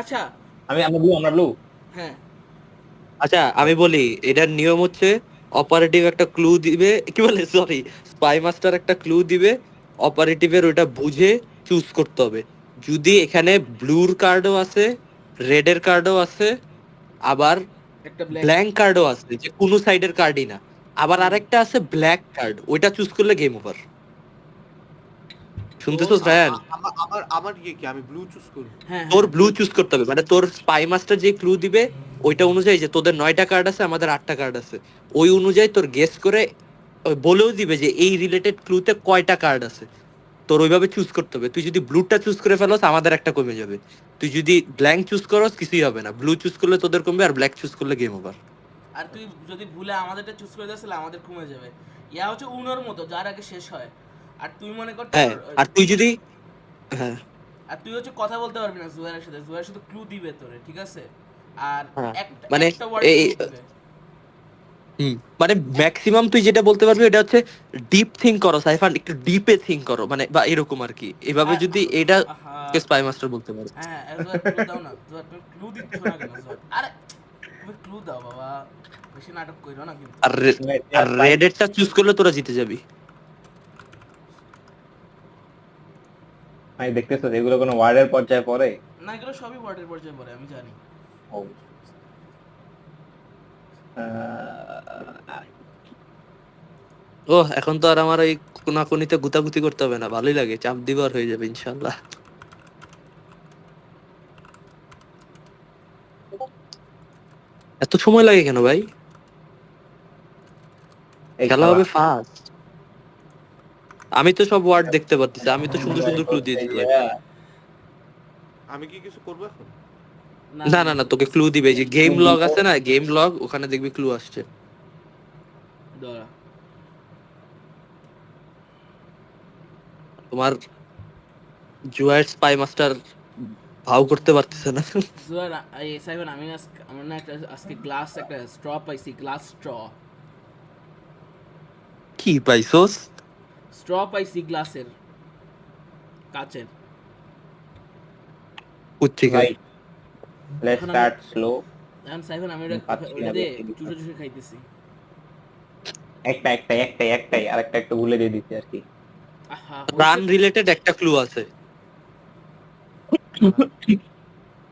আচ্ছা আমরা ব্লু। হ্যাঁ আচ্ছা আমি বলি, এটার নিয়ম হচ্ছে অপারেটিভ একটা ক্লু দিবে, কি বলে সরি, স্পাই মাস্টার একটা ক্লু দিবে, অপারেটিভের ওটা বুঝে চুজ করতে হবে। যদি এখানে ব্লুর কার্ডও আছে, রেডের কার্ডও আছে, আবার একটা ব্ল্যাঙ্ক ব্ল্যাঙ্ক কার্ডও আছে, যে কোনো সাইডের কার্ডই না, আবার আরেকটা আছে ব্ল্যাক কার্ড, ওইটা চুজ করলে গেম ওভার। শুনতেছো রায়ান? আমার ইয়ে কি, আমি ব্লু চুজ করব? হ্যাঁ তোর হ্যাঁ ব্লু চুজ করতে হবে, মানে তোর স্পাই মাস্টার যে ক্লু দিবে ওইটা অনুযায়ী, যে তোদের 9টা কার্ড আছে আমাদের 8টা কার্ড আছে, ওই অনুযায়ী তোর গেস করে বলেও দিবে যে এই রিলেটেড ক্লুতে কয়টা কার্ড আছে, তোর ওইভাবে চুজ করতে হবে। তুই যদি ব্লুটা চুজ করে ফেলোস আমাদের একটা কমে যাবে, তুই যদি ব্ল্যাঙ্ক চুজ করস কিছুই হবে না, ব্লু চুজ করলে তোদের কমবে, আর ব্ল্যাক চুজ করলে গেম ওভার। আর তুই যদি ভুলে আমাদেরটা চুজ করে দিস তাহলে আমাদের কমে যাবে। ইয়া হচ্ছে উনোর মতো, যার আগে শেষ হয়। আর তুই মনে কর হ্যাঁ, আর তুই যদি, হ্যাঁ আর তুই হচ্ছে কথা বলতে পারবি না জুয়ারের সাথে, জুয়ার শুধু ক্লু দিবে তোরে, ঠিক আছে? আর হ্যাঁ একটা মানে একটা ওয়ার্ড এই ক্লু দিবে। মানে ম্যাক্সিমাম তুই যেটা বলতে পারবি এটা হচ্ছে ডিপ থিঙ্ক করো সাইফান, একটু ডিপে থিঙ্ক করো, মানে বা এরকম আর কি, এভাবে যদি এটা আহা স্পাই মাস্টার বলতে পারো। হ্যাঁ জুয়ার ক্লু দাও না, জুয়ার তুমি ক্লু দিচ্ছ না কেন জুয়ার? আরে তুমি ক্লু দাও বাবা, বেশি নাটক কইরো না কিন্তু। আর আর রেডেরটা চুজ করলে তোরা জিতে যাবি। ভাই দেখতেছো এগুলো কোনো ওয়ার্ডের পর্যায়ে পড়ে? না এগুলো সবই ওয়ার্ডের পর্যায়ে পড়ে, আমি জানি। ও আহ, ও এখন তো আর আমার ওই কোনাকুনিতে গুতাগুতি করতে হবে না, ভালোই লাগে, চাপ দিবার হয়ে যাবে ইনশাল্লাহ। এত সময় লাগে কেন ভাই? এই খেলা শালা। হবে ফাস্ট। আমি তো সব ওয়ার্ড দেখতে পাচ্ছি, আমি তো সুন্দর সুন্দর ক্লু দিয়েছি ভাই। আমি কি কিছু করবো এখন? না না না, তোকে ক্লু দিবে, যে গেম লগ আছে না, গেম লগ, ওখানে দেখবি ক্লু আসছে। দাঁড়া তোমার জুয়ার স্পাই মাস্টার ভাও করতে পারতেছে না। জুয়ার এই সাইবার, আমি আমার না একটা আজকে গ্লাস, একটা স্ট্র পাইছি, গ্লাস স্ট্র। কি পাইছোস? স্ট্র পাইছি গ্লাসের, কাচের। কোত্থেকে? ভাই লেটস এখন আমি স্টার্ট স্লো। এখন সাইবার আমি পাচ্ছি ওটা না দিয়ে বেশি। চুষে চুষে খাইতেছি। একটাই আরেকটা একটু ভুলে দিয়ে দিচ্ছি আর কি। আহা রান রিলেটেড একটা ক্লু আছে,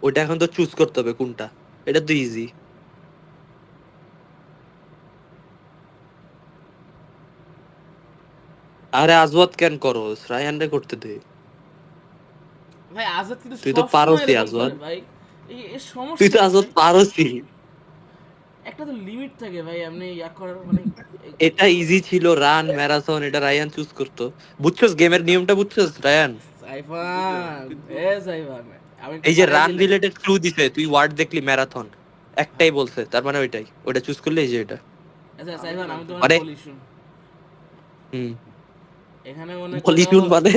ওটা এখন তো চুজ করতে হবে কোনটা, এটা তো ইজি। আরে আজওয়াত কেন করো, রায়ান রে করতে দে। ভাই আজাদ কিন্তু তুই তো সব সময় পারোসই এরকম আজওয়াত, করে ভাই, এই তুই সমস্যা তো কি আজওয়াত ভাই? পারোসই। একটা তো লিমিট থাকে ভাই, আপনি ইয়া করার মানে এটা ইজি ছিল, রান ম্যারাথন, এটা রায়ান চুজ করতো। বুঝছস গেমের নিয়মটা, বুঝছস রায়ান? বুঝলাম সাইফান, কিন্তু এ সাইফান, আমি একটু এই যে পাড়ায় রান দিলে। রিলেটেড ক্লু দিছে, তুই ওয়ার্ড দেখলি ম্যারাথন, একটাই বলছে, তার মানে ওইটাই, ওটা চুজ করলে এই যে এটা। আচ্ছা আমি তো সাইফান, আমি জানতাম। তোমার মানে বলি শুন, হুম, এখানে মনে বলি করো শুন মানে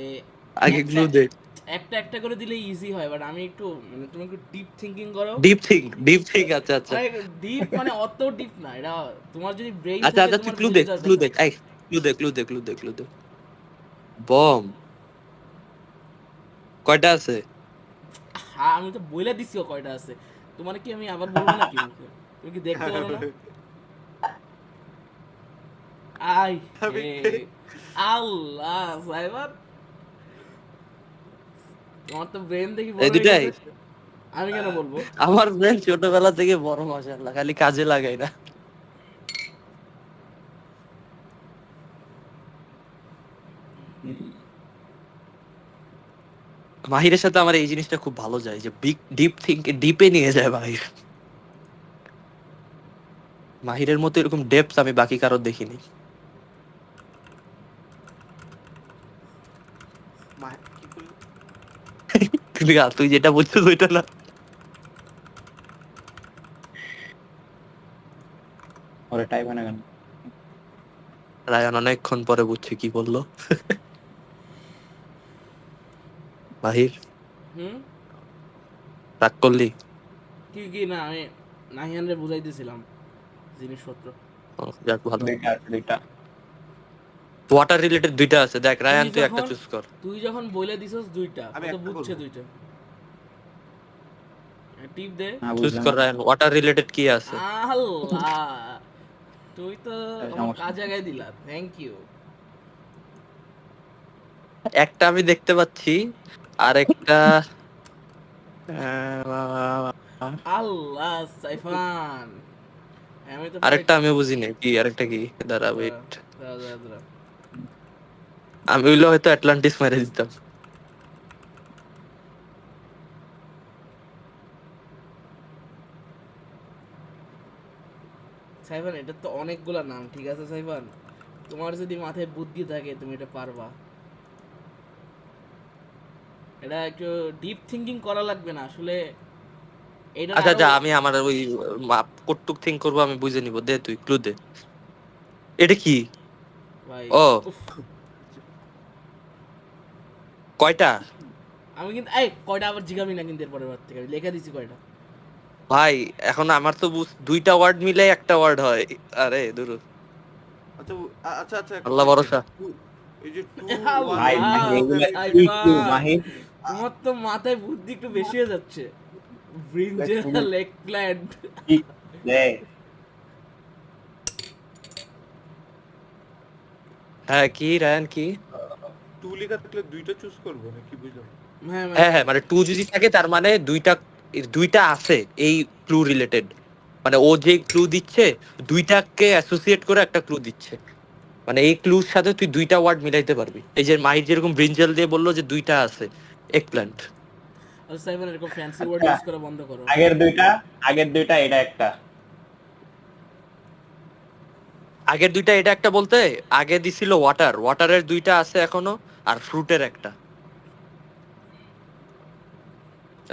এ, আগে একটা ক্লু দে। একটা একটা করে দিলে ইজি হয়, বাট আমি একটু মানে তুমি একটু ডিপ থিঙ্কিং করো। ডিপ থিঙ্ক, আচ্ছা আচ্ছা মানে ডিপ মানে অত ডিপ না এটা, তোমার যদি ব্রেইন আচ্ছা থাকে আচ্ছা, তুই তোমার ক্লু দে, বুঝে যাবে। ক্লু দে, এই ক্লু দে। বম কয়টা আছে? হ্যাঁ আমি তো বইলা দিছি ও কয়টা আছে, তোমার কি আমি আবার বলবো নাকি মুখে? তুমি কি দেখতে পারো না? আই আমি হে আল্লাহ সাইবার, তোমার তো ব্রেন দেখি এই বড় হয়ে দুটাই? গেছে। আমি কেন বলবো? আমার ব্রেন ছোটবেলা থেকে বড়, মাশাআল্লাহ, খালি কাজে লাগাই না। মাহিরের সাথে আমার এই জিনিসটা খুব ভালো যায়, যে ডিপে নিয়ে যায় মাহির। মাহিরের মতো এরকম ডেপথ আমি বাকি কারোর দেখিনি। কি করলি? তুই যেটা বলছিস ওইটা না। ওরে টাইপ হয় না কেন? রায়ান অনেকক্ষণ পরে বুঝছে কি বললো। মাহির হুম রাগ করলি? কি কি না, আমি নাহিয়ানরে বুঝাইতেছিলাম জিনিসপত্র। ও, যাক ভালো। দুইটা ওয়াটার রিলেটেড দুইটা আছে, দেখ রায়ান তুই একটা যখন চুজ কর। তুই যখন বলে দিছস দুইটা, ও আমি তো একটা বুঝছে করবো। দুইটা। টিপ দে। না চুজ বুঝলাম কর রায়ান, ওয়াটার রিলেটেড কি আছে? আল্লাহ, তুই তো আমার সমস্যা কাজ জায়গায় দিলা, থ্যাংক ইউ। একটা আমি দেখতে পাচ্ছি, আরেকটা আল্লাহ সাইফান, আমি তো আরেকটা আমি বুঝি না কি, আরেকটা কি, দাঁড়া ওয়েট, দাঁড়া। আমি হইলে হয়তো অ্যাটলান্টিস মেরে দিতাম। সাইফান, এটা তো অনেকগুলা নাম, ঠিক আছে সাইফান, তোমার যদি মাথায় বুদ্ধি থাকে তুমি এটা পারবা। এটা একটু ডিপ থিঙ্কিং করা লাগবে না আসলে, এটা আচ্ছা আরো যা, আমি আমার ওই কটুক থিঙ্ক করবো, আমি বুঝে নিব। দে তুই ক্লু দে, এটা কি? ভাই। ও উফ, কয়টা? আমি কিন্তু এই কয়টা আবার জিগাবি না কিন্তু এরপরের বার থেকে আমি লেখা দিছি কয়টা। ভাই এখন আমার তো দুইটা ওয়ার্ড মিলে একটা ওয়ার্ড হয়। আরে দূর, আচ্ছা আচ্ছা আচ্ছা, একটা আল্লাহ question। ভরসা। এই যে টু ভাই আল্লাহ, মাহির এগুলো সাইফান, মাহির তোমার তো মাথায় বুদ্ধি একটু বেশি হয়ে যাচ্ছে। ব্রিঞ্জাল এগপ্ল্যান্ট। কি দে হ্যাঁ কি রায়ান কি? টু লেখা থাকলে দুইটা চুজ করবো নাকি, বুঝলাম? হ্যাঁ হ্যাঁ হ্যাঁ, মানে টু যদি থাকে তার মানে দুইটা, দুইটা আছে এই ক্লু রিলেটেড। মানে ও যে ক্লু দিচ্ছে, দুইটাকে অ্যাসোসিয়েট করে একটা ক্লু দিচ্ছে। মানে এই ক্লুর সাথে তুই দুইটা ওয়ার্ড মিলাইতে পারবি। এই যে মাহির যেরকম ব্রিঞ্জাল দিয়ে বললো যে দুইটা আছে, এগ প্ল্যান্ট। আর সাইফান এরকম ফ্যান্সি ওয়ার্ড আচ্ছা ইউজ করা বন্ধ করো। আগের দুইটা এটা একটা। আগের দুইটা এটা একটা বলতে, আগে দিছিল ওয়াটার, ওয়াটারের দুইটা আছে এখনো, আর ফ্রুটের একটা।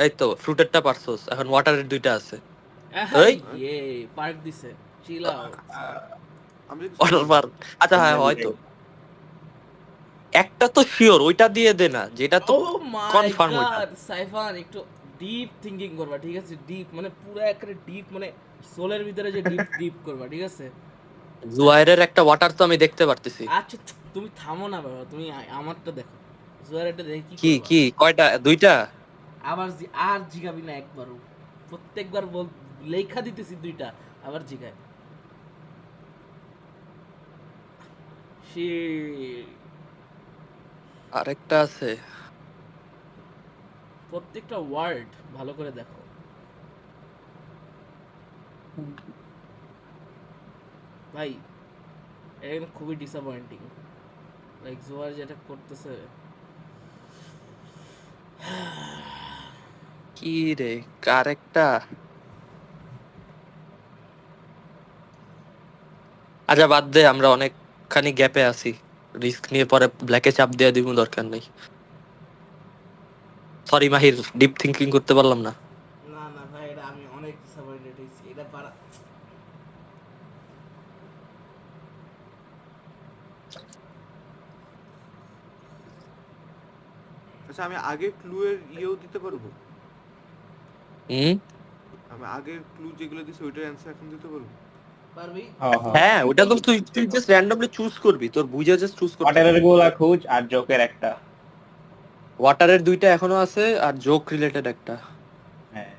এই তো ফ্রুটেরটা পারছোস, এখন ওয়াটারের দুইটা আছে। এই ইয়ে পার্ক দিছে, চিল আউট। আমি যদি ওয়াটার পার্ক, আচ্ছা হ্যাঁ হয়তো একটা তো শিওর, ওইটা দিয়ে দে না, যেটা তো ও মাই কনফার্ম ওইটা। গড সাইফান, একটু ডিপ থিংকিং করবা, ঠিক আছে? ডিপ মানে পুরো একেবারে ডিপ, মানে সোলের ভিতরে যে ডিপ ডিপ করবা, ঠিক আছে? জুয়াইরের একটা ওয়াটার তো আমি দেখতে পারতেছি। আচ্ছা তুমি থামো না বাবা, তুমি আমারটা দেখো, জুয়ারেরটা দেখে কি কি করবা? কি কয়টা? দুইটা? আবার আর জিগাবি না একবারও, প্রত্যেকবার বল লেখা দিতেছি দুইটা, আবার জিগায়। সে আরেকটা আছে। প্রত্যেকটা ওয়ার্ড ভালো করে দেখো ভাই, এটা কিন্তু খুবই ডিসঅ্যাপয়েন্টিং, লাইক জোয়ার যেটা করতেছে। কি রে, আরেকটা। আচ্ছা বাদ দে, আমরা অনেকখানি গ্যাপে আছি, রিস্ক নিয়ে পরে ব্ল্যাকে চাপ দিয়ে দিব, দরকার নেই। সরি মাহির, ডিপ থিঙ্কিং করতে পারলাম না। না না ভাই, এটা আমি অনেক ডিসঅ্যাপয়েন্টেড হয়েছি, এটা পারা। আচ্ছা, আমি আগের ক্লু এর ইয়েও দিতে পারবো? হুম, আমি আগের ক্লু যেগুলো দিছি ওইটার অ্যান্সার এখন দিতে পারবো? পারবি? হ্যাঁ ওটা তো তুই তুই জাস্ট র্যান্ডমলি চুজ করবি, তোর বুঝে জাস্ট চুজ করবি। ওয়াটারের গুলা খুঁজ আর জোকের একটা। ওয়াটারের দুইটা এখনো আছে, আর জোক রিলেটেড একটা। হ্যাঁ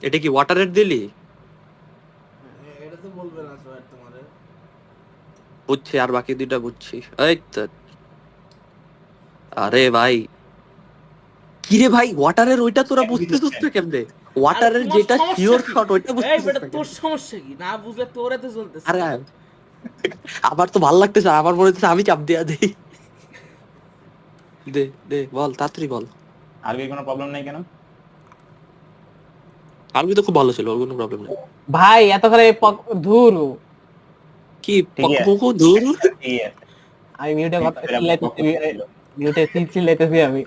এটা কি ওয়াটারের দিলি? এটা তো বলবে না জোয়ার তোমারে। বুঝছি, আর বাকি দুইটা বুঝছি। এই তো, আরে ভাই কি রে ভাই, ওয়াটারের ওইটা তোরা বুঝতেছিস না কেমনে? ওয়াটারের তোমার যেটা সমস্যা শিওর কি? শট ওইটা এই বুঝতেছিস বেটা, না তোর কেমনে? সমস্যা কি? না বুঝলে তোরে তো চলতেছে। আরে আমার তো ভাল লাগতেছে, আমার মনে হচ্ছে আমি চাপ দেয়া দেই। দে দে বল, তাড়াতাড়ি বল। আর কি কোনো প্রবলেম নাই কেন? আলবি তো খুব ভালো ছিল, ওর কোনো প্রবলেম নেই। ভাই এত করে ধুর, কি ঠিক আছে। পকপকো দূর। ঠিক আছে আমি মিউটে কথা এরা চিল্লাইতেছি, বকবক করছিল। মিউটে চিল্লাইতেছি আমি।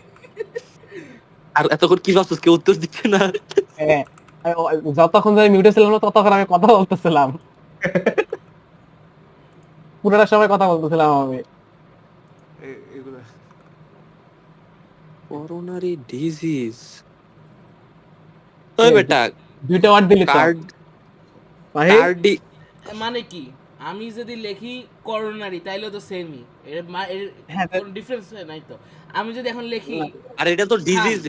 আর এতক্ষণ কি ভাবছিস কেউ উত্তর দিচ্ছে না? হ্যাঁ, যতক্ষণ ধরে মিউটে ছিলাম না ততক্ষণ আমি কথা বলতেছিলাম, পুরোটা সময় কথা বলতেছিলাম আমি। এগুলো করোনারি ডিজিজ। ওই বেটা দুইটা ওয়ার্ড দিলি তো কার্ড, ভাই। কার্ডি। মানে কি? আমি যদি লিখি করোনারি তাইলে তো সেমই, এর হ্যাঁ, কোনো ডিফারেন্স নাই তো। আমি যদি এখন লিখি আর এটা তো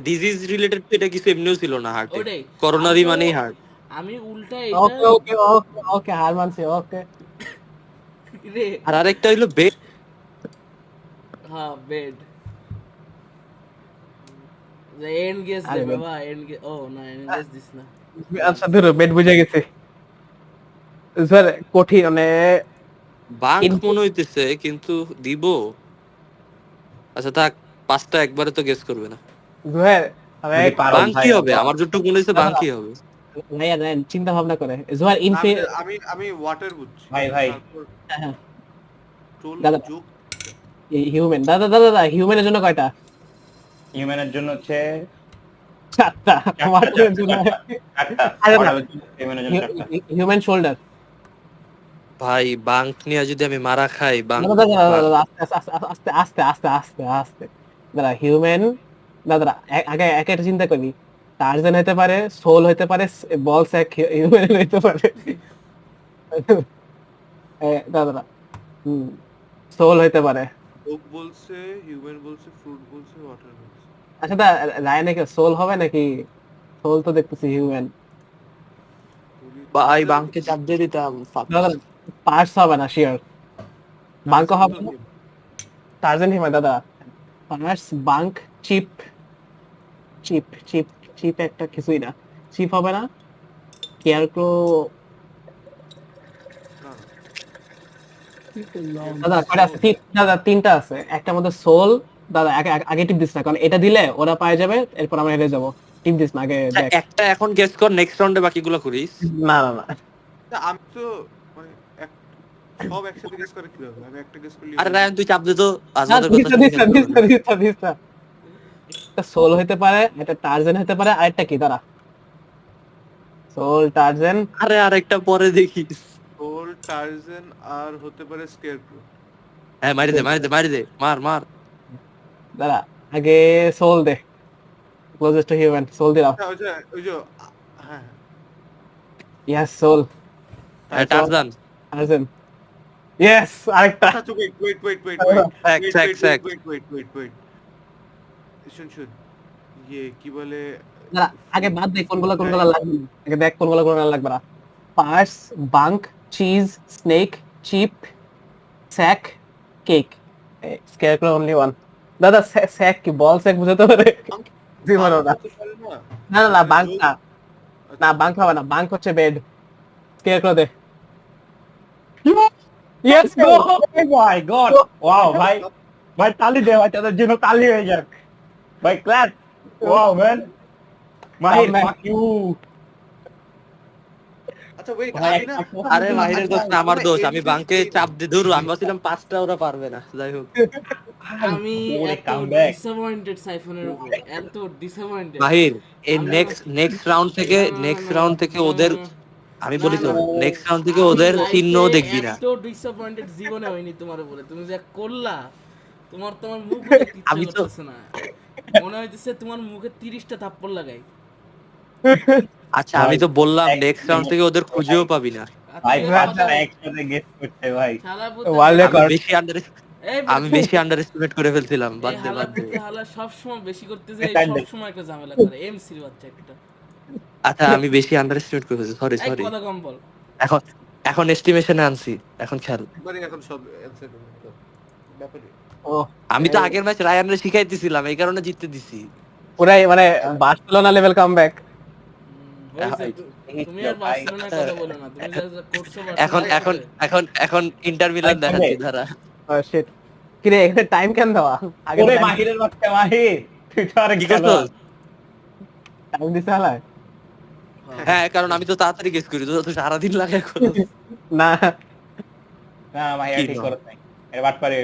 ডিজিজ রিলেটেড, তো এটা কিছু এমনিও ছিল না হার্টে, ওটাই, করোনারি আমি তো- মানেই হার্ট। আমি উল্টা এটা ওকে ওকে ওকে ওকে হার মানছি ওকে। রে, আর আরেকটা হইলো হ্যাঁ বেড এন্ড গেস আরে দে bed। বাবা, এন্ড গেস, ও না এন্ড গেস দিস না। আচ্ছা ধরো বেড বুঝে গেছে স্যার, কঠিন মানে বাঙ্ক কিন্তু- মনে হইতেছে, কিন্তু দিব। আচ্ছা থাক, 5টা একবারে তো গেস করবে না। জুহের আরে যদি পারো বাঙ্ক কি ভাই, হবে? আমার যতটুকু মনে হইছে বাঙ্ক কি হবে। ভাইয়া নেন চিন্তা ভাবনা করে জুহের ইনফি। আমি আমি ওয়াটার বুঝছি ভাই। তারপর হ্যাঁ ট্রোল দাদা। যোগ হিউম্যান, দাদা দাদা দাদা হিউম্যানের জন্য কয়টা? হিউম্যানের জন্য হচ্ছে 4টা। ওয়াটারের জন্য আরে না, হিউম্যানের জন্য 4টা। Human shoulder. ভাই বাঙ্ক নিয়ে যদি আমি মারা খাই, বাঙ্ক দাদা দাদা দাদা আস্তে আস্তে আস্তে আস্তে আস্তে দাদা হিউম্যান, দাদা আগে একে একটা চিন্তা করি। টার্জান হইতে পারে, সোল হইতে পারে, বল স্যাক হিউম্যান হইতে পারে। দাদা সোল হইতে পারে। যোগ বলছে, হিউম্যান বলছে, ফ্রুট বলছে, ওয়াটার বলছে। আচ্ছা দা রায়নে কি সোল হবে নাকি? সোল তো দেখতেছি হিউম্যান। ভাই বাঙ্কে চাপ দিয়ে দিতাম। fuck. দাদা পার্টস হবে না শিওর, বাঙ্ক হবে না। টার্জান হিউম্যান দাদা, parts bunk chip chip chip chip একটা কিছুই না, চিপ হবে না। কেয়ারক্রো দাদা কয়টা আছে? দাদা 3টা আছে, একটার মধ্যে সোল। দাদা আগে টিপ দিস না, কারণ এটা দিলে ওরা পায়ে যাবে, এরপর আমরা হেরে যাবো। টিপ দিস না আগে দেখ। একটা এখন গেস কর, নেক্সট রাউন্ডে বাকিগুলো করিস। না না না আমি তো মানে সব একসাথে গেস করে কিভাবে? আমি একটা গেস করলে আরে রায়ন তুই চাপ দে তো, না, আজমাদের দিস কথা না, দিস না, শুনে দিস না, দিস না, দিস না। একটা সোল হইতে পারে, একটা টার্জেন হইতে পারে, আরেকটা কি দাঁড়া? সোল টার্জেন, আরে আরেকটা পরে দেখিস। ট্রোল, টার্জান আর হতে পারে স্কেয়ারক্রো। হ্যাঁ মারি দে মারি দে মারি দে, মার মার। দাঁড়া আগে সোল দে, ক্লোজেস্ট টু হিউম্যান, সোল দিলাম। ওই যে হ্যাঁ ইয়েস সোল হ্যাঁ টারজান। টার্জেন, ইয়েস আরেকটা। আচ্ছা ওয়েট Sack. শুন কি বলে দাঁড়া আগে বাদ দে কোনগুলো লাগবে না। আগে দেখ কোনগুলো লাগবে না। Purse, bunk, cheese, snake, chip, sack, cake. Scarecrow only one. দাদা স্যাক কি বল স্যাক বুঝাতে পারে? জীবনও না। না না না বাঙ্ক না, না বাঙ্ক হবে না, বাঙ্ক হচ্ছে বেড। স্কেয়ারক্রো দে। Yes go. My god, wow ভাই, ভাই তালি দে ভাই, তাদের জন্য তালি হয়ে যাক ভাই, class. Wow man, Mahir man. Fuck you আচ্ছা ওয়েট ভাই। আরে মাহিরের দোষ না, আমার দোষ। আমি বাঙ্কে চাপ দিয়ে ধরু, আমি ভাবছিলাম 5টা ওরা পারবে না। যাই হোক আমি ওরে এত comeback। ডিসঅ্যাপয়েন্টেড সাইফনের উপর, এত ডিসঅ্যাপয়েন্টেড। মাহির, এই আমি নেক্সট রাউন্ড থেকে ওদের, আমি বলি তো, নেক্সট রাউন্ড থেকে ওদের চিহ্ন দেখবি না। এত ডিসঅ্যাপয়েন্টেড জীবনে হয়নি তোমার উপরে, তুমি যা করলা। তোমার মুখ দেখতে আমি ইচ্ছা তো- করতেছে না, মনে হইতেছে তোমার মুখে 30টা থাপ্পড় লাগাই। আচ্ছা আমি তো বললাম নেক্সট রাউন্ড থেকে ওদের খুঁজেও পাবি না। ভাই তুমি পাঁচটা কথা- একসাথে গেস করছে ভাই। শালা World পুতা- record। আমি বেশি আন্ডার এস্টিমেট করে ফেলছিলাম। বাদ এই দে হালা বাদ দে। পুতা হালা সবসময় বেশি করতেছে, Time দে। সবসময় একটা ঝামেলা করে, এমসির বাচ্চা একটা। আচ্ছা আমি বেশি আন্ডার এস্টিমেট করে ফেলছি, সরি এই সরি। কথা কম বল। এখন এস্টিমেশনে আনছি, এখন খেল। একবারে এখন সব অ্যানসার ব্যাপারে ও আমি তো আগের ম্যাচ রায়ানরে শিখাইতেছিলাম, এই কারণে জিততে দিছি। পুরাই মানে বার্সেলোনা লেভেল কামব্যাক। হয়েছে, তুমি আর বার্সেলোনার কথা বলো না, তুমি যা যা করছো এখন বার্সেলোনার এখন সাথে। এখন এখন ইন্টার মিলান দেখাচ্ছি ধারা। শিট কি রে, এখানে টাইম কেন দেওয়া? আগে ওরে মাহিরের বাচ্চা মাহির, তুই তো আর কি করছো? টাইম দিতে হালায় হ্যাঁ কারণ আমি তো তাড়াতাড়ি গেস করি, তোরা তো সারাদিন লাগে করো। না। না মাহির কি ঠিক না? করছ নাই, এর বাট পারে।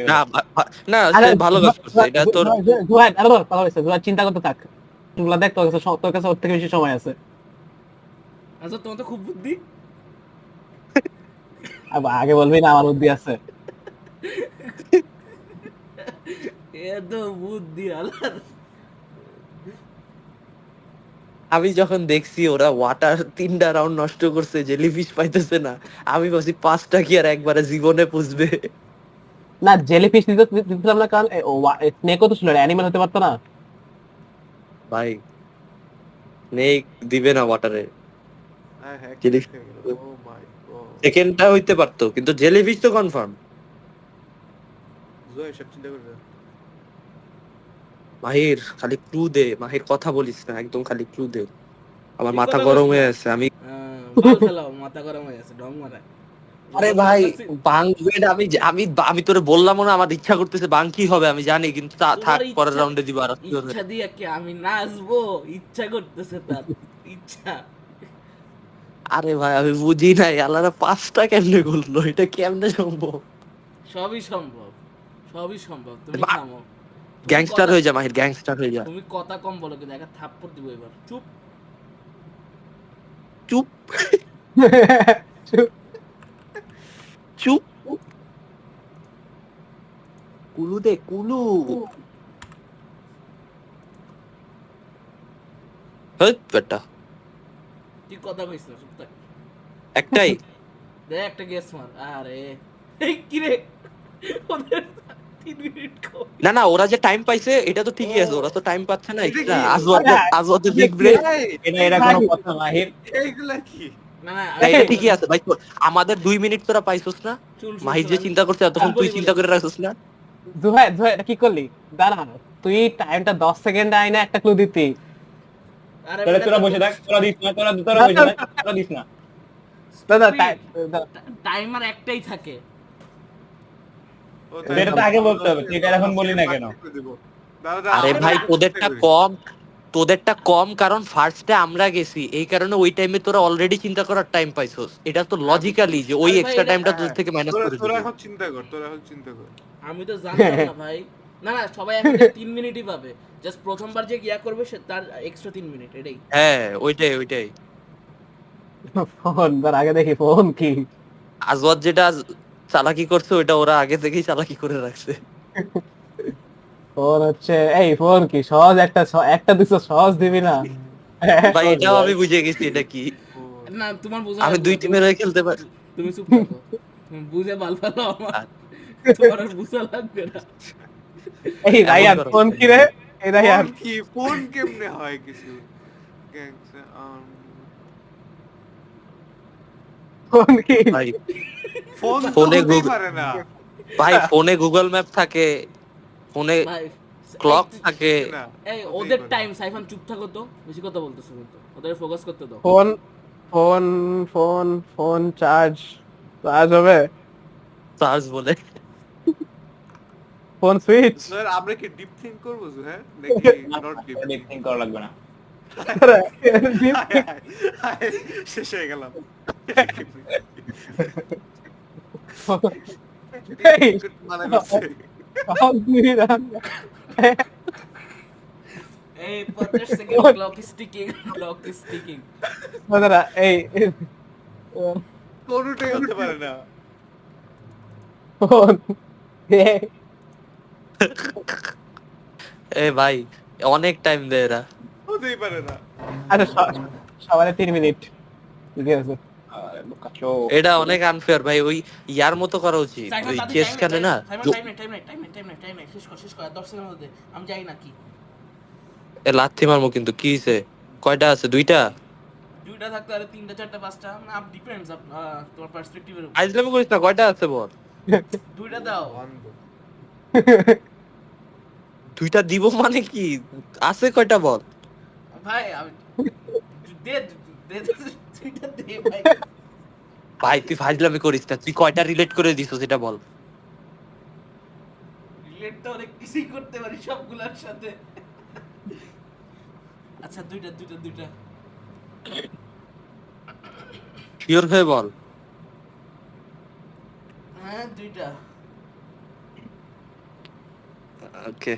না আরে, সে ভালো কাজ করছে, এটা তোর। জুহাদ, আরে বল, কথা হইছে। জুহাদ চিন্তা করতে থাক। তুগুলা দেখ, তোর কাছে ওর থেকে বেশি সময় আছে। আচ্ছা তোমার তো খুব বুদ্ধি। আগে বলবি না আমার বুদ্ধি আছে। এত বুদ্ধি আলার। আমি যখন দেখছি ওরা ওয়াটার 3টা রাউন্ড নষ্ট করছে, জেলিফিশ পাইতেছে না, আমি ভাবছি 5টা কি আর একবারে জীবনে পুষবে। না জেলিফিশ দিতেছিলাম না, কারণ স্নেকও তো ছিল, অ্যানিমেল হতে পারতো না। ভাই স্নেক দিবে না ওয়াটারে, হ্যাঁ হ্যাঁ জেলিফিশ হয়ে গেল। ও মাই গড, সেকেন্ডটা হইতে পারতো, কিন্তু জেলিফিশ তো কনফার্ম। জয় সব চিন্তা করে মাহির খালি ক্লু দে, মাহির কথা বলিস না, একদম খালি ক্লু দে। আমার কি মাথা কথা গরম বলছিস? হয়ে আছে আমি। বাল ফেলাও, মাথা গরম হয়ে আছে, ঢং মারা। আরে ভাই বাংবেড, আমি আমি আমি তোরে বললাম না, আমার ইচ্ছা করতেছে বাং কি হবে আমি জানি, কিন্তু থাক তোমার পরের ইচ্ছা, রাউন্ডে দিব আর কি হবে। ইচ্ছা দিয়ে কি আমি নাচবো? ইচ্ছা করতেছে তার, ইচ্ছা। আরে ভাই আমি বুঝি নাই আল্লাহরা 5টা কেমনে করলো, এটা কেমনে সম্ভব? সবই সম্ভব, সবই সম্ভব, তুমি বা- থামো। তুমি গ্যাংস্টার কথা- হয়ে যা মাহির, গ্যাংস্টার হয়ে যা। তুমি কথা কম বলো, কিন্তু একটা থাপ্পড় দিব এবার। চুপ। চুপ চুপ। কুলু দে কুলু। হেই বেটা, কি কথা কইছ? চুপ থাক। একটাই। দে একটা গেস মার। আরে এই কি রে, ওদের 3 মিনিট কম। না না, ওরা যে টাইম পাইছে এটা তো ঠিকই আছে, ওরা তো টাইম পাচ্ছে না এটা এক্সট্রা। কি? আজওয়াদের বিগ ব্রেক। এটা কোনো কথা মাহির? এইগুলা কি? না না, না এটা ঠিকই আছে ভাই, আমাদের 2 মিনিট তোরা পাইছস না। চুল শুল মাহির শুল, যে আমি- চিন্তা করছে এতক্ষণ আমি তুই বলি, চিন্তা করে রাখছিস না। জুহাই জুহাই এটা কি করলি? দাঁড়া, তুই টাইমটা 10 সেকেন্ড আইনা একটা ক্লু দিতি। আরে তোরা বেটা, তোরা তো- বসে থাক, তোরা দিস না, তোরা বসে থাক, তোরা দিস না। দাদা টাইমার একটাই থাকে। ও এটা তো আগে বলতে হবে, তুই এটা এখন বলি না কেন? আরে ভাই তোদেরটা কম কারণ ফার্স্টে আমরা গেছি, এই কারণে ওই টাইমে তোরা অলরেডি চিন্তা করার টাইম পাইছস। এটা তো লজিক্যালি যে ওই আরে ভাই, এক্সট্রা এটা- টাইমটা তোদের থেকে মাইনাস করে তোরা দিবে। এখন চিন্তা কর, তোরা এখন চিন্তা কর। আমি তো জানতাম না ভাই। না না, সবাই এখন 3 মিনিটই পাবে। জাস্ট প্রথমবার যে গিয়া করবে সে তার এক্সট্রা 3 মিনিট, এটাই। হ্যাঁ ওইটাই। ফোন তার আগে দেখি ফোন কি। আজওয়াদ যেটা চালাকি করছে ওইটা ওরা আগে থেকেই চালাকি করে রাখছে। ফোন হচ্ছে এই ফোন কি সহজ, একটা দিছো সহজ দিবি না। ভাই এটাও আমি বুঝে গেছি এটা কি। না তোমার বোঝা আমি লাগবে 2 না, টিমের হয়ে খেলতে পারি। তুমি চুপ থাকো। তুমি বুঝে বাল ফেলো আমার, তোমার আর বুঝা লাগবে না। এই রায়ান করো। ফোন কি রে? এই রায়ান ফোন কি? ফোন কেমনে হয় কিছু? ফোন কি? ভাই ফোন তো ফোনে হতেই Google- পারে না। ভাই ফোনে গুগল ম্যাপ থাকে, ফোনে ভাই ক্লক থাকে। না, এই হতেই ওদের পারে। টাইম, সাইফান চুপ থাকো তো, বেশি কথা বলতেছো কিন্তু, ওদের ফোকাস করতে দাও। Phone phone phone phone charge হবে। চার্জ বলে। Phone switch. স্যার আমরা কি ডিপ থিংক করবো হ্যাঁ নাকি নট ডিপ? ডিপ থিঙ্ক করা লাগবে না। শেষ হয়ে গেলাম। এই, মানে করছে। এই 50 second, clock is ticking, clock is ticking. এই কোনোটাই হতে পারে না। ফোন এ ভাই অনেক টাইম দেয় এরা। হতেই পারে না। আচ্ছা সবার 3 মিনিট ঠিক আছে। এটা অনেক আনফেয়ার ভাই, ওই ইয়ার মতো করা উচিত, সাইফান ওই তাদের চেস টাইম খেলে না। টাইম নাই, শেষ কর 10 সেকেন্ডের মধ্যে। আমি যাই না কি এ লাথি মারমু কিন্তু, কি হইছে? কয়টা আছে? 2টা? দুইটা থাকতে আরে 3টা 4টা 5টা, না আপ ডিপেন্ডস তোমার পার্সপেক্টিভের উপর। আইজলামি করিস না, কয়টা আছে বল? দুইটা দাও বন্ধ। 2টা দিব মানে কি? আছে কয়টা বল? ভাই, আমি দে দে দুইটা দে ভাই। ভাই তুই ফাজলামি করিস না, তুই কয়টা রিলেট করে দিছিস সেটা বল। রিলেট তো অনেক কিছুই করতে পারি সবগুলোর সাথে। আচ্ছা দুইটা শিওর হয়ে বল। হ্যাঁ দুইটা। ওকে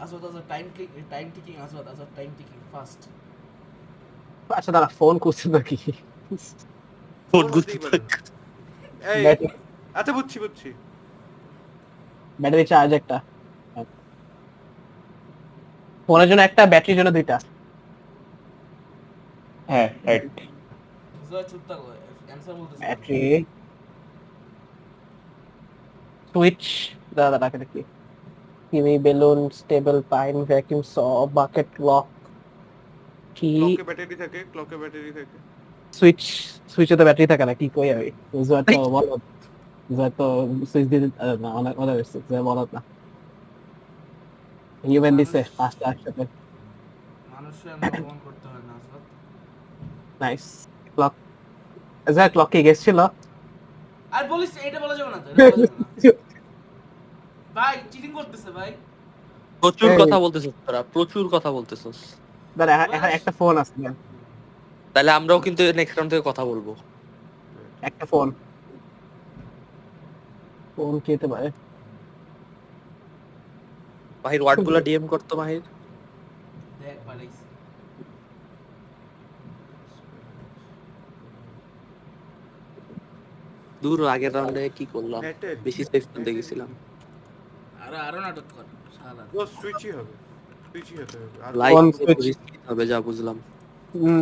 আসলে টাইম টিকিং, আসলে টাইম টিকিং ফাস্ট। আচ্ছা দাঁড়া, ফোন করছে নাকি? ফোন হতেই পারে না। এই, আচ্ছা বুঝছি। ব্যাটারি চার্জ একটা। ফোনের জন্য একটা, ব্যাটারির জন্য দুইটা। হ্যাঁ রাইট। জয় চুপ থাকো, অ্যানসার বলতেছি। ব্যাটারি, সুইচ, দাদা রাখে দেখি, TV, balloon, stable, pine, vacuum, saw, bucket, lock, কি, ক্লকে ব্যাটারি থাকে, ক্লকে ব্যাটারি থাকে। সুইচ, সুইচে তো ব্যাটারি থাকে না, কি কই আমি, জয় তো বলো, জয় তো সুইচ দিয়ে না, অনেক অনেক জয় বলো না, হিউম্যান দিছে পাঁচটা একসাথে, মানুষের অ্যানসার প্রমাণ করতে হয় না আসলে। নাইস। ক্লক, জয় ক্লক কি গেস ছিল? আর বলিস এটা বলা যাবে না তো, এটা বলা যাবে না ভাই, চিটিং করতেছে ভাই। প্রচুর এই। কথা বলতেছিস তোরা, প্রচুর কথা বলতেছিস। দাদা এখন একটা ফোন আছে না, তাহলে আমরাও কিন্তু নেক্সট রাউন্ড থেকে কথা বলবো। একটা ফোন, ফোন কি হতে পারে? মাহির ওয়ার্ড গুলা ডিএম করতো মাহির। দেখ পারিস। দূর আগের রাউন্ডে কি করলাম, নেটের বেশি সেফ করতে গেছিলাম। আরো নাটক কর শালা। ও সুইচই হবে, সুইচই হতে হবে। আর লাইক কোন switch? হবে যা বুঝলাম।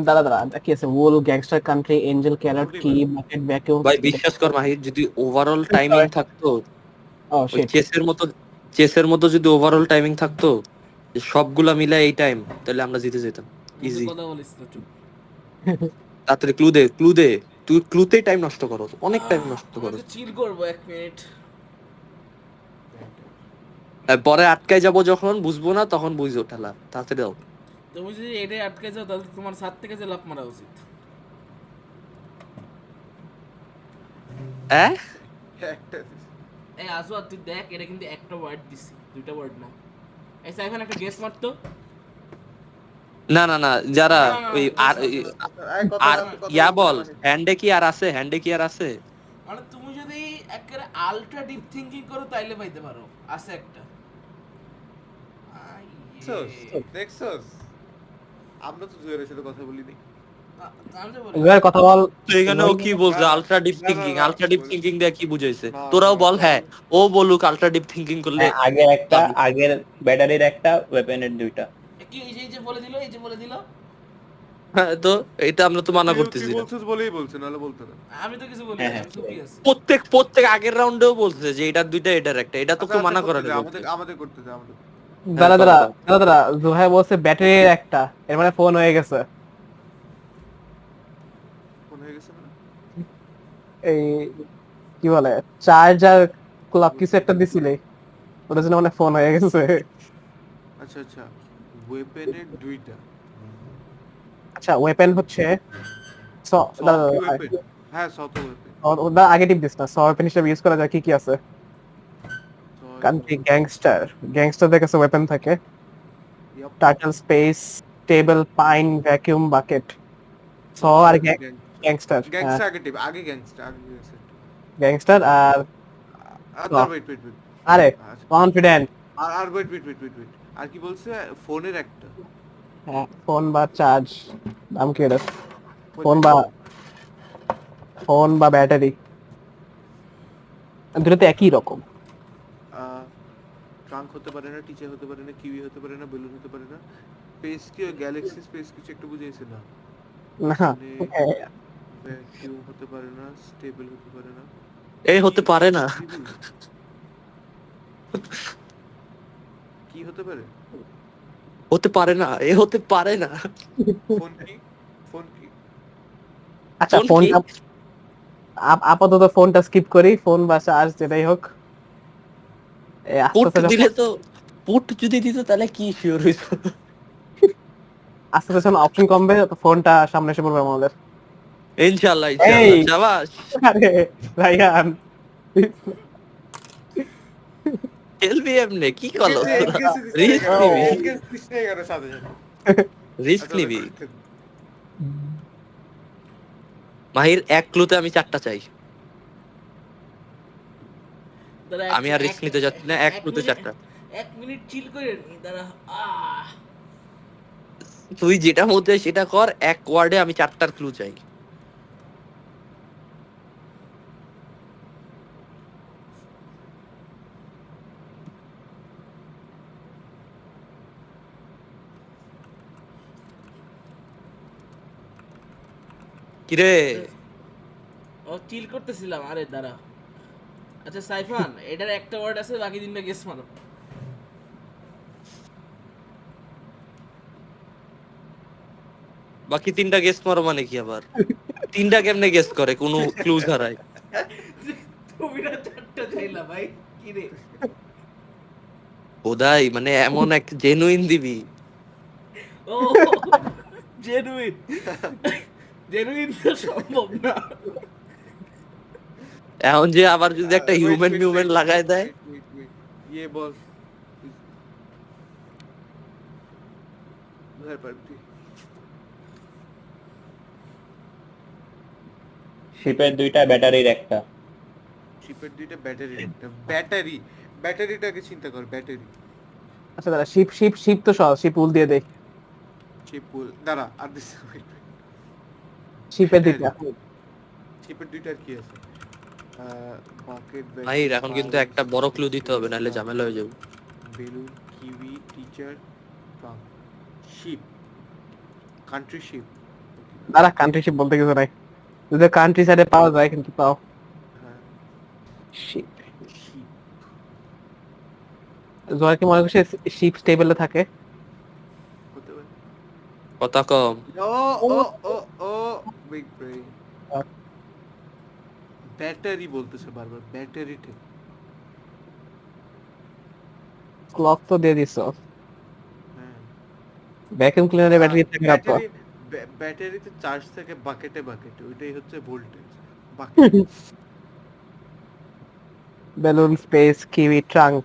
দাদা দাদা কি আছে, ওল, গ্যাংস্টার কান্ট্রি, এঞ্জেল, ক্যারট, কি, বাকেট, ভ্যাকিউম। ভাই বিশ্বাস কর মাহির, যদি ওভারঅল টাইমিং থাকতো, ও ওই শিট, চেসের মতো যদি ওভারঅল টাইমিং থাকতো, যে সবগুলা মিলে এই টাইম, তাহলে আমরা জিতে যেতাম ইজি। কথা বলিস তো, চুপ। তাড়াতাড়ি ক্লু দে, তুই ক্লুতেই টাইম নষ্ট করো, অনেক টাইম নষ্ট করো। আমাকে চিল করবো 1 মিনিট। পরে আটকায় যাব যখন বুঝবো না, তখন বুঝো ঠেলা, তাড়াতাড়ি দাও। তুমি যদি এটাই আটকে যাও তাহলে তোমার ছাদ থেকে যে লাফ মারা উচিত। হ্যাঁ একটা এই আসো, আর তুই দেখ, এটা কিন্তু একটা ওয়ার্ড দিছি, দুইটা ওয়ার্ড না। এই সাইফান একটা গেস মারতো। না না না, যারা না, না, ওই না, আর guess মারতো না। আর ইয়া বল, হ্যান্ডে কি আর আছে, হ্যান্ডে কি আর আছে? মানে তুমি যদি একেবারে আলট্রা ডিপ থিঙ্কিং করো তাইলে পাইতে পারো, আছে একটা। দেখছস, আমরা তো জুয়েলের সাথে কথা বলিনি। এবার কথা বল। তো এখানে ও কি বলছে, আলট্রা ডিপ না, না, থিঙ্কিং? না, আলট্রা ডিপ বল- থিঙ্কিং দিয়ে কি বুঝাইছে? না, তোরাও না, বল, না, হ্যাঁ ও বলুক আলট্রা ডিপ থিঙ্কিং করলে। আগের একটা, আগের ব্যাটারির একটা, ওয়েপেনের দুইটা। কি এই যে বলে দিল, এই যে বলে দিল। হ্যাঁ, তো এটা আমরা তো মানা তুই করতেছি না। বলছিস বলেই বলছে, নাহলে বলতে না। আমি তো কিছু বলি হ্যাঁ, না, হ্যাঁ। আমি চুপই আছি। প্রত্যেক আগের রাউন্ডেও বলছে যে এটার দুইটা এটার একটা, এটা তো আচ্ছা, কেউ আচ্ছা, মানা করতে করার দে, বলছে। আমাদের করতে দে, আমাদের। দাদা হ্যাঁ, দাদা করো, করো। দাদা দাদা, জোহাই বলছে ব্যাটারির একটা, এর মানে ফোন হয়ে গেছে। ফোন হয়ে গেছে মানে? এই কি বলে, চার্জার, ক্লক কিছু একটা দিছিলে, ওটার জন্য মানে ফোন হয়ে গেছে। আচ্ছা আচ্ছা, ওয়েপেনের দুইটা। আচ্ছা ওয়েপেন হচ্ছে দাদা দাদা, ওয়েপেন, হ্যাঁ শত ওয়েপেন। ওটা আগে টিপ দিস না, স ওয়েপেন হিসেবে ইউজ করা যায় কি কি আছে? কান্ট্রি, গ্যাংস্টার, গ্যাংস্টারদের কাছে ওয়েপেন থাকে, turtle, space, table, pine, vacuum, bucket, saw আর গ্যাংস্টার, গ্যাংস্টার আগে টিপ, আগে গ্যাংস্টার। গ্যাংস্টার আর আচ্ছা ওয়েট ওয়েট ওয়েট, আরে কনফিডেন্ট, আর ওয়েট, আর কি বলছে? ফোনের একটা। হ্যাঁ ফোন বা চার্জ, নাম কি এটা, Wait, ফোন wait, বা wait. ফোন বা ব্যাটারি, দুটোতে একই রকম। ট্রাঙ্ক হতে পারে না, টিচার হতে পারে না, কিউই হতে পারে না, বেলুন হতে পারে না, স্পেস কি গ্যালাক্সি স্পেস কিছু একটা বুঝিয়েছে না। না ভ্যাকিউম হতে পারে না, স্টেবল হতে পারে না, এই হতে পারে না, কি হতে পারে? হতে পারে না, এ হতে পারে না। ফোন কি? ফোন কি? আচ্ছা ফোন কি? ফোনটা আপাতত ফোনটা স্কিপ করি, ফোন বা চার্জ যেটাই হোক। আস্তে পুট আস্তে দিলে তো, পুট যদি দিত তাহলে কি শিওর হইতো। আস্তে আস্তে যখন অপশন কমবে তো ফোনটা সামনে এসে পড়বে আমাদের। ইনশাআল্লাহ এই। ইনশাআল্লাহ, শাবাশ। আরে রায়ান, খেলবি এমনি কি করলো? রিস্ক রিস্ক নিবি, সাথে রিস্ক নিবি। মাহির এক ক্লুতে আমি 4টা চাই। দাদা, আমি আর রিস্ক নিতে যাচ্ছি না, এক ক্লুতে 4টা। 1 মিনিট চিল করে নি দাদা। তুই যেটা মধ্যে সেটা কর, এক ওয়ার্ডে আমি 4টার ক্লু চাই। কিরে ও চিল করতেছিলাম, আরে দাঁড়া। আচ্ছা সাইফান, এটার একটা ওয়ার্ড আছে, বাকি তিনটা গেস মারো। বাকি তিনটা গেস মারো মানে কি আবার? তিনটা কেমনে গেস করে কোনো ক্লু ছাড়াই? তুমি না চারটা চাইলা ভাই, কি রে? বোধাই মানে এমন এক জেনুইন দিবি। ও জেনুইন, জেনুইন তো সম্ভব না। এখন যে আবার যদি একটা হিউম্যান মিউম্যান লাগায় দেয়, ইয়ে বল ঘর পারবি। শিপের দুইটা ব্যাটারির একটা। শিপের দুইটা ব্যাটারি, একটা ব্যাটারি, ব্যাটারিটাকে চিন্তা কর, ব্যাটারি। আচ্ছা দাঁড়া, শিপ শিপ শিপ তো সহজ, শিপ উল দিয়ে দেই। শিপ পুল দাঁড়া আর দিস। শিপের দিকটা শিপের দুইটা আর কি আছে? বাকেট, ভাই এখন কিন্তু একটা বড় ক্লু দিতে হবে, নাহলে ঝামেলা হয়ে যাবে। Balloon, kiwi, teacher, pump, ship, country ship. দাঁড়া, কান্ট্রি শিপ বলতে কিছু নাই, যদি কান্ট্রি সাইডে পাওয়া যায় কিন্তু তাও। হ্যাঁ শিপ, শিপ। জয় কি মনে করছে শিপ স্টেবলে থাকে? হতে পারে। কথা কম। ও ও ও ও বিগ ব্রেইন। ব্যাটারি বলতেছে বারবার, ব্যাটারি ঠিক। ক্লক তো দিয়ে দিছো। হ্যাঁ ভ্যাকুয়াম ক্লিনারের ব্যাটারি থাকে না তো? ব্যাটারিতে চার্জ থাকে বাকেটে বাকেটে, ওইটাই হচ্ছে voltage. Bucket, balloon, space, kiwi, trunk.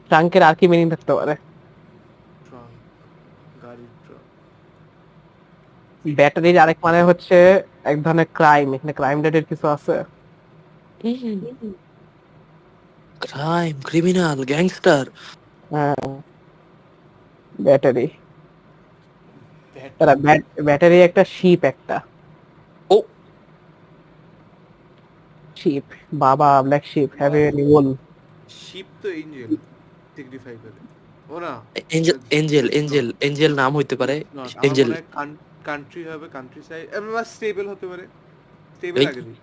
ট্রাঙ্কের আর কি মিনিং থাকতে পারে? ট্রাঙ্ক, গাড়ির ট্রাঙ্ক। ব্যাটারির আরেক মানে হচ্ছে এক ধরনের ক্রাইম, এখানে ক্রাইম রেটের কিছু আছে। Crime, criminal, gangster. হ্যাঁ, ব্যাটারি। তারা ব্যাটারি একটা শিপ, একটা ও শিপ। বাবা, ব্ল্যাক শিপ হ্যাভ এ নিউল। শিপ তো এঞ্জেল সিগনিফাই করে, ও না? এঞ্জেল, এঞ্জেল, এঞ্জেল, এঞ্জেল নাম হইতে পারে। আমার এঞ্জেল মনে হয় কান্ট্রি হবে, কান্ট্রি সাইড, বা স্টেবল হতে পারে। স্টেবল এই আগে দিই,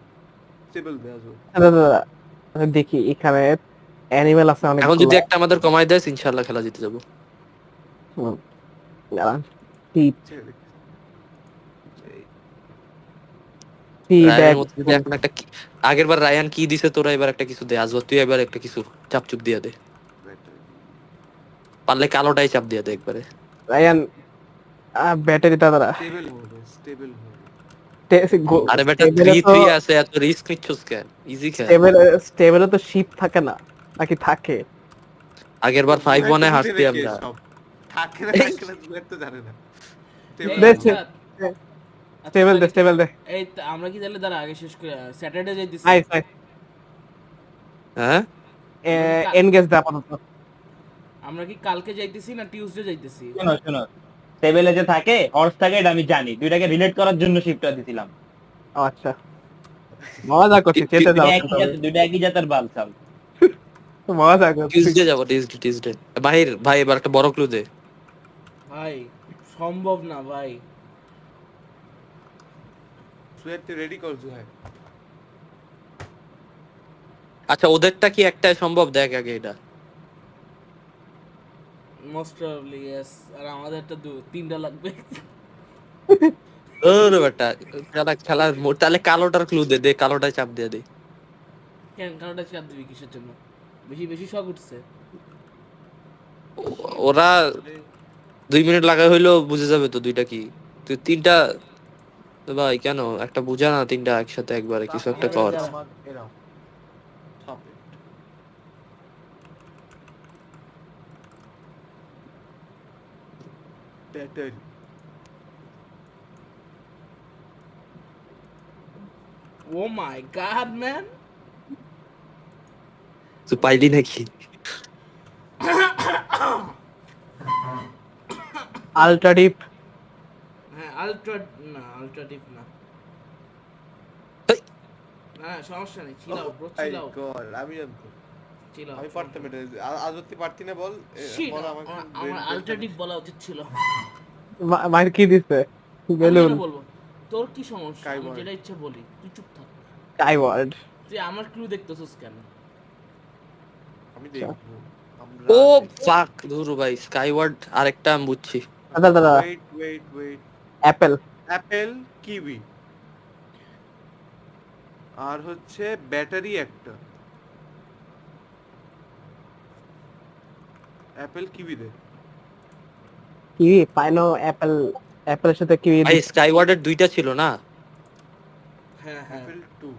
স্টেবল দেওয়া যাবে। দেখি এখানে অ্যানিমেল আছে এখন অনেকগুলো। যদি একটা আমাদের কমাই দেয়, ইনশাআল্লাহ খেলা জিতে যাবো। হুম, দাঁড়ান। শিপ, ছেড়ে দে। রায়ানের মধ্যে যদি এখন একটা আগের বার রায়ান কি দিছে তোরা, এবার একটা কিছু দে। আজবার তুই এবার একটা কিছু চাপচুপ দিয়ে দে, পারলে কালোটাই চাপ দিয়ে দে একবারে। রায়ান, ব্যাটারি দাদা। স্টেবল হবে, স্টেবল হবে। আরে বেটা 3-3 আছে, এত রিস্ক নিচ্ছস কেন? ইজি খেল। স্টেবলে তো শিপ থাকে না, নাকি থাকে? আগের বার 5-1 হারছি রেখে আমরা। সব থাকে না, থাকে না, জুয়ের তো জানে না। এই, দেখছে। আচ্ছা, স্টেবল দে, স্টেবল দে। এই আমরা কি তাহলে দাঁড়া আগে শেষ করে স্যাটারডে যাইতেছি। আইস আইস, হ্যাঁ এনগেজ দে আপাতত। আমরা কি কালকে যাইতেছি না টিউসডে যাইতেছি? শোনো শোনো, টেবিলে যে থাকে হর্স থাকে, এটা আমি জানি, দুইটাকে রিলেট করার জন্য শিপটা দিছিলাম। আচ্ছা, মজা করছি, চেতে যাও। দুইটা একই জাতের বালছাল। মজা করছি। টিউসডে যাব, টিউসডে। ভাই ভাই এবার একটা বড় ক্লু দে। ভাই সম্ভব না ভাই। জুয়ের তুই রেডি কর জুহাই। আচ্ছা ওদেরটা কি একটাই সম্ভব, দেখ আগে এটা। মোস্ট প্রবাবলি ইয়েস, আর আমাদেরটা তিনটা লাগবে। ওরে বেটা, খেলার তাহলে কালোটার ক্লু দে, দে কালোটায় চাপ দিয়ে দে। কেন কারণটা চাপ দিবি কিসের জন্য? বেশি বেশি শখ উঠছে। ওরা 2 মিনিট লাগা হইলো বুঝে যাবে তো দুইটা কি। তুই তিনটা ভাই কেন একটা বুঝা না, তিনটা একসাথে একবারে কিছু একটা কর। আমার এরাও টপ ইট। ব্যাটারি, ও মাই গড ম্যান। তুই পাইলি নাকি? Ultra deep. হ্যাঁ আলট্রা, না আলট্রাটিভ না। এই, না সমস্যা নেই, চিলাও ব্রো, আই চিলাও গড, আমি জানতো, চিলাও। আমি পারতাম এটা। আজ তুই পারতি না বল, বল আমাকে। আমার আলট্রাটিভ বলা উচিত ছিল। মাইর কি দিছে? বেলুন। আমি কেন বলবো? তোর কি সমস্যা? আমি Skyward. যেটা ইচ্ছে বলি, তুই চুপ থাক। স্কাইওয়ার্ড তুই আমার ক্লু দেখতেছিস কেন? আমি আচ্ছা। দেখবো। আমরা ও দেখবো। ফাক ধুর ভাই, স্কাইওয়ার্ড আরেকটা আমি বুঝছি। দাদা দাদা Wait. Apple apple, kiwi. আর হচ্ছে ব্যাটারি একটা। অ্যাপেল, কিউই দে। কিউই পাইনো অ্যাপেল অ্যাপেলের সাথে কিউই ভাই স্কাইওয়ার্ডের দুইটা ছিল না? হ্যাঁ হ্যাঁ অ্যাপেল 2।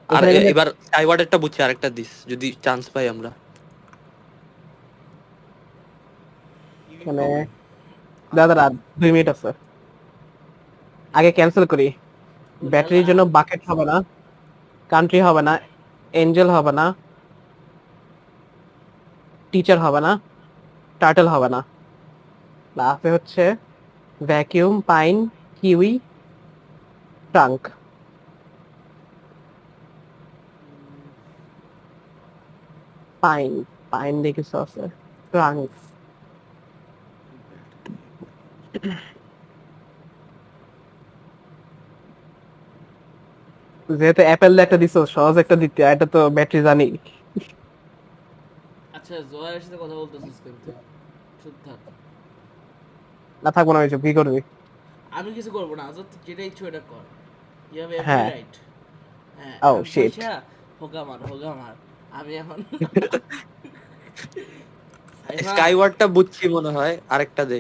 আর এখানে কিন্তু এবার স্কাইওয়ার্ডেরটা বুঝছি, আরেকটা দিস যদি চান্স পাই আমরা। এখানে দাদা 2 মিনিট আছে, আগে ক্যান্সেল করি। ব্যাটারির জন্য বাকেট হবে না, কান্ট্রি হবে না, এঞ্জেল হবে না, টিচার হবে না, টার্টল হবে না। লাস্টে হচ্ছে vacuum, pine, kiwi, trunk. Pine pine দিয়ে কিছু আছে, ট্রাঙ্ক। যেহেতু অ্যাপেল একটা দিছো, সহজ একটা দিতে, এটা তো ব্যাটারি জানি। আচ্ছা, জয়ের সাথে কথা বলতেছিস কেন তুই? চুপ থাক। না থাকবো না, কিছু কি করবি? আমি কিছু করবো না, আজাদ যেটা ইচ্ছে ওটা কর। ইউ হ্যাভ এভরি হ্যাঁ। রাইট। হ্যাঁ, Oh, এখন shit. পয়সা, হোগা মার। আমি এখন সাইফা, স্কাইওয়ার্ডটা বুঝছি মনে হয়, আরেকটা দে।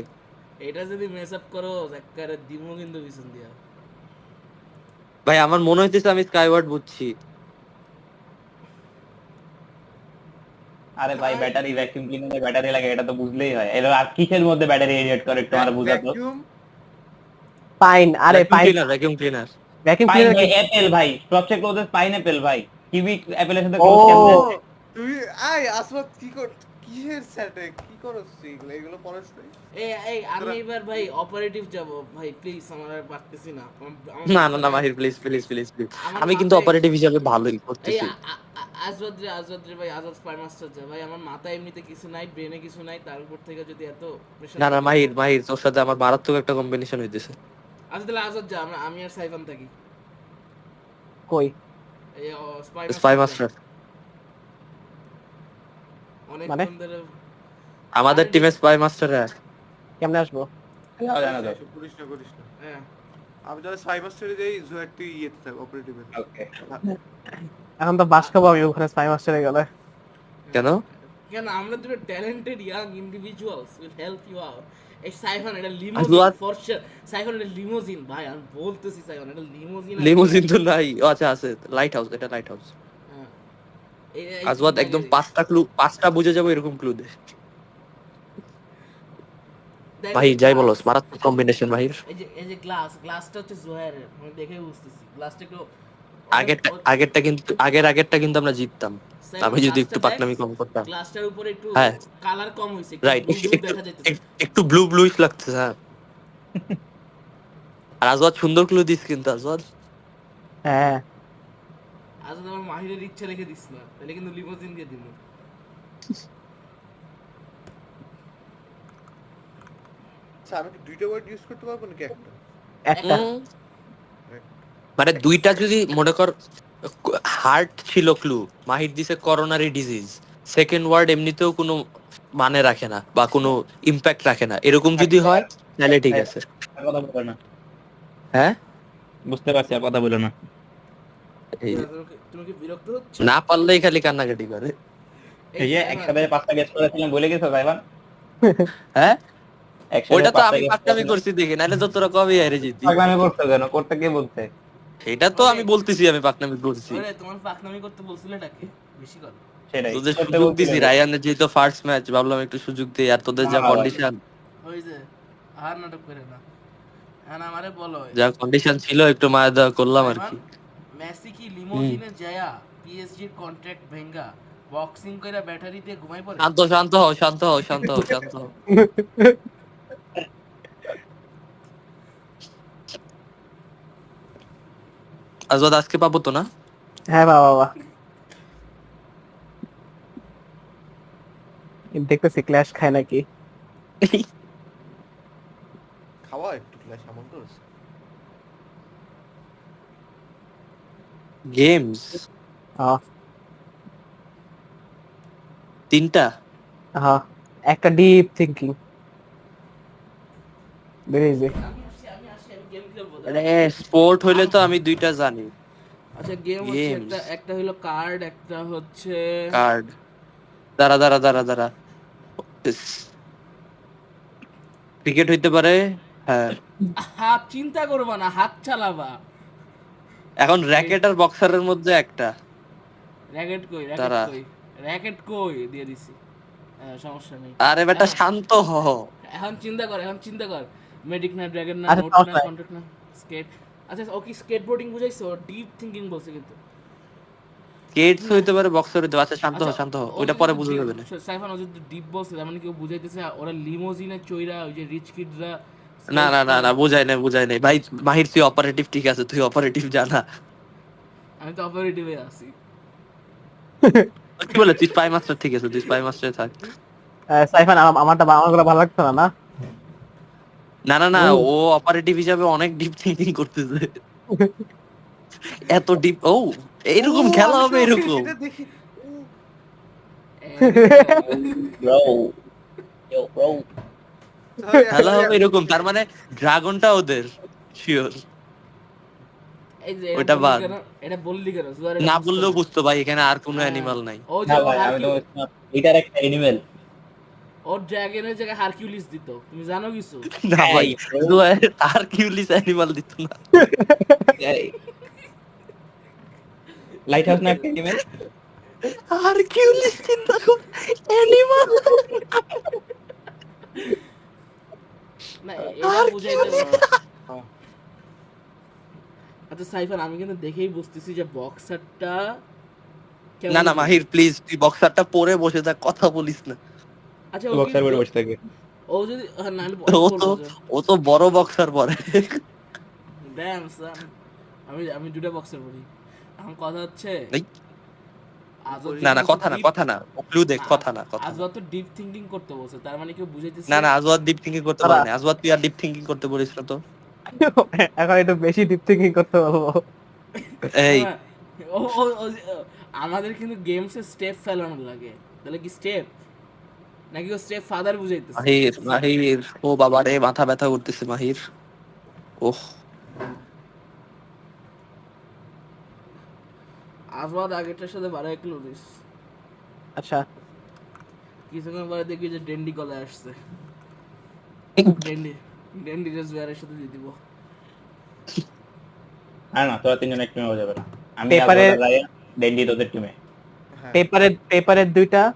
এটা যদি মেস আপ করো একবারে দিমো কিন্তু পিছন দিয়া। ভাই আমার মনে হইতেছে আমি স্কাইওয়ার্ড বুঝছি। আরে ভাই ব্যাটারি ভ্যাকুয়াম ক্লিনারে ব্যাটারি লাগে, এটা তো বুঝলেই হয়। এর আর কিসের মধ্যে ব্যাটারি এডিট করে একটু আমার বুঝাতো। ভ্যাকিউম, পাইন, আরে pine vacuum cleaner. Vacuum pine cleaner ভাই, কি? অ্যাপেল ভাই, সবচেয়ে ক্লোজেস্ট পাইনঅ্যাপেল ভাই। কিউই অ্যাপেলের সাথে ও ক্লোজ কেমনে আছে? তুই আসবাদ কিসের স্যাটে কি করছ তুই? এগুলো পড়াস তুই? এই আমি এবার ভাই অপারেটিভ যাব ভাই, প্লিজ, আমার আর পারতেছি না। না মাহির, প্লিজ প্লিজ প্লিজ প্লিজ। আমার আমি কিন্তু মাথায়- অপারেটিভ হিসাবে ভালোই এই করতেছি। আজরাত রে ভাই, আজাদ স্পাই মাস্টার যা ভাই, আমার মাথায় এমনিতে কিছু নাই, ব্রেনে কিছু নাই, তার উপর থেকে যদি এত প্রেশার। না মাহির তোর সাথে আমার মারাত্মক একটা কম্বিনেশন হইতেছে। আচ্ছা তাহলে আজাদ যা, আমি আর সাইফান থাকি। কই? এই স্পাই স্পাই মাস্টার মাস্টার অনেক মানে? ধরে। আমাদের টিমে স্পাই মাস্টার। কেমনে আসবো? যাও জানা তো। এসব করিস না। হ্যাঁ, আমি তাহলে সাইবার স্টোরি দেই, জুয়ার তুই ইয়েতে থাক, অপারেটিভে। ওকে। এখন তো বাস খাবো আমি ওখানে স্পাই মাস্টারে গেলে। কেন? কেন আমরা দুটো talented young individuals will help you out. এই সাইফান এটা লিমোজিন আজওয়াত- ফর শিওর। সাইফান এটা লিমোজিন ভাই, আমি বলতেছি সাইফান এটা লিমোজিন। লিমোজিন তো নাই। ও আচ্ছা আছে, লাইট হাউস, এটা লাইট হাউস। আজওয়াদ একদম পাঁচটা বুঝে যাবো এরকম ক্লু দে। ভাই যাই বলো, মারাত্মক কম্বিনেশন ভাই। এই যে গ্লাসটা হচ্ছে জোয়ারের, আমি দেখে বুঝতেছি গ্লাসটা একটু আগেরটা কিন্তু আমরা জিততাম, আমি যদি একটু পাকনামি কম করতাম। গ্লাসটার উপরে একটু হ্যাঁ। কালার কম হইছে, রাইট, একটু blue দেখা যাইতেছে। একটু ব্লুইশ লাগছে। হ্যাঁ। আর আজওয়াদ সুন্দর ক্লু দিস কিন্তু আজওয়াদ। হ্যাঁ আজ আমার মাহিরের ইচ্ছা লিখে দিস না, তাহলে কিন্তু লিমোজিন দিয়ে দিব। আচ্ছা, আমি কি দুইটা ওয়ার্ড ইউজ করতে পারবো নাকি একটা? একটা। মানে দুইটা যদি মনে কর, হার্ট ছিল ক্লু, মাহির দিছে করোনারি ডিজিজ, সেকেন্ড ওয়ার্ড এমনিতেও কোনো মানে রাখে না বা কোনো ইম্প্যাক্ট রাখে না, এরকম যদি হয় তাহলে ঠিক আছে। আর কথা বলো না, হ্যাঁ বুঝতে পারছি, আর কথা বলো না। এই তুমি কি বিরক্ত হচ্ছ? না পারলেই খালি কান্নাকাটি করে। এই যে একসাথে 5টা গেস করেছিলাম, বলে গেছো ভাইবান? হ্যাঁ একসাথে ওইটা তো 5টা আমি guess পাকনামি করেছিলাম। করছি দেখি, নাহলে তো তোরা কবে হারে জিতি। পাগলামি করছো কেন? করতে কে বলছে? এটা তো আমি বলতেছি আমি পাকনামি করছি। ওরে তোমার পাকনামি করতে বলছিলে এটাকে বেশি কর। সেটাই তোদের করতে সুযোগ বলছিলে দিছি, তো। রায়ানের যেহেতু ফার্স্ট ম্যাচ, ভাবলাম একটু সুযোগ দিই, আর তোদের যা না, ভাই। কন্ডিশন, ওই যে আর নাটক করে না। এখন আমারে বলো, যা কন্ডিশন ছিল একটু মায়া দেওয়া করলাম আর কি। মেসি কি লিমোজিনে যায়া পিএসজির কন্ট্রাক্ট ভেঙ্গা বক্সিং কইরা ব্যাটারি দিয়ে ঘুমাই পড়ে? শান্ত হও। আজওয়াদ আজকে পাবো তো না? হ্যাঁ বাবা দেখতেছি ক্ল্যাশ খায় নাকি। খাওয়া একটু ক্লাস এমন করছে। গেমস হ্যাঁ 3টা। হ্যাঁ একটা ডিপ থিঙ্কিং ভেরি ইজি। আমি গেম খেলবো। মানে স্পোর্ট হইলে তো আমি 2টা জানি। আচ্ছা গেম হচ্ছে গেমস একটা হলো কার্ড, একটা হচ্ছে কার্ড। দাঁড়া দাঁড়া দাঁড়া দাঁড়া, ক্রিকেট হইতে পারে। হ্যাঁ, হাত চিন্তা করবা না, হাত চালাবা। এখন র্যাকেট আর বক্সারের মধ্যে একটা। র্যাকেট কই, র্যাকেট দাঁড়া, কই, র্যাকেট কই, দিয়ে দিছি। সমস্যা নেই। আরে বেটা এখন- শান্ত হ। এখন চিন্তা কর, এখন চিন্তা কর। মেডিক না, ড্রাগন না, আচ্ছা, নোট তাও না, তাই। কন্ট্রাক্ট না, স্কেট। আচ্ছা ও কি স্কেটবোর্ডিং বুঝাইছো? ডিপ থিংকিং বলছে কিন্তু। স্কেটস হইতে পারে, বক্সার হইতে পারে। আচ্ছা শান্ত হ, আচ্ছা, শান্ত হ, ও ওইটা যদি পরে deep- বুঝা যাবে না। সাইফান ও যদি ডিপ বলছে তার মানে কেউ বুঝাইতেছে ওরা লিমোজিনে চইরা ওই যে রিচ কিডরা। না না না না, বুঝাই নাই বুঝাই নাই ভাই। মাহির তুই অপারেটিভ ঠিক আছে, তুই অপারেটিভ জানা। আমি তো অপারেটিভে আছি। কি বলে, তুই স্পাই মাস্টার ঠিক আছে, তুই স্পাই মাস্টারে থাক। সাইফান আমারগুলো ভালো লাগতো না না। না না না, ও অপারেটিভ হিসাবে অনেক ডিপ থিঙ্কিং করতেছে। এত ডিপ। ও এইরকম ও, খেলা আমি হবে তো এরকম। এটা দেখি। ও, ব্রো ইয়ো ব্রো sorry, খেলা actually, হবে এরকম, তার মানে ড্রাগনটা ওদের শিওর। এই যে ওইটা বাদ। এটা বললি কেন? জুয়ারে না বুঝতো বললেও না। বুঝতো ভাই, এখানে আর কোনো হ্যাঁ, অ্যানিমাল নাই। ও যে না ও ভাই আমি তো হারকিউ- এটার একটা এনিমেল। ও ড্রাগনের জায়গায় হারকিউলিস দিত, তুমি জানো কিছু? না ভাই, এই bro। আর কিউলিস অ্যানিমাল দিত না। লাইট হাউস না একটা এনিমেল? আর কিউলিস চিন্তা কর, অ্যানিমাল। না এটা বুঝাইতে পারো। আচ্ছা সাইফান, আমি কিন্তু দেখেই বুঝতেছি যে বক্সারটা না না মাহির প্লিজ, তুই বক্সারটা পরে বসে থাক, কথা বলিস না। আচ্ছা তো ও বক্সার পরে কি- বসে থাকে। ও যদি না আমি ও তো বলবো যে ও তো বড় বক্সার পরে। ড্যাম সান, আমি দুটো বক্সের পড়ি। এখন কথা হচ্ছে এই, আজও না না যত কথা না deep- কথা না, ক্লু দেখ, কথা না কথা আজ না। যত ডিপ থিংকিং করতে বলছে তার মানে কেউ বুঝাইতেছে না না, আজওয়াদ ডিপ থিঙ্কিং করতে পারে না। আজওয়াদ তুই আর ডিপ থিঙ্কিং করতে বলিস না তো। এখন একটু বেশি ডিপ থিঙ্কিং করতে পারবো। এই হ্যাঁ, আমাদের কিন্তু গেমসে স্টেপ ফেলানো লাগে, তাহলে কি স্টেপ নাকি ও স্টেপ ফাদার বুঝাইতেছে? মাহির মাহির, ও বাবা রে, মাথা ব্যথা করতেছে মাহির। ওহ, আজবাদ আগেরটার সাথে বাড়ায় ক্লোরিস। আচ্ছা কিছুক্ষণ পরে দেখবি যে ডেন্ডি কলে আসছে। ডেন্ডি জুয়ারের সাথে দিয়ে দিব। আর না, তোরা তিনজন এক টিমে হয়ে যাবে না। আমি পেপারে- আর রায়া ডেন্ডি তোদের টিমে। হ্যাঁ। পেপারের দুইটা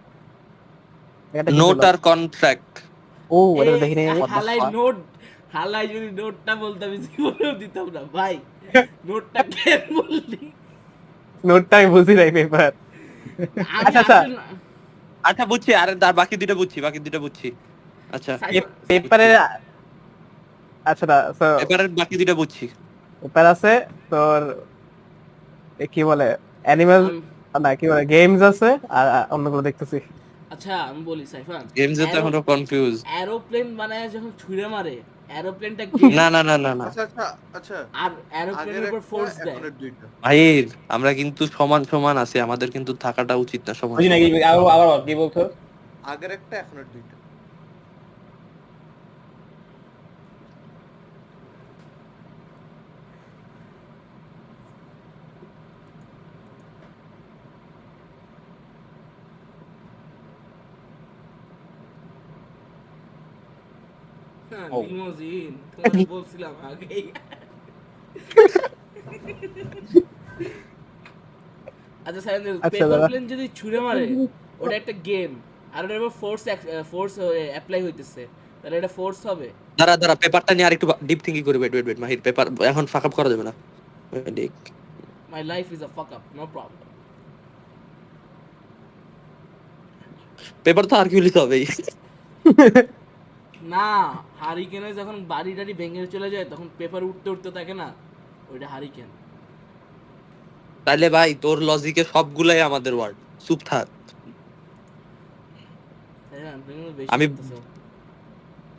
একটা কি নোট ছিল? আর কন্ট্রাক্ট। ও এটা তো দেখি নাই আমি। হালাই নোট, হালাই যদি নোটটা বলতাম জীবনেও দিতাম না ভাই। নোটটা কেন বললি? নোটটা আমি বুঝি নাই পেপার। আমি আচ্ছা, আচ্ছা। আসলে না- আচ্ছা বুঝছি, আরে তার বাকি দুটো বুঝছি, বাকি দুটো বুঝছি। আচ্ছা, পেপারের আচ্ছা এবারের বাকি দুটো বুঝছি। পেপার আছে তোর কি বলে অ্যানিমাল না কি বলে গেমস আছে আর অন্যগুলো দেখতেছি। আচ্ছা আমি বলি সাইফান, গেমস তো এখনো কনফিউজ। এরোপ্লেন বানায় যখন ছুঁড়ে মারে, এরোপ্লেনটা না না না না না আচ্ছা আচ্ছা আচ্ছা, আর আগের এরোপ্লেনের উপর একটা, ফোর্স দেয়। এখনের দুইটা। ভাইর, আমরা কিন্তু সমান সমান আছি, আমাদের কিন্তু থাকাটা উচিত না সমান বুঝি নাকি সমান। আবার আবার কি বলছো? আগের একটা, এখনের দুইটা। হ্যাঁ, ও। লিমোজিন তোমাকে বলছিলাম আগেই। আচ্ছা সাইফান, আচ্ছা, পেপার দাঁড়া। প্লেন যদি ছুঁড়ে মারে ওটা একটা গেম, আর ওটার উপর ফোর্স অ্যাপ্লাই হইতেছে, তাহলে এটা ফোর্স হবে। দাঁড়া দাঁড়া, পেপারটা নিয়ে আরেকটু ডিপ থিঙ্কিং করি। ওয়েট ওয়েট ওয়েট মাহির, পেপার এখন ফাক আপ করা যাবে না। মাই লাইফ ইজ আ ফাক আপ, নো প্রবলেম। পেপার তো আর্কিউলিস হবেই। না, হারিকেনে যখন বাড়ি টাড়ি ভেঙে চলে যায় তখন পেপার উঠতে উঠতে থাকে না, ওইটা হারিকেন। তাইলে ভাই তোর লজিকে সবগুলাই আমাদের ওয়ার্ড। চুপ থাক। তাই না? তুমি কিন্তু বেশি আমি- করতেছো।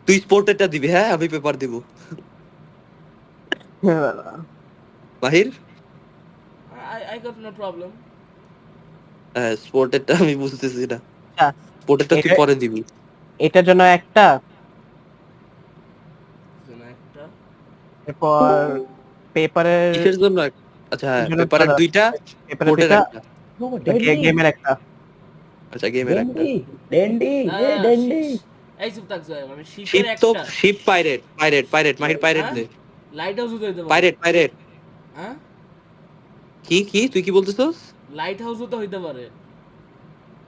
তুই স্পোর্টেরটা দিবি, হ্যাঁ আমি পেপার দিব। মাহির I গট নো প্রবলেম। স্পোর্টেরটা আমি বুঝতেছি না, আচ্ছা, স্পোর্টেরটা তুই এটা- পরে দিবি। এটার জন্য একটা, একটা এরপর পেপারের কিসের জন্য আচ্ছা হ্যাঁ, জন্য পেপারের একটা- দুইটা, পেপারের স্পোর্টের দুইটা, একটা, গেমের একটা। আচ্ছা গেমের একটা। ডেন্ডি ডেন্ডি এই চুপ থাক জয়, মানে শিপের শিপ তো একটা শিপ পাইরেট মাহির পাইরেট দে, লাইট হাউস হতে পারে। পাইরেট হ্যাঁ কি তুই কি বলতেছস? লাইট হাউস তো হইতে পারে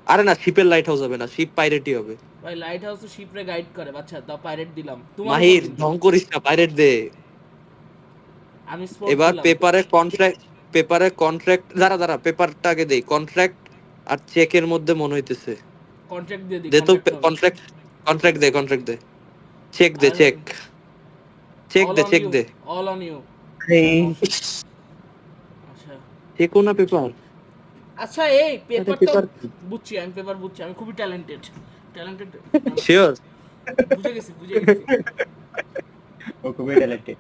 আরে না, শিপের লাইট হাউস হবে না, শিপ পাইরেটই হবে। ভাই, লাইট হাউস তো শিপরে গাইড করে। আচ্ছা দাও, পাইরেট দিলাম তোমার মাহির উপর। ঢং করিস না, পাইরেট দে। আমি স্পোর্ট এবার দিলাম। পেপারে কন্ট্রাক্ট দাঁড়া পেপারটা আগে দেই, কন্ট্রাক্ট আর চেকের মধ্যে মনে হইতেছে। কন্ট্রাক্ট দিয়ে দিই। দে তো কন্ট্রাক্ট দে চেক দে, চেক দে অল অন ইউ। এই আচ্ছা চেকও না পেপার। আচ্ছা, এই পেপার তো পেপার বুঝছি, আমি পেপার বুঝছি, আমি খুবই ট্যালেন্টেড শিওর। বুঝে গেছি ও খুবই ট্যালেন্টেড।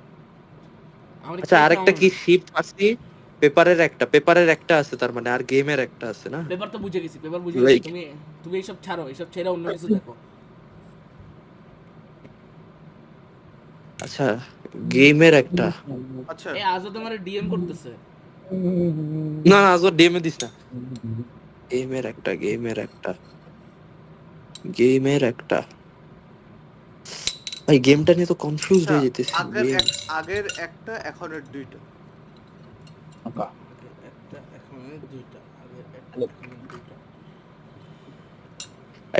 আমার আচ্ছা আরেকটা কি শিপ আছে, পেপারের একটা আছে, তার মানে আর গেমের একটা আছে না? পেপার তো বুঝে গেছি, পেপার বুঝে Like- গেছি। তুমি এইসব ছাড়ো, এইসব ছেড়ে অন্য কিছু দেখো। আচ্ছা গেমের একটা, আচ্ছা এই আজও তোমার ডিএম করতেছে। না আজ ডিএমএ দিস না। গেমের একটা ভাই, গেমটা নিয়ে তো কনফিউজ হয়ে যেতেছি। আগের একটা এখনের দুইটা। একটা এখন দুইটা, আগের একটা এখন দুইটা।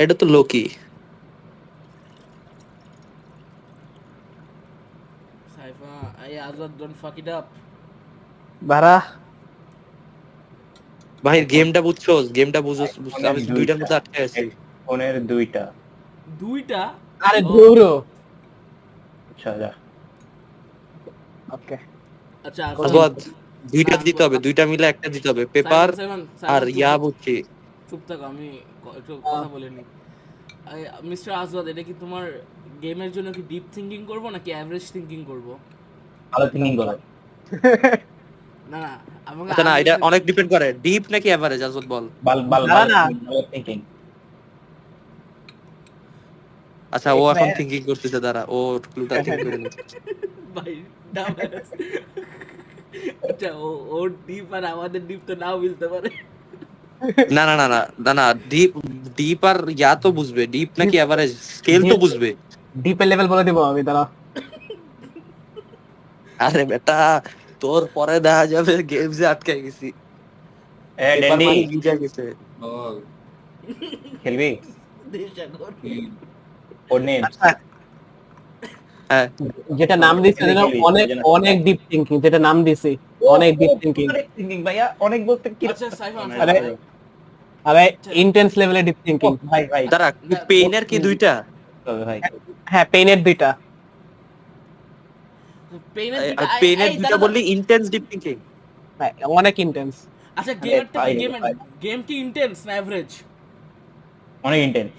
এটা তো লোকি। সাইফা, এই আজাদ ডোন্ট ফাক ইট আপ। বারা ভাই গেমটা বুঝছোস, আমি দুইটার মধ্যে আটকে আছি। ফোনের দুইটা। দুইটা? আরে ও, ধুরো। আচ্ছা যা। ওকে, আচ্ছা আজবাদ দুইটা দিতে হবে, দুইটা মিলে একটা দিতে হবে, পেপার আর ইয়া বুঝছি। চুপ থাকো, আমি একটু কথা বলে নি। মিস্টার আজওয়াদ, এটা কি তোমার গেমের জন্য কি ডিপ থিংকিং করব নাকি অ্যাভারেজ থিংকিং করব? ভালো থিঙ্কিং করো। না না, আমাকে আচ্ছা না, এটা অনেক ডিপেন্ড করে, ডিপ নাকি এভারেজ, আজবাদ বল। না। ভালো থিঙ্কিং। আচ্ছা ও এখন থিংকিং করতেছে, দাঁড়া ও ক্লুটা থিংক করে নি। ভাই dumbass। আচ্ছা ও ডিপ আর আমাদের ডিপ তো নাও মিলতে পারে। না ডিপ আর ইয়া তো বুঝবে, ডিপ নাকি এভারেজ স্কেল তো বুঝবে। ডিপের লেভেল বলে দিব আমি, দাঁড়া। আরে বেটা, তোর পরে দেখা যাবে গেমসে আটকে গেছি। এ ডেন্ডি বুঝা গেছে। খেলবি? দেশাগর। ওর নেম হ্যাঁ যেটা নাম দিছি যেটা অনেক অনেক ডিপ থিংকিং, যেটা নাম দিছি অনেক ডিপ থিংকিং। থিঙ্কিং ভাইয়া, অনেক বলতে কি? আচ্ছা সাইফান, আরে আরে ইন্টেন্স লেভেলে ডিপ থিংকিং। ভাই ভাই দাঁড়া, পেইনের কি দুইটা? তবে ভাই হ্যাঁ, পেইনের দুইটা। পেইনের দুইটা বললি ইন্টেন্স ডিপ থিংকিং। হ্যাঁ, অনেক ইন্টেন্স। আচ্ছা ভাই, গেম কি ইন্টেন্স না এভারেজ? অনেক ইন্টেন্স।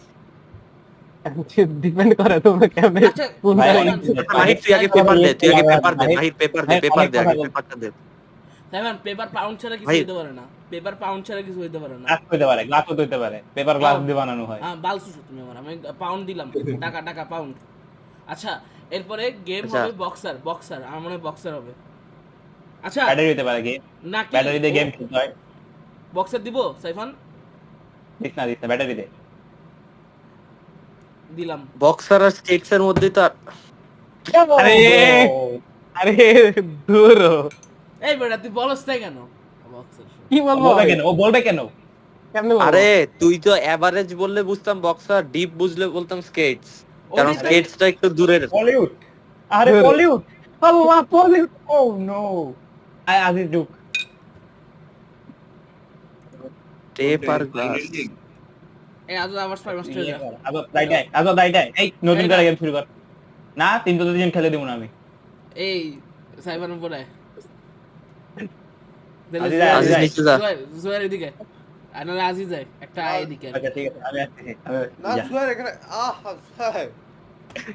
ডিপেন্ড করে তোমরা কেমনে আচ্ছা, কোন ভাই, জায়গায়- মাহির তুই আগে পেপার দে, পেপার দে আগে, পেপারটা দে। সাইফান, পেপার পাউন্ড ছাড়া কিছু ভাই- হইতে পারে না। পেপার পাউন্ড ছাড়া কিছু হইতে পারে না। গ্লাস হতে পারে, গ্লাস হতে পারে, পেপার গ্লাস দিয়ে বানানো হয়। হ্যাঁ, বালসুসু তুমি আমার, আমি পাউন্ড দিলাম, টাকা পাউন্ড। আচ্ছা এরপরে গেম আচ্ছা। হবে বক্সার, আমার মনে হয় বক্সার হবে। আচ্ছা ব্যাটারি হতে পারে, গেম নাকি ব্যাটারি দিয়ে গেম খেলতে হয়। বক্সার দিব সাইফান? দিস না ব্যাটারি দে। দিলাম। বক্সার আর স্কেটস এর মধ্যে তো আরে আরে দূর হ। এই বেটা তুই বলস তাই কেন? বক্সার কি বলবো বলবে কেন? ও বলবে কেন? কেমনে বলবো? আরে তুই তো এভারেজ বললে বুঝতাম বক্সার, ডিপ বুঝলে বলতাম স্কেটস, কারণ ওটাই তো- স্কেটসটা একটু দূরের। বলিউড। আরে ধুর। বলিউড। আল্লাহ বলিউড। ও নো। আজিজ জুক। টেপ আর গ্লাস। এই আজ আবার স্পাই মাস্টার যা। আজব দাই এই নতুন করে গেম শুরু কর। না 3 দিন খেলে দেব না আমি। এই সাইফান উপরে আজিজ নিচে যা। জুয়ার এদিকে আর নাহলে আজিজ যায় একটা আয় এদিকে। আচ্ছা ঠিক আছে, আমি আসছি। না সুয়ার এখানে ভাই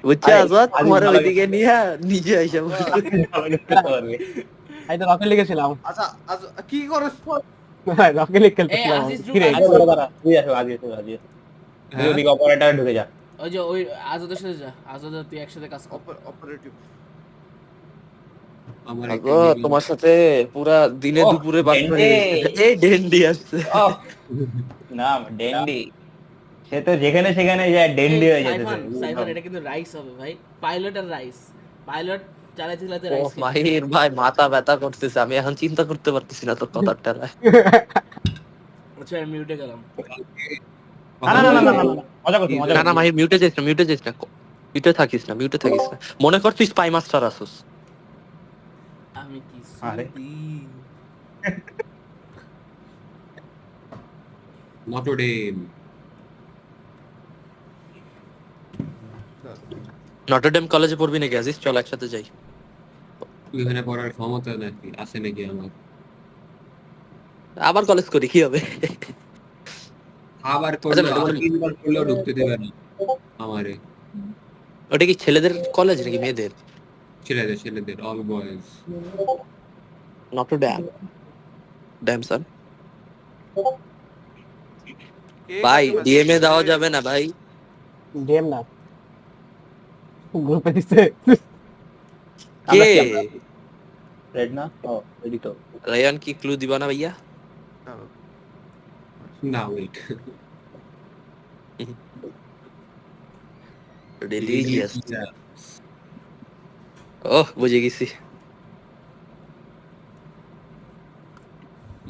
বুঝছে আরে, আজাদ, আরে তোমার ভালো ওইদিকে নিয়ে নিজে আইসা বসে। আমি তো রকেট লিগে ছিলাম আচ্ছা আচ্ছা কি করছ রকেট লিগ খেলতেছিলাম আজিজ কি রে ঢুক, আরে বড় দাঁড়া তুই আসো আগে তুই আগে তুই হ্যাঁ? ওদিকে অপারেটরে ঢুকে যা ওই যে ওই আজাদের সাথে যা, আজাদ আর তুই একসাথে কাজ কর। অপারেটিভ আমার আগো তোমার সাথে পুরা দিনে ওহ, দুপুরে বাদ ডেন্ডি। হয়ে গেছে। এই ডেন্ডি আসছে। ওহ, না ডেন্ডি সে তো যেখানে সেখানে যায় ডেন্ডি হয়ে যেতে সাইফান এটা কিন্তু রাইস হবে ভাই, পাইলট আর রাইস, পাইলট চালাতে চালাতে ও রাইস। মাহির ভাই মাথা ব্যথা করতেছে, আমি এখন চিন্তা করতে পারতেছি না তোর কথাটা। আচ্ছা আমি মিউটে গেলাম। না না না না না না, মজা করছি মজা না না করছি মাহির মিউটে যাইস না, মিউটে যাইস না, মিউটে থাকিস না, মিউটে থাকিস না। মনে কর তুই স্পাই মাস্টার আসুস। আমি কি আরে। সুদি। নটরডেম। নটরডেম কলেজে পড়বি নাকি আজিজ? চল একসাথে যাই। ওইখানে পড়ার ক্ষমতা নাকি আছে নাকি আমার? আবার কলেজ করি কি হবে? আবার করলে আচ্ছা, আর ম্যাডাম, 3 বার করলেও ঢুকতে দেবে না আমারে। ওটা কি ছেলেদের কলেজ নাকি মেয়েদের? ছেলেদের all boys. Notre Dame. Damn sir. ভাই ডিএমএ দেওয়া যাবে না ভাই। ডিএম না গ্রুপে দিছে কে? রেড না ও রেডি তো রায়ান কি ক্লু দিবা না ভাইয়া? না ওয়েট। রিলিজিয়াস। ওহ বুঝে গেছি।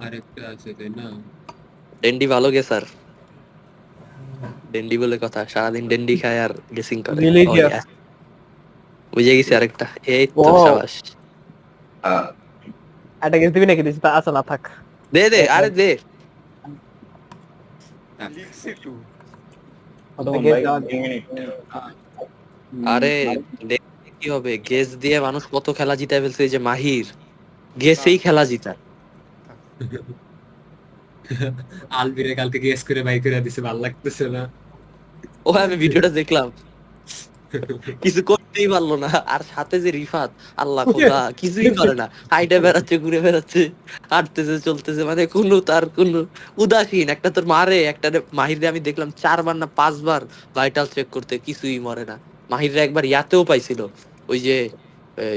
আরেকটা আছে তাই না? ডেন্ডি ভালো গে স্যার। ডেন্ডি বলে কথা, সারাদিন ডেন্ডি খায় আর গেসিং করে। Religious. Oh, yeah. বুঝে গেছি আরেকটা। এই তো Wow. সাবাস। এটা গেস দিবি নাকি দিছি তা আছে না থাক দে দে আরে দে। লিখছি টু ওটা গেস ভাই দেওয়া 2 মিনিট আরে দেখতে কি হবে, গেস দিয়ে মানুষ কত খেলা জিতায় ফেলছে। এই যে মাহির গেসেই খেলা জিতায়। আলবিরে কালকে গেস করে বাই করে দিছে, ভালো লাগতেছে না। ও আমি ভিডিওটা দেখলাম, কিছু করতেই পারলো না। আর সাথে যে রিফাত, আল্লাহ খোদা কিছুই করে না, হাইটে বেড়াচ্ছে, ঘুরে বেড়াচ্ছে, হাঁটতেছে, চলতেছে, মানে কোনো তার কোনো উদাসীন। একটা তোর মারে, একটা মাহিরে আমি দেখলাম 4 বার না 5 বার ভাইটাল চেক করতে, কিছুই মরে না। মাহিরে একবার ইয়াতেও পাইছিল, ওই যে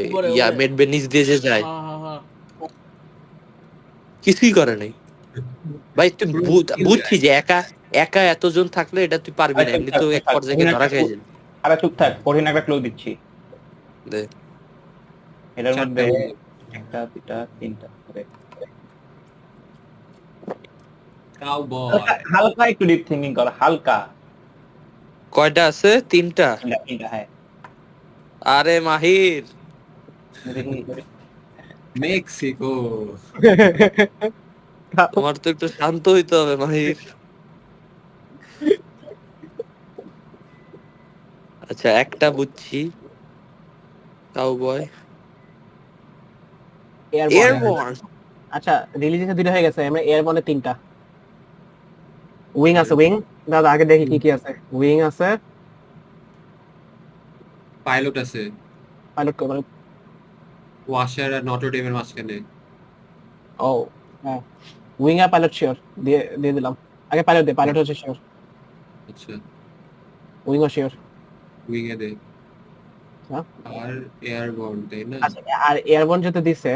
উপরে, ইয়া উপরে। মেডবে নিচ দিয়ে যে যায়, হ্যাঁ হ্যাঁ হ্যাঁ। কিছুই করে নাই। ভাই তুই বুঝছি যে একা একা এতজন থাকলে এটা তুই পারবি না, এমনি তো এক পর্যায়ে ধরা খেয়ে যাবে। আরে চুপ থাক কঠিন একটা ক্লু দিচ্ছি দে। এটার মধ্যে চারটা একটা দুটা তিনটা করে কাউবয়। হালকা একটু ডিপ থিংকিং কর হালকা কয়টা আছে? 3টা। তিনটা হ্যাঁ আরে মাহির মেক্সিকো। তোমার তো একটু শান্ত হইতে হবে মাহির। আচ্ছা একটা বুঝছি, কাউবয় এয়ারবর্ন। আচ্ছা রিলিজে দুইটা হয়ে গেছে, আমরা এয়ারবর্নে 3টা। উইং আছে, উইং দাদা আগে দেখি কি কি আছে। উইং আছে, পাইলট আছে, পাইলট কো ওয়াশার আর নটরডেমের মাঝখানে। ও হ্যাঁ উইং আর পাইলট শিওর দিয়ে দিয়ে দিলাম। আগে পাইলট দে, পাইলট হচ্ছে শিওর, আচ্ছা উইং ও শিওর। উইং এ দে। হ্যাঁ। আর এয়ারবর্ন তাই না? আচ্ছা আর এয়ারবর্ন যেটা দিছে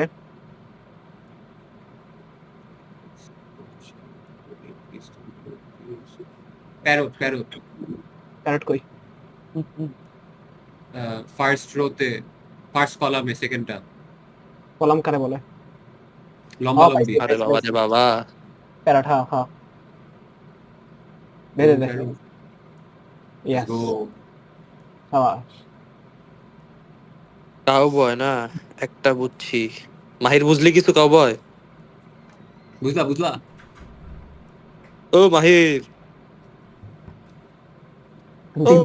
প্যারট প্যারট প্যারট কই? ফার্স্ট রোতে, ফার্স্ট কলামে, সেকেন্ডটা কলাম কারে বলে? লম্বা ও, লম্বি। পাইছি। আরে বাবা রে বাবা। প্যারট হ্যাঁ হ্যাঁ দে দে দে ইয়েস Go. হ্যাঁ কাউবয় না, একটা বুঝছি। মাহির বুঝলি কিছু কাউবয়? বুঝলা বুঝলা? ও মাহির,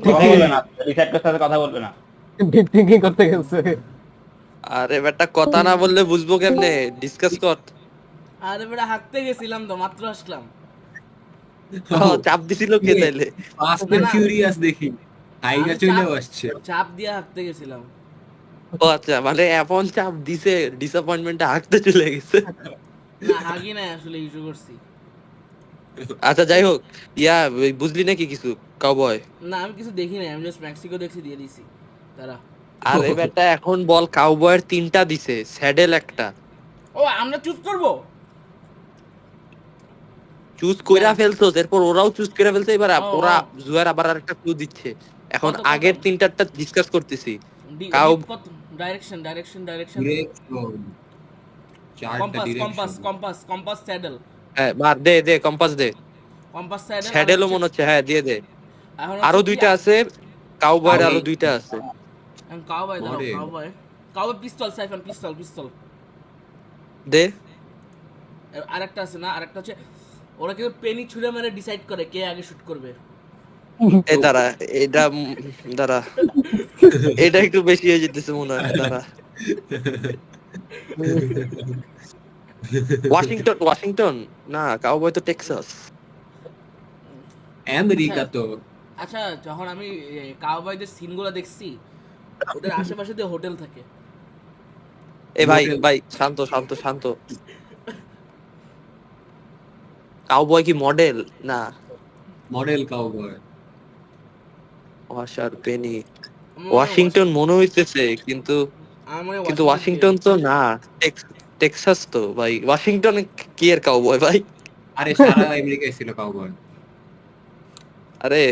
কথা বলবে না রিসার্চের সাথে কথা বলবে না ডিপ থিংকিং করতে গেছে। আরে বেটা কথা না বললে বুঝবো কেমনে? ডিসকাস কর। আরে বেটা হাঁকতে গেছিলাম তো, মাত্র আসলাম। চাপ দিছিল কে তাইলে? ফাস্ট এন্ড ফিউরিয়াস দেখি হাইগা চলেও আসছে। চাপ দিয়ে হাঁকতে গেছিলাম। ও আচ্ছা, মানে এমন চাপ দিছে ডিসঅ্যাপয়েন্টমেন্টে হাঁকতে চলে গেছে। না হাগি নাই আসলে ইস্যু করছি। আচ্ছা যাই হোক, ইয়া ওই বুঝলি নাকি কিছু কাউবয়? না আমি কিছু দেখি নাই, আমি জাস্ট মেক্সিকো দেখছি দিয়ে দিছি তারা। আর এবারটা এখন বল, কাউবয়ের 3টা দিছে, স্যাডেল একটা। ও আমরা চুজ করব। চুজ কইরা ফেলছো, এরপর ওরাও চুজ করে ফেলছে, এবার ও, ওরা ও। জুয়ার আবার আরেকটা ক্লু দিচ্ছে। এখন কত, কত? আগের 3টারটা ডিসকাস করতেছি। কাউ ডিপ কত? Direction direction direction. ডিরেকশন, চারটা compass compass direction. Compass compass saddle. হ্যাঁ মার, দে দে কম্পাস দে। কম্পাস স্যাডেল আর স্যাডেলও হচ্ছে মনে হচ্ছে, হ্যাঁ দিয়ে দে। এখন আরো হচ্ছে কি 2টা আছে, কাউবয়ের আরো কাউবয়। 2টা আছে। এখন কাউবয় দাও, পরে। কাউবয়। কাউবয় পিস্তল সাইফান, পিস্তল পিস্তল। দে। আরেকটা আছে না, আরেকটা হচ্ছে ওরা কেউ পেনি ছুঁড়ে মেরে ডিসাইড করে কে আগে শুট করবে। এ দাঁড়া, এটা দাঁড়া, এটা একটু বেশি হয়ে যেতেছে মনে হয়, দাঁড়া। ওয়াশিংটন, ওয়াশিংটন না, কাউবয় তো টেক্সাস। আমেরিকা তো। আচ্ছা যখন আমি কাউবয়দের সিনগুলো দেখছি, ওদের আশেপাশে দিয়ে হোটেল থাকে। এ ভাই হোটেল। ভাই শান্ত শান্ত শান্ত। কাউবয় কি মডেল? না। Model cowboy. Washer Penney. আমার মনে হয় ওয়াশিংটন মনে হইতেছে, কিন্তু আমার মনে হয় কিন্তু ওয়াশিংটন ওয়াশিংটন তো না, টেক্সাস তো ভাই। ওয়াশিংটন কি এর কাউবয় ভাই? আরে সারা আমেরিকায় ছিল কাউবয়। আরে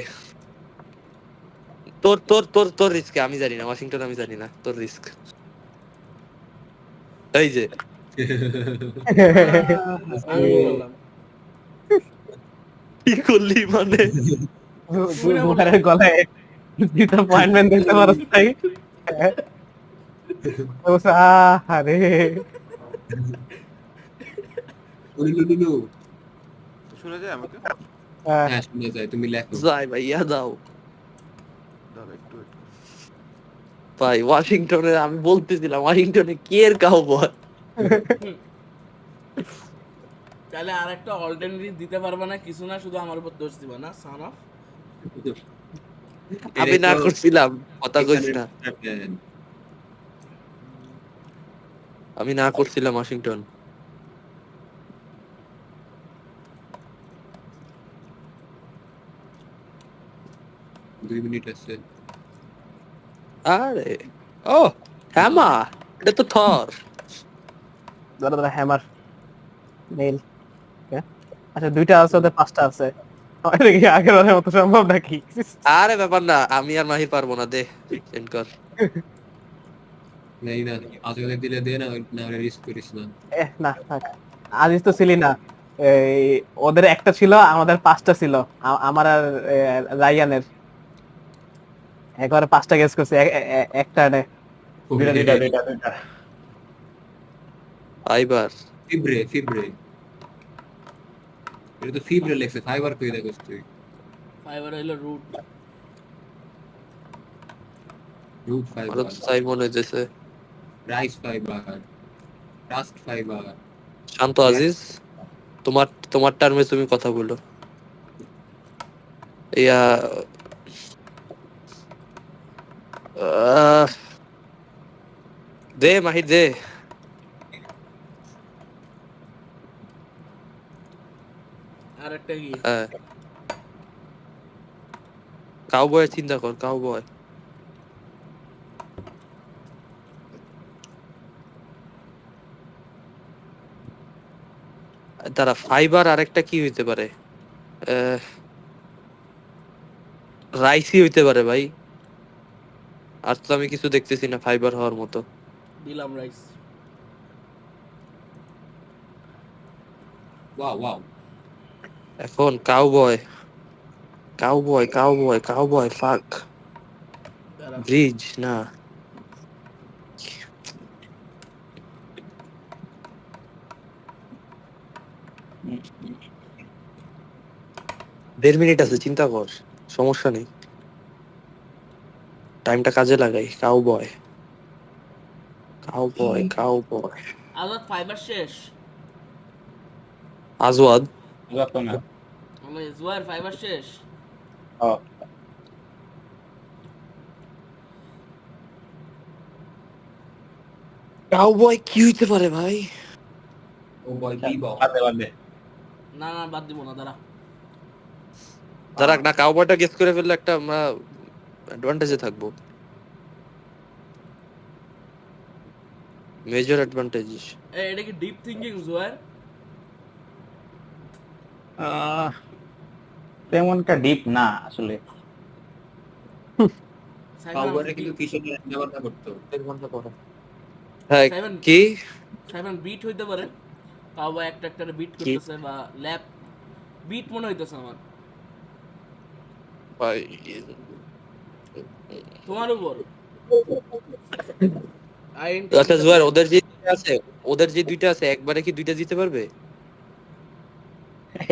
তোর তোর তোর তোর রিস্ক, আমি জানি না, ওয়াশিংটন আমি জানি না, তোর রিস্ক। এই যে আমি বললাম কি করলি মানে? জুবারের গলায় ডিসঅ্যাপয়েন্টমেন্ট দেখতে পারো তাই। আরে লুলুলুলু। শোনা যায় আমাকে? হ্যাঁ শুনে যায়, তুমি লেখো। যাই ভাইয়া যাও দাঁড়া একটু wait করো। ভাই। ওয়াশিংটনে আমি বলতেছিলাম, ওয়াশিংটনে কি এর কাউবয়? তাহলে আরেকটা অল্টারনেটিভ দিতে পারবে না, কিছু না, শুধু আমার উপর দোষ দিবা না সান অফ। আমি না করছিলাম, কথা কইস না। আমি না করছিলাম ওয়াশিংটন। 2 মিনিট আছে। আরে ও হ্যামা, এটা তো থর। ধরো ধরো হ্যামার নেইল। আচ্ছা 2টা আছে, ওদের 5টা আছে। এটা কি আগের বারের মতো সম্ভব নাকি? আরে ব্যাপার না, আমি আর মাহি পারবো না, দে সেন্ড কর। নাই না, আজকে দিলে দে না, না রিস্ক করিস না। না থাক। আজিজ তো ছিলি না। এই ওদের একটা ছিল, আমাদের 5টা ছিল। আমার আর রায়ানের একবারে 5টা গেস করছে একটা নে। দুইটা। ফাইবার। ফিব্রে ফিব্রে। এটা তো ফিব্রে লেখছে, ফাইবার কই দেখোস তুই? ফাইবার হইলো রুট। রুট আমার ফাইবার, তো তাই মনে হইতেছে। Rice fibre, rust fibre. Shanto Aziz, তোমার তোমার টার্মে তুমি কথা বলো। ইয়া আহ, দে মাহি দে। আরেকটা কি? হ্যাঁ কাউবয়, চিন্তা কর কাউবয়। তারা ফাইবার আরেকটা কি হইতে পারে? রাইসই হইতে পারে ভাই। আর তো আমি কিছু দেখতেছি না ফাইবার হওয়ার মতো। দিলাম রাইস। Wow wow. এখন কাউবয়, কাউবয় কাউবয় কাউবয় ফাক। দাঁড়া। ব্রিজ না। দেড় মিনিট আছে, চিন্তা কর, সমস্যা নেই, টাইমটা কাজে লাগাই। Cowboy cowboy cowboy. Azad fibre শেষ। আজওয়াদ। যাতো না। আমি জুয়ার ফাইবার শেষ। কাউবয় কি হইতে পারে ভাই? ও বল বি বল বাদ দে। না না বাদ দিব না, দাঁড়া। যারা না কাউবয়টা গেস করে ফেললে একটা আমরা অ্যাডভান্টেজে থাকবো, মেজর অ্যাডভান্টেজ। এটা কি ডিপ থিঙ্কিং জোয়ার? তেমনটা ডিপ না আসলে। কাউবয়টা কিন্তু কিসের ব্যবহার করতো? হ্যাঁ Seven. কি সাইমন বিট হইতে পারে, কাউবয় একটা একটা বিট কি? করতেছে, বা ল্যাপ বিট মনে হইতেছে আমার। ভাই তোমার উপর আচ্ছা জুয়ার, ওদের যে দুইটা আছে, ওদের যে দুইটা আছে একবারে কি দুইটা দিতে পারবে?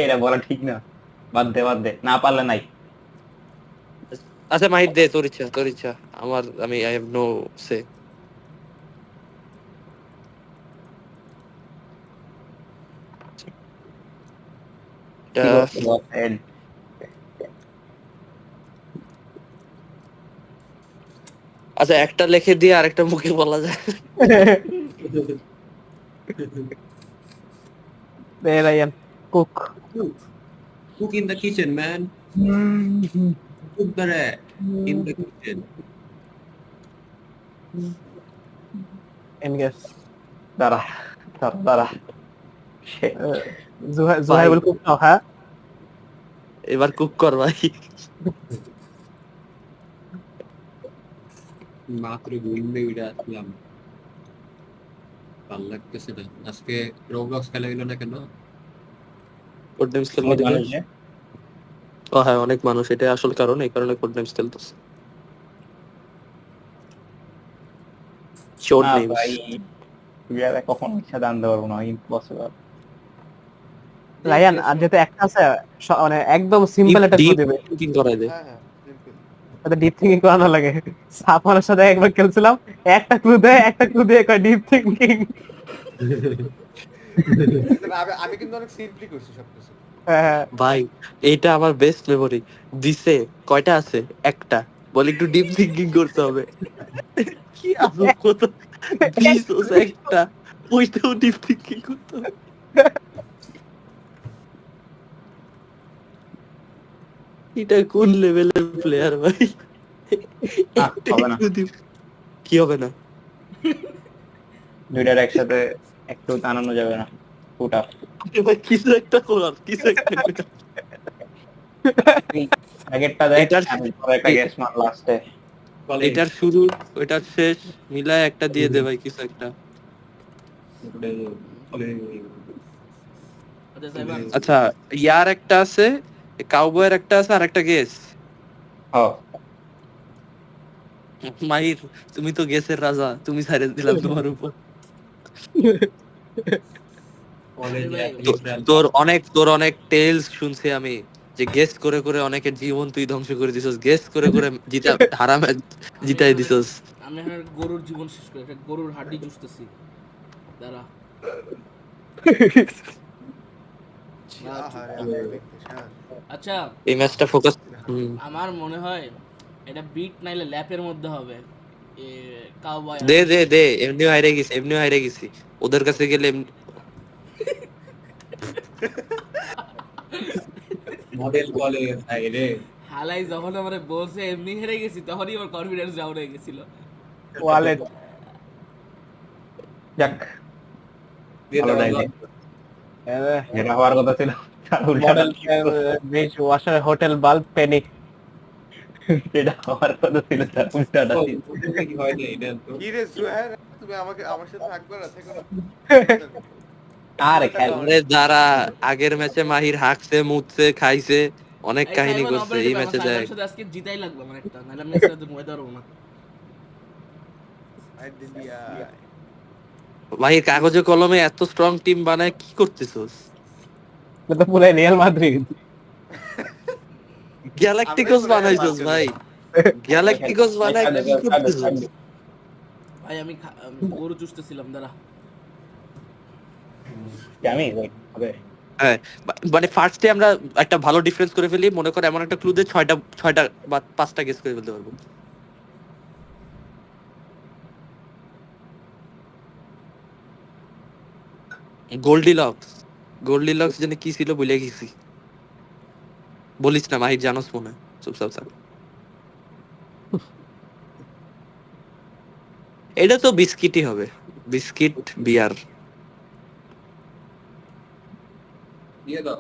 এটা বলা ঠিক না, বাদ দে, না পারলে নাই। আচ্ছা মাহির দে, তোর ইচ্ছা তোর ইচ্ছা, আমি আই হ্যাভ নো সে। কি করতে বল, head। আচ্ছা একটা লিখে দিয়ে আরেকটা মুখে বলা যায়। Ryan Cook. Cook in the kitchen, man. Cook the rat in the kitchen. এনগেস দাঁড়া। Shit। জুহাই বল কুক নাও, হ্যাঁ এবার কুক কর ভাই। মাত্র ঘুমে উঠে আসলাম, ভাল লাগতেছে না আজকে। রোবলক্স খেলা হইলো না কেন? কোড নেমস খেলবো দিলে। মানুষ যে, ও হ্যাঁ অনেক মানুষ, এটা আসল কারণ, এই কারণে কোড নেমস খেলতেছে। শর্ট না নেমস। ভাই, ইয়ারে কখন ইচ্ছা দান দেওয়ার না, ইম্পসিবল। রায়ান আর যেটা একটা আছে মানে একদম সিম্পল একটা ক্লু ডিপ দিবে, থিংকিং করাই দে। হ্যাঁ হ্যাঁ simple। এটা ডিপ থিংকিং করানো লাগে। সাফানের সাথে একবার খেলছিলাম, একটা ক্লু দেয়, একটা ক্লু দিয়ে কয় ডিপ থিংকিং। আমি কিন্তু অনেক সিম্পলি করছি সবকিছু। হ্যাঁ ভাই এইটা আমার বেস্ট মেমোরি। দিছে কয়টা আছে? একটা। বলে একটু ডিপ থিংকিং করতে হবে। কি আজব কত দিছস একটা, ওইটাও ডিপ থিংকিং করতে হবে। এটা কোন লেভেলের প্লেয়ার ভাই? হবে না। কি হবে না? দুইটার একসাথে একটু টানানো যাবে না, পুটা। আরে ভাই কিছু একটা করার, কিছু একটা করার। আগেরটা দেখ, এটার- আমি পরে একটা গেস মার লাস্টে। এটার শুরু ওইটার শেষ মিলায় একটা দিয়ে দে ভাই, কিছু একটা। আচ্ছা সাইমন, আচ্ছা ইয়ার একটা আছে, কাউবয়ের একটা আছে, আর একটা গেস। হ্যাঁ, মাহির তুমি তো গেসের রাজা, তুমি ছাড়ে দিলাম তোমার উপর। তোর অনেক টেলস শুনছি আমি, যে গেস করে করে অনেকের জীবন তুই ধ্বংস করে দিছস, গেস করে করে হারা ম্যাচ জিতাই দিছস। আমি এখন গরুর জীবন শেষ করে একটা গরুর হাড্ডি চুষতেছি, দাঁড়া। আহারে আহারে দেখতে শাস। আচ্ছা এই ম্যাচটা ফোকাস। আমার মনে হয় এটা বিট নাইলে ল্যাপের মধ্যে হবে। এ কাউবয় দে দে দে, এমনিও হাইরে গেছি ওদের কাছে গেলে মডেল বলে ভাই রে। হালাই যখন আমরা বলছে এমনি হেরে গেছি, তখনই আমার কনফিডেন্স ডাউন হয়ে গেছিল। ওয়ালেট যাক, দিয়ে ভালো দাও, ডাইলে। যেটা হওয়ার কথা ছিল তার উল্টাটা মডেল বেশ ওয়াশার হোটেল বাল্ব পেনি। যেটা হওয়ার কথা ছিল তার উল্টাটা দাও। ছিল। ওটা কি হয় না এটা তো? কি রে জুয়ার, তুমি আমাকে আমার সাথে থাকবে না, থেকো না। আরে খেল, আরে যারা আগের ম্যাচে মাহির হাঁকছে মুতছে খাইছে অনেক এই কাহিনী সাইমন করছে, এই operative, ম্যাচে আমার যায় সাইমনের সাথে আজকে জিতাই লাগবে আমার একটা, নাহলে আমি এর সাথে ময়দা পারবো না। আই দিলিয়া। মাহির কাগজে কলমে এত স্ট্রং টিম বানায় কি করতেছস? তো পুরো রিয়াল মাদ্রিদ। গ্যালাক্টিকোস বানাইছস ভাই, গ্যালাক্টিকোস বানায় কি করতেছস? ভাই আমি গরু চুষতেছিলাম, দাঁড়া। আমি হবে। হ্যাঁ মানে ফার্স্টে আমরা একটা ভালো ডিফারেন্স করে ফেলি, মনে কর এমন একটা ক্লু দিয়ে ছয়টা বা 5টা গেস করে ফেলতে পারবো। গোল্ডিলক্স জানি কি ছিল বলে গেছি। বলিস না মাহির, জানোস মনে হয়। চুপচাপ থাক। এটা তো বিস্কিটই হবে, বিস্কিট বিয়ার। দিয়ে দাও।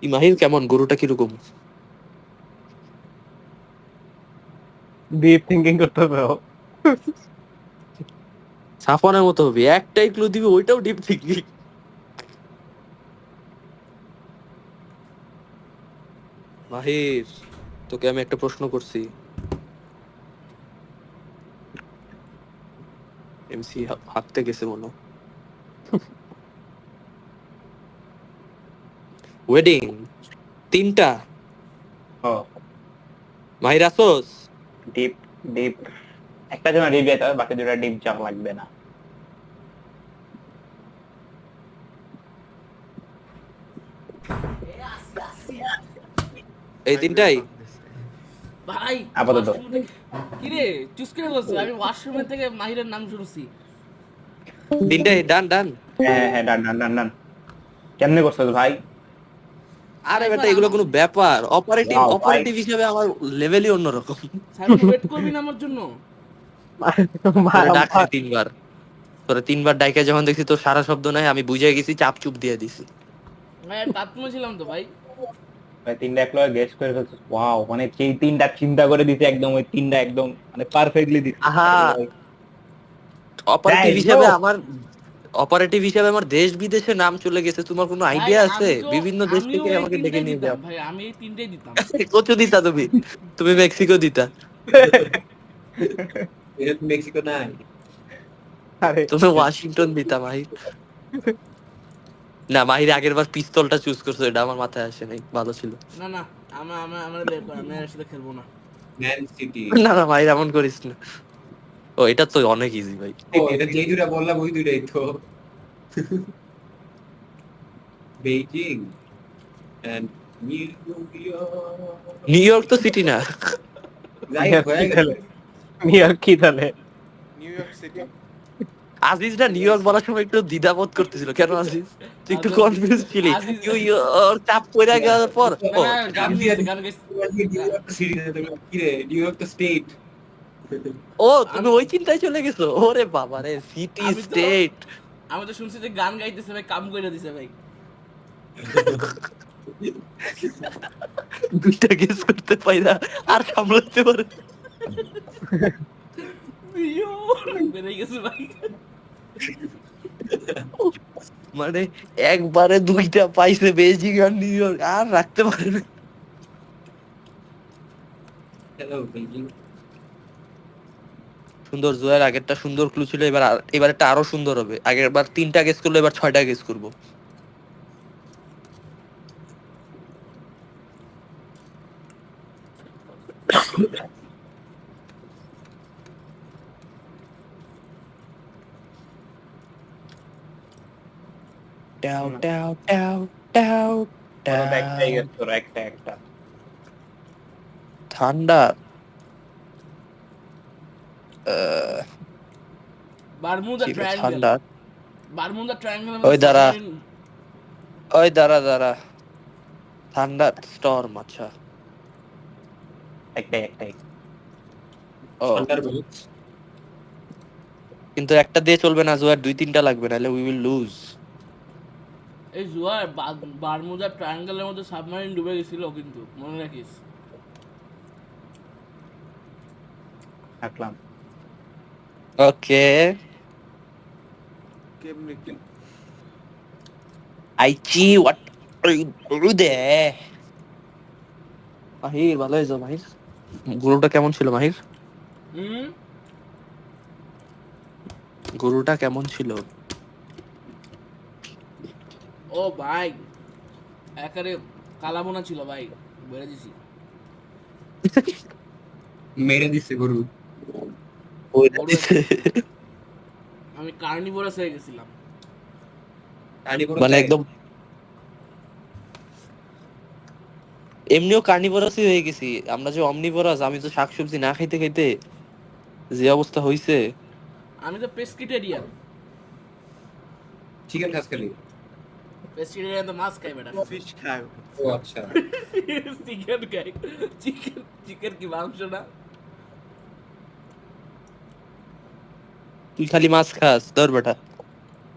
মাহির কেমন, গরুটা কিরকম? ডিপ থিঙ্কিং করতে হবে। সাফনের মতো হবে, একটাই ক্লু দিবি ওইটাও ডিপ থিঙ্কিং। মাহির, তোকে আমি একটা প্রশ্ন করছি। এমসি হাঁকতে গেছে মনে হয়। ওয়েডিং 3টা। ও মাহির আসোস? ডিপ ডিপ একটা জন্য ডিপ যেতে হবে, বাকি দুটো ডিপ যাওয়া লাগবে না। এই 3টাই? ভাই আপাতত। washroom থেকে- কিরে চুজ করে বলছি আমি ওয়াশরুমের থেকে মাহিরের নাম শুনছি। 3টাই ডান ডান। হ্যাঁ হ্যাঁ, ডান ডান ডান ডান। কেমনে করছো ভাই? আরে বেটা এগুলো কোনো ব্যাপার? অপারেটিভ Wow, অপারেটিভ হিসাবে আমার লেভেলই অন্যরকম। সাইমন ওয়েট করবি না আমার জন্য? তোরে ডাকছি 3বার, তোরে 3বার ডাইকা যখন দেখছি তোর সারা শব্দ নাই, আমি বুঝে গেছি, চাপ চুপ দিয়ে দিছি। ভাই বাথরুমে ছিলাম তো ভাই। ভাই 3টা এক লগে গেস করে ফেলছো। ওয়াও, মানে সেই 3টা চিন্তা করে দিছে একদম, ওই 3টা একদম মানে পারফেক্টলি দিছে। আহা, অপারেটিভ Guys, হিসাবে bro. আমার, অপারেটিভ হিসাবে আমার দেশ বিদেশে নাম চলে গেছে। তোমার কোনো ভাই আইডিয়া আছে? আমি তো বিভিন্ন দেশ আমিও থেকে এই আমাকে ডেকে তিনটাই নিয়ে দিতাম যাও। ভাই, আমি এই তিনটাই দিতাম। কচু দিতা তুমি, তুমি মেক্সিকো দিতা। এটা তো মেক্সিকো নাই। আরে তুমি ওয়াশিংটন দিতা মাহির। না মাহির আগের বার পিস্তলটা চুজ করছো, এটা আমার মাথায় আসে নাই, ভালো ছিল। না না, আমরা বের কর, আমি এর সাথে খেলবো না। Man city. না না মাহির এমন করিস না। ও এটা তো অনেক ইজি ভাই। ও এটা যেই দুটা বললাম ওই দুটাই তো। Beijing and New York. New York তো সিটি না। যাই হয়ে গেল। নিউ ইয়র্ক কি তাহলে? New York city. আজিজটা নিউ ইয়র্ক বলার সময় একটু দ্বিধাবোধ করতেছিল, কেন আজিজ? তুই একটু আজিজ- কনফিউজ ছিলি। আজিজ- নিউ ইয়র্ক চাপ পড়ে যাওয়ার পর না ও না, গান গেছে, গান গেছে। নিউ ইয়র্ক সিটি না তুমি কি রে? নিউ ইয়র্ক তো স্টেট। ও তুমি ওই চিন্তায় চলে গেছো। ওরে বাবা রে, সিটি আমি তো- স্টেট। আমি তো শুনছি যে গান গাইতেছে ভাই, কাম করে দিছে ভাই। দুইটা গেস করতে পাই না আর সামলাতে পারে। ইয়ো, বেরিয়ে গেছে ভাই। মানে একবারে দুইটা পাইছে, বেজিং আর নিউ ইয়র্ক, আর রাখতে পারে না। Hello Beijing. সুন্দর, জয়ের আগেরটা সুন্দর ক্লু ছিল, এবার একটা আরো সুন্দর হবে। আগের বার 3টা গেস করলো, এবার 6টা গেস করবো। টাও টাও টাও টাও ওটা একটাই টাও। গেস করো, একটা একটা। ঠান্ডা। বারমুদা ট্রায়াঙ্গেল, ঠান্ডা। Bermuda triangle. ওই দাঁড়া, ওই দাঁড়া দাঁড়া, থান্ডার স্টর্ম। আচ্ছা একটাই একটাই। ও, থান্ডারবোল্ট। কিন্তু একটা দিয়ে চলবে না জোয়ার, 2-3টা লাগবে, নাহলে উই উইল লুজ। এই জুয়ার বারমুদা ট্রায়াঙ্গেলের মধ্যে সাবমারিন ডুবে গেছিল কিন্তু, মনে রাখিস। রাখলাম। ওকে, কেমনে কি? আইচি হোয়াট আর ইউ ডু দে? মাহির ভালো হয়েছে মাহির। গরুটা কেমন ছিল মাহির? হুম, গরুটা কেমন ছিল? ও ভাই একারে কালাবোনা ছিল ভাই, বেড়ে দিছি। মেরে দিছে গরু। আমি কার্নিভোরাস হয়ে গেছিলাম। মানে একদম এমনিও কার্নিভোরাসই হয়ে গেছি আমরা, যে অমনিভোরাস। আমি তো শাকসবজি না খাইতে খাইতে যে অবস্থা হইছে। আমি তো পেস্কিটেরিয়ান। চিকেন খাস খালি? পেস্কিটেরিয়ান তো মাছ খাই বেটা। ফিশ খায়। ও আচ্ছা। চিকেন খাই। চিকেন কি মাংস না? তুই খালি মাছ খাস, ধর বেটা।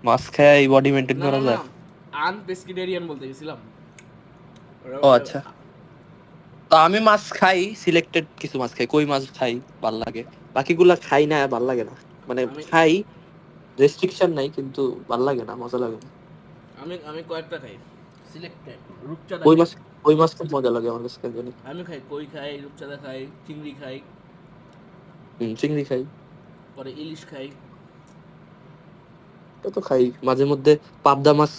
মাছ খায় এই বডি মেনটেন না করা না না, যায়? আনপেস্কিটেরিয়ান বলতে গেছিলাম। ও আচ্ছা। তো আমি মাছ খাই, সিলেক্টেড কিছু মাছ খাই, কই মাছ খাই, ভাল লাগে। বাকিগুলা খাই না, ভাল লাগে না। মানে আমি খাই, রেস্ট্রিকশন নাই, কিন্তু ভাল লাগে না, মজা লাগে না। আমি আমি কয়েকটা খাই, সিলেক্টেড। রূপচাঁদা কই খাই। মাছ, কই মাছ খুব মজা লাগে আমার কাছে, কেন জানি। আমি খাই কই খাই, রূপচাঁদা খাই, চিংড়ি খাই, চিংড়ি খাই, পরে ইলিশ খাই। তো তো খাই মাঝে মধ্যে। পাবদা মাছ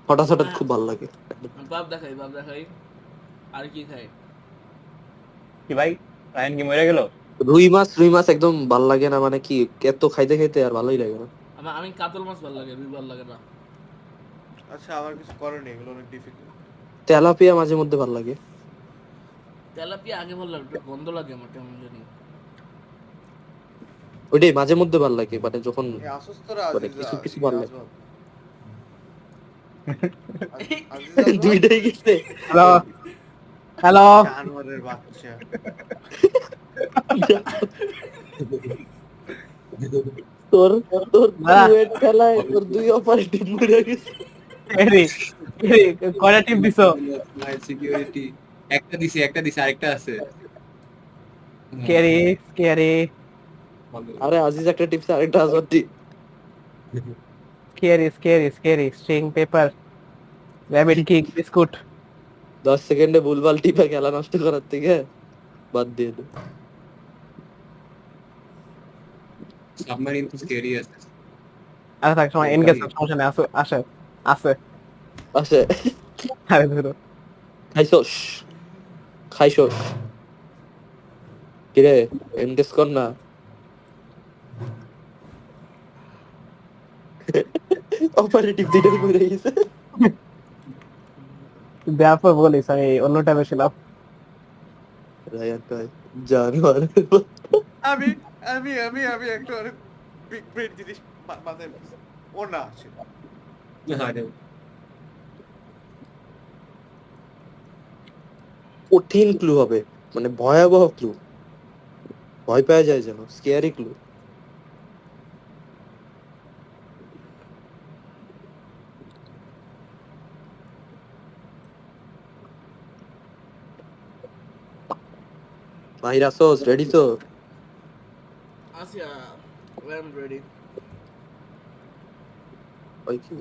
হঠাৎ হঠাৎ হ্যাঁ। খুব ভালো লাগে। পাবদা খাই। আর কি খাই? কি ভাই, রায়ন কি মরে গেল? রুই মাছ একদম ভাল লাগে না, মানে কি এত খাইতে খাইতে আর ভালোই লাগে না। আমি কাতল মাছ ভালো লাগে, রুই ভালো লাগে না। আচ্ছা, আমার কিছু করার নেই, এগুলো অনেক ডিফিকাল্ট। তেলাপিয়া মাঝে মধ্যে ভাল লাগে। তেলাপিয়া আগে ভালো লাগে, একটু গন্ধ লাগে আমার কেমন জানি। ওইটাই মাঝে মধ্যে ভাল লাগে, মানে যখন এই আসস্তরা মানে আজিজ কিছু কিছু ভাল লাগে। আজবাব। আজিজ আজবাব? দুইটাই গেছে। হ্যালো হ্যালো, জানোয়ারের বাচ্চা। তোর তোর বাহ। ওয়েট খেলায় তোর দুই অপারেটিভ মরে গেছে। এরি এরি কয়টা টিপ দিছো? সিকিউরিটি একটা দিছি আরেকটা আছে। স্ক্যারি স্ক্যারি আরে আজিজ একটা টিপস, আরেকটা আজব tip. Scary string paper rabbit kick biscuit. 10 সেকেন্ডে ভুলভাল টিপে খেলা নষ্ট করার থেকে বাদ দিয়ে দে। সাবমারিন তো স্কেরি আছে। আচ্ছা থাক, সময় এনগেজ সমস্যা নেই, আছে আসে আছে। আসে। আরে ধরো খাইছস, খাইছস কিরে, এনগেজ কর না। অপারেটিভ দুইটাই মরে গেছে। ব্যাপার বলিস, আমি অন্যটা বেছিলাম। রায়ান ভাই জানোয়ার। আমি আমি আমি আমি একটা অনেক বিগ ব্রেন জিনিস মাথায় পেয়েছি। ও না আছে। আরে কঠিন ক্লু হবে, মানে ভয়াবহ ক্লু, ভয় পাওয়া যায় যেন, স্কেয়ারি ক্লু। বাহির আসোস, রেডি তো? আসিয়া, আই এম রেডি। ওই কি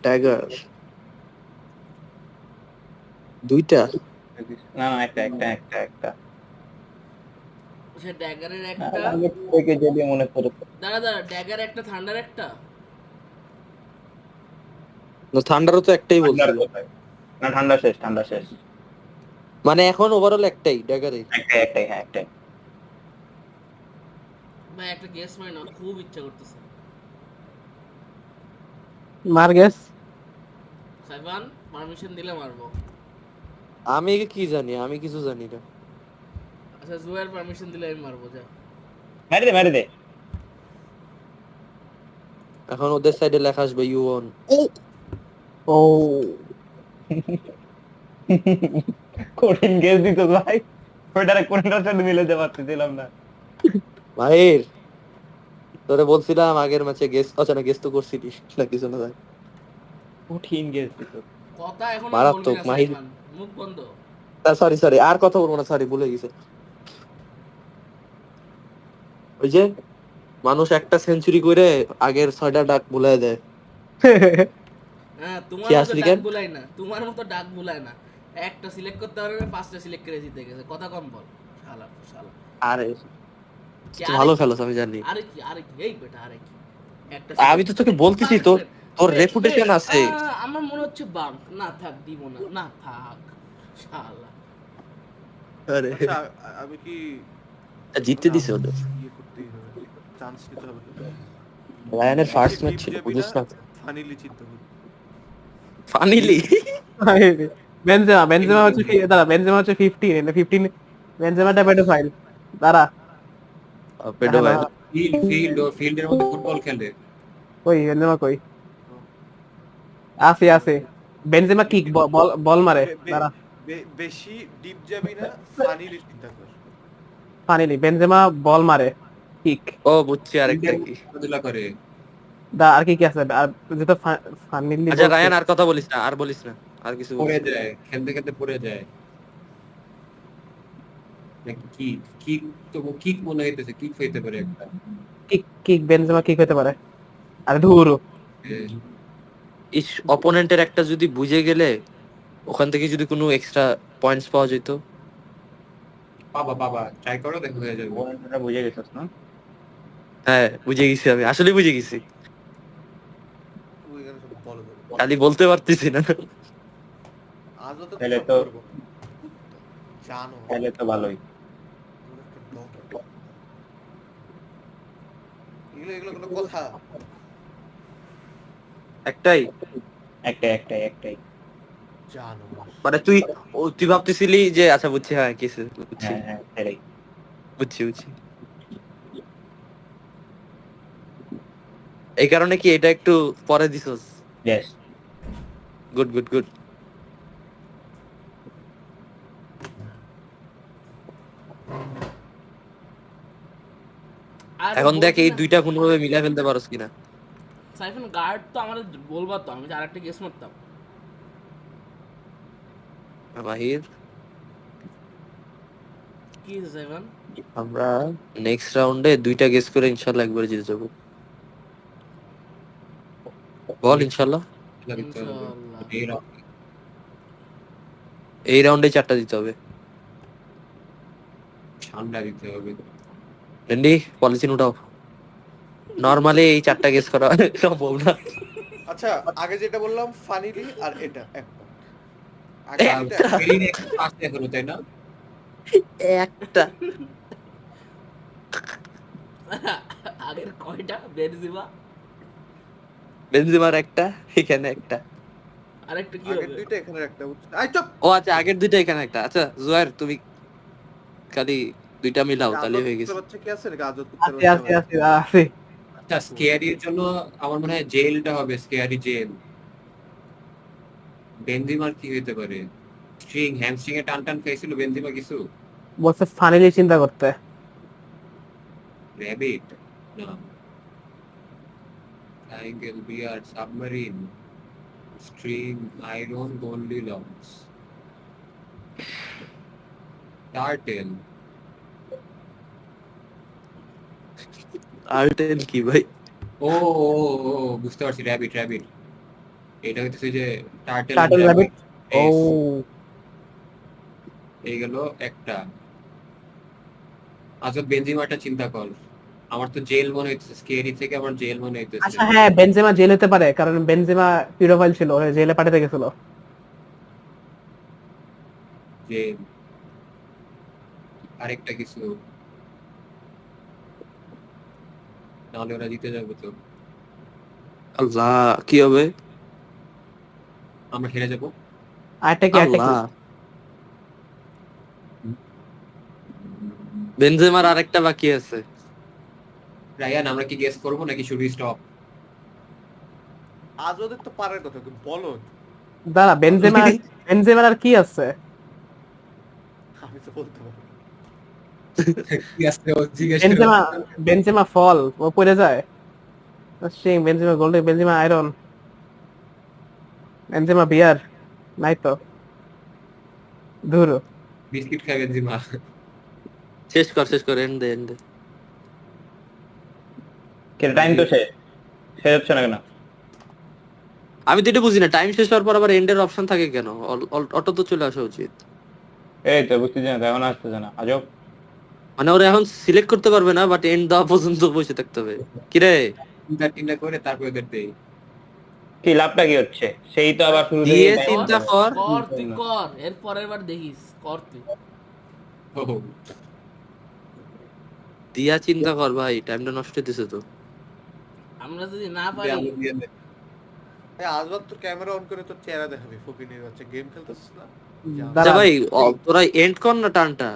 ড্যাগার দুইটা? না না, একটা সে ড্যাগারের একটা, আগে থেকে যদি মনে করে। দাঁড়া ড্যাগার একটা, থান্ডার একটা। না, থান্ডারও তো একটাই বলছিল। না, ঠান্ডা শেষ। মানে এখন ওভারঅল একটাই ড্যাগারে। একটাই হ্যাঁ একটাই। ভাই একটা গেস মারি না, খুব ইচ্ছা করতেছে। মার গেস। সাইবান পারমিশন দিলে মারবো। আমি কি জানি, আমি কিছু জানি না। আচ্ছা জুয়ের পারমিশন দিলে আমি মারবো, যা। মেরে দে। এখন ওদের সাইডে লেখা আসবে ইউ ওন। ও কঠিন গেস দিত ভাই, ওইটারে কোনটার সাথে মিলাতে পারতেছিলাম না। ভাইর তোরে বলছিলাম আগের ম্যাচে গেস, আচ্ছা না গেস তো করছিলি না কিছু না ভাই। কঠিন গেস দিত। কথা এখন আর মারাত্মক, বলবি না মাহির। সাইবান, মুখ বন্ধ। সরি আর কথা বলবো না, সরি ভুলে গেছে। ওই যে মানুষ একটা সেঞ্চুরি করে আগের 6টা ডাক ভুলাই দেয়। হ্যাঁ, তোমার কি মতো আসলি ডাক কেন? বুলাই না, তোমার মতো ডাক বুলাই না। একটা সিলেক্ট করতে পারবে, 5টা সিলেক্ট করে জিতে গেছে, কথা কম বল। শালা শালা। আরে কি, তুই আরে ভালো কি? খেলোস আমি জানি। আরে কি এই বেটা, আরে কি? একটা আমি তো তোকে বলতেছি, তোর Wait, রেপুটেশন wait, আছে। আমার মনে হচ্ছে বাঙ্ক না, থাক দিব না, না থাক। শালা আরে আচ্ছা আমি কি জিততে দিছে ওদের ইয়ে করতেই হবে, চান্স নিতে হবে। রায়ানের ফার্স্ট ম্যাচ ছিল ডিপ বুঝছ না ফানিলি চিন্তা করি। ফানিলি বেনজেমা হচ্ছে দাঁড়া, বেনজেমা হচ্ছে 15, এন্ড 15 বেনজেমাটা পেডোফাইল। দাঁড়া পেডোফাইল ফিল্ডের মধ্যে ফুটবল খেলে। কই বেনজেমা কই? আছে আছে, বেনজেমা কিক বল মারে। দাঁড়া, বেশি ডিপ যাবি না, ফানিলি চিন্তা কর। ফানিলি বেনজেমা বল মারে, কিক। ও বুঝছি আরেকটা ফিল্ডের কি। মধ্যে খেলাধুলা করে। আর কি কি আছে? আর যেটা ফানিলি আচ্ছা রায়ান আর কথা বলিস না, আর বলিস না, আর কিছু পড়ে বলিস না। যায়, খেলতে খেলতে পড়ে যায়। নাকি কিক, কিক তো কিক মনে হইতেছে, কিক হইতে পারে একটা। কিক, কিক বেনজেমা কিক হতে পারে। আরে ধুরু, ইস অপোনেন্টের একটা যদি বুঝে গেলে ওখান থেকে যদি কোনো এক্সট্রা পয়েন্টস পাওয়া যেত। বাবা ট্রাই করো, দেখো হয়ে যাবে। ওরা বুঝে গেছিস না? হ্যাঁ বুঝে গেছি, আমি আসলে বুঝে গেছি, তুই এখানে সব বলো দেবো। খালি বলতে পারতেছি না। আজও তো তাহলে সব তো- করবো। জানো তাহলে তো ভালোই। এগুলো এগুলো কোনো কথা? একটাই একটাই। জানো মানে তুই ভাবতেছিলি যে আচ্ছা বুঝছি, হ্যাঁ কিছু বুঝছি, হ্যাঁ সেটাই। বুঝছি এই কারণে কি এটা একটু পরে দিছস। ইয়েস। গুড আর এখন দেখ এই বলছি না, দুইটা কোনোভাবে মিলাই ফেলতে পারোস কিনা। সাইফান গার্ড তো আমাদের বলবা তো, আমি যে আরেকটা গেস মারতাম। মাহির কি আছে সাইফান? আমরা নেক্সট রাউন্ডে দুইটা গেস করে ইনশাআল্লাহ একবার জিতে যাবো। বল ইনশাআল্লাহ। ইনশাআল্লাহ। এই রাউন্ডে 4টা দিতে হবে। ঠান্ডা দিতে হবে। রেন্ডি পলিসিন উঠাও। নরমালি এই 4টা গেস করা সম্ভব না। আচ্ছা আগে যেটা বললাম ফানিলি, আর এটা একটা একটা। আসতে এখনো, তাই না? একটা আগের কয়টা? বেনজিমার একটা, এখানে একটা। আরেকটা কি আগের হবে? দুইটা এখানে একটা। আই চুপ। ও আচ্ছা আগের দুইটা এখানে একটা। আচ্ছা জুয়ার তুমি খালি দুইটা মিলাও তাহলে হয়ে গেছে। বাচ্চা কি আছে নাকি? আজত আছে আছে আছে আছে। আচ্ছা স্কেয়ারির জন্য আমার মনে হয় জেলটা হবে, স্কেয়ারি জেল। বেনজিমার কি হইতে পারে? হ্যামস্ট্রিং এ টান খাইছিল বেনজিমা কিছু? বলছে ফানিলি চিন্তা করতে। র্যাবিট না, triangle, bear, submarine, string, iron, Goldilocks, turtle. আর্টেল কি ভাই? ও বুঝতে পারছি, র্যাবিট। এটা হইতেছে যে টার্টেল টার্টল র্যাবিট। ও এই গেল একটা। আচ্ছা বেনজিমাটা চিন্তা কর, আমার তো জেল মনে হইতেছে, স্কেয়ারি থেকে আমার জেল মনে হইতেছে। আচ্ছা হ্যাঁ, বেনজেমা জেল হতে পারে, কারণ বেনজেমা পিডোফাইল ছিল, ওরে জেলে পাঠাতে গেছিল। জেল। আরেকটা কিছু, নাহলে ওরা জিতে যাবে তো। আল্লাহ কি হবে? আমরা হেরে যাবো। আরেকটা কি? আরেকটা কি? আল্লাহ বেনজেমার আরেকটা বাকি আছে। রায়ান আমরা কি গেস করবো নাকি শুড উই স্টপ? আজদের তো পারার কথা, তুই বলো। দাঁড়া, বেনজেমার আর কি আছে? আমি তো বলতে পারবো। কি আছে ও জিজ্ঞেস বেনজেমা ফল, ও পড়ে যায়। String, Benzema gold, Benzema iron, Benzema bear, নাই তো। ধুরো, বিস্কিট খাই বেনজিমা। শেষ কর এন্ড দে। টাইম তো শেষ হচ্ছে না কেন? আমি তো এটা বুঝি না, টাইম শেষ হওয়ার পর আবার এন্ডের অপশন থাকে কেন? অটো তো চলে আসা উচিত। এই তো বুঝতেছি না, এখন আসতেছে না, আজব। মানে ওরা এখন সিলেক্ট করতে পারবে না, বাট এন্ড দেওয়া পর্যন্ত বসে থাকতে হবে। কিরে চিন্তা করে তারপর ওদের দেই। কি লাভটা কি হচ্ছে? সেই তো আবার শুরু দিয়ে থেকে চিন্তা কর। কর তুই কর, এর পরের বার দেখিস, কর তুই। দিয়া চিন্তা কর ভাই, টাইমটা নষ্ট হইতেছে তো। আমরা যদি না পারি, আজবাদ তোর ক্যামেরা অন করে তোর চেহারা দেখাবি, ফকিনের বাচ্চা, গেম খেলতেছিস না? যা। আচ্ছা দাঁড়ান। ভাই, তোরা এন্ড কর না টানটা।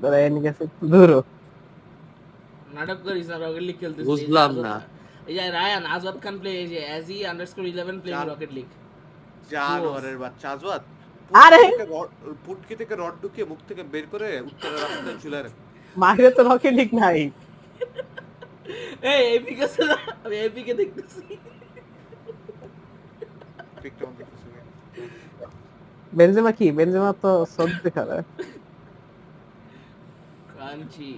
ধরে এনে গেছে দূর নাটক করিস না, রকেট লিগ খেলতেছিস। বুঝলাম না। এই যে রায়ান আজাদ খান প্লে, এই যে @e_11 প্লেইং রকেট লিগ। জানোয়ারের বাচ্চা আজবাদ। আরে! পুটকি থেকে রড ঢুকিয়ে মুখ থেকে বের করে উত্তরের রাস্তায় ঝুলে রাখ। মাহিরে তো রকেট লিগ নাই। এই এপিকে আছে না, আমি এপিকে দেখতেছি। পিকটা অন দেখতেছি না। বেনজেমা কি? বেনজেমা তো সদ্য খেলে। Crunchy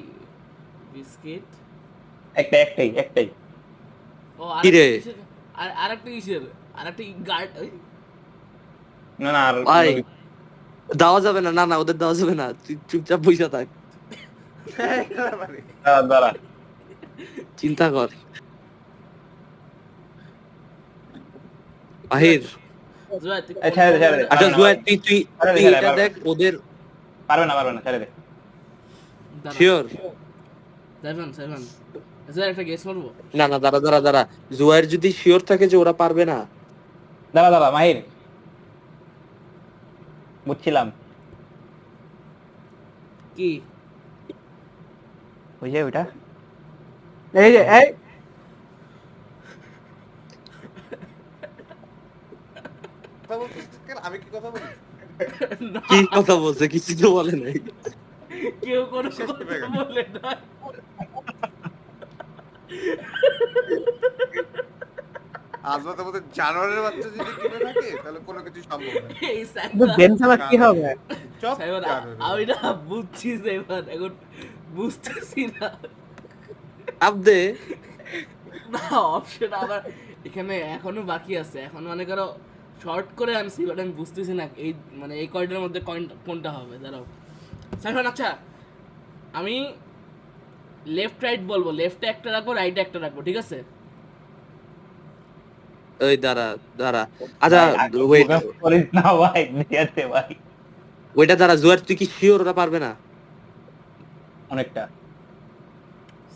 biscuit. একটাই ও কি রে? আরেকটা কিসের? আরেকটা গার্ড। না না আর ভাই দেওয়া যাবে না, না না ওদের দেওয়া যাবে না, তুই চুপচাপ বইসা থাক, দাঁড়া চিন্তা কর। মাহির, জুয়াই, তুই এই ছেড়ে দে, ছেড়ে দে। আচ্ছা পারবে না জুয়ার ভাই। তুই আরে তুই ছেড়ে এটা পারবে দেখ ওদের। পারবে না ছেড়ে দে। দাঁড়া। শিওর? সেভেন জুয়াই, একটা গেস মারবো। না না দাঁড়া, জুয়ার যদি শিওর থাকে যে ওরা পারবে না, দাঁড়া মাহির, বুঝছিলাম কি? ওই যে ওইটা এই যে এই কথা বলছিস কেন? আমি কি কথা বলি? না, কি কথা বলছে কিছু তো বলে নাই। কেউ কোনো শেষ কথা করে গেল। বলে না। আজবাদের মধ্যে জানোয়ারের বাচ্চা যদি টিমে থাকে তাহলে কোনো কিছু সম্ভব না। এই কিন্তু বেনজেমা কি হবে? চপ সাইমন, জানোয়ারের আমি না বুঝছি সাইমন, এখন বুঝতেছি না। আবদে না, অপশন আবার এখানে এখনো বাকি আছে। এখন মনে করো শর্ট করে আনছি, বাট আমি বুঝতেছি না এই মানে এই কয়টার মধ্যে কোনটা হবে। দাঁড়াও সাইমন, আচ্ছা আমি লেফট রাইট বলবো, লেফটে একটা রাখবো, রাইটে একটা রাখবো, ঠিক আছে? ওই দাঁড়া আচ্ছা ওয়েট, করিস না ভাই, দিয়েছে ভাই ওইটা দাঁড়া, জুয়ার তুই কি শিওর ওরা পারবে না? অনেকটা।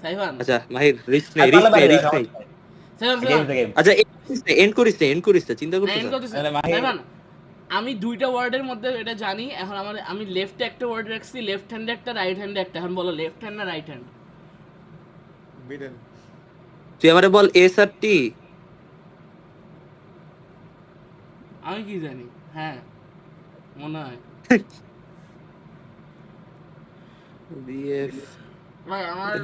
সাইমন, আচ্ছা মাহির রিস্ক আর নেই, পারলে রিস্ক পারবে, নেই। সমস্যা নাই। Simon, Game is a game. আচ্ছা এন্ড করিস না, চিন্তা করতেছ। তাহলে মাহির- সাইমন, আমি দুইটা ওয়ার্ডের মধ্যে এটা জানি। এখন আমি লেফটে একটা ওয়ার্ড রাখছি, লেফট হ্যান্ডে একটা, রাইট হ্যান্ডে একটা। এখন বলো লেফট হ্যান্ড না রাইট হ্যান্ড? মিডল। তুই আমারে বল এস আর টি। আমি কি জানি, হ্যাঁ মনে হয়। ভাই আমার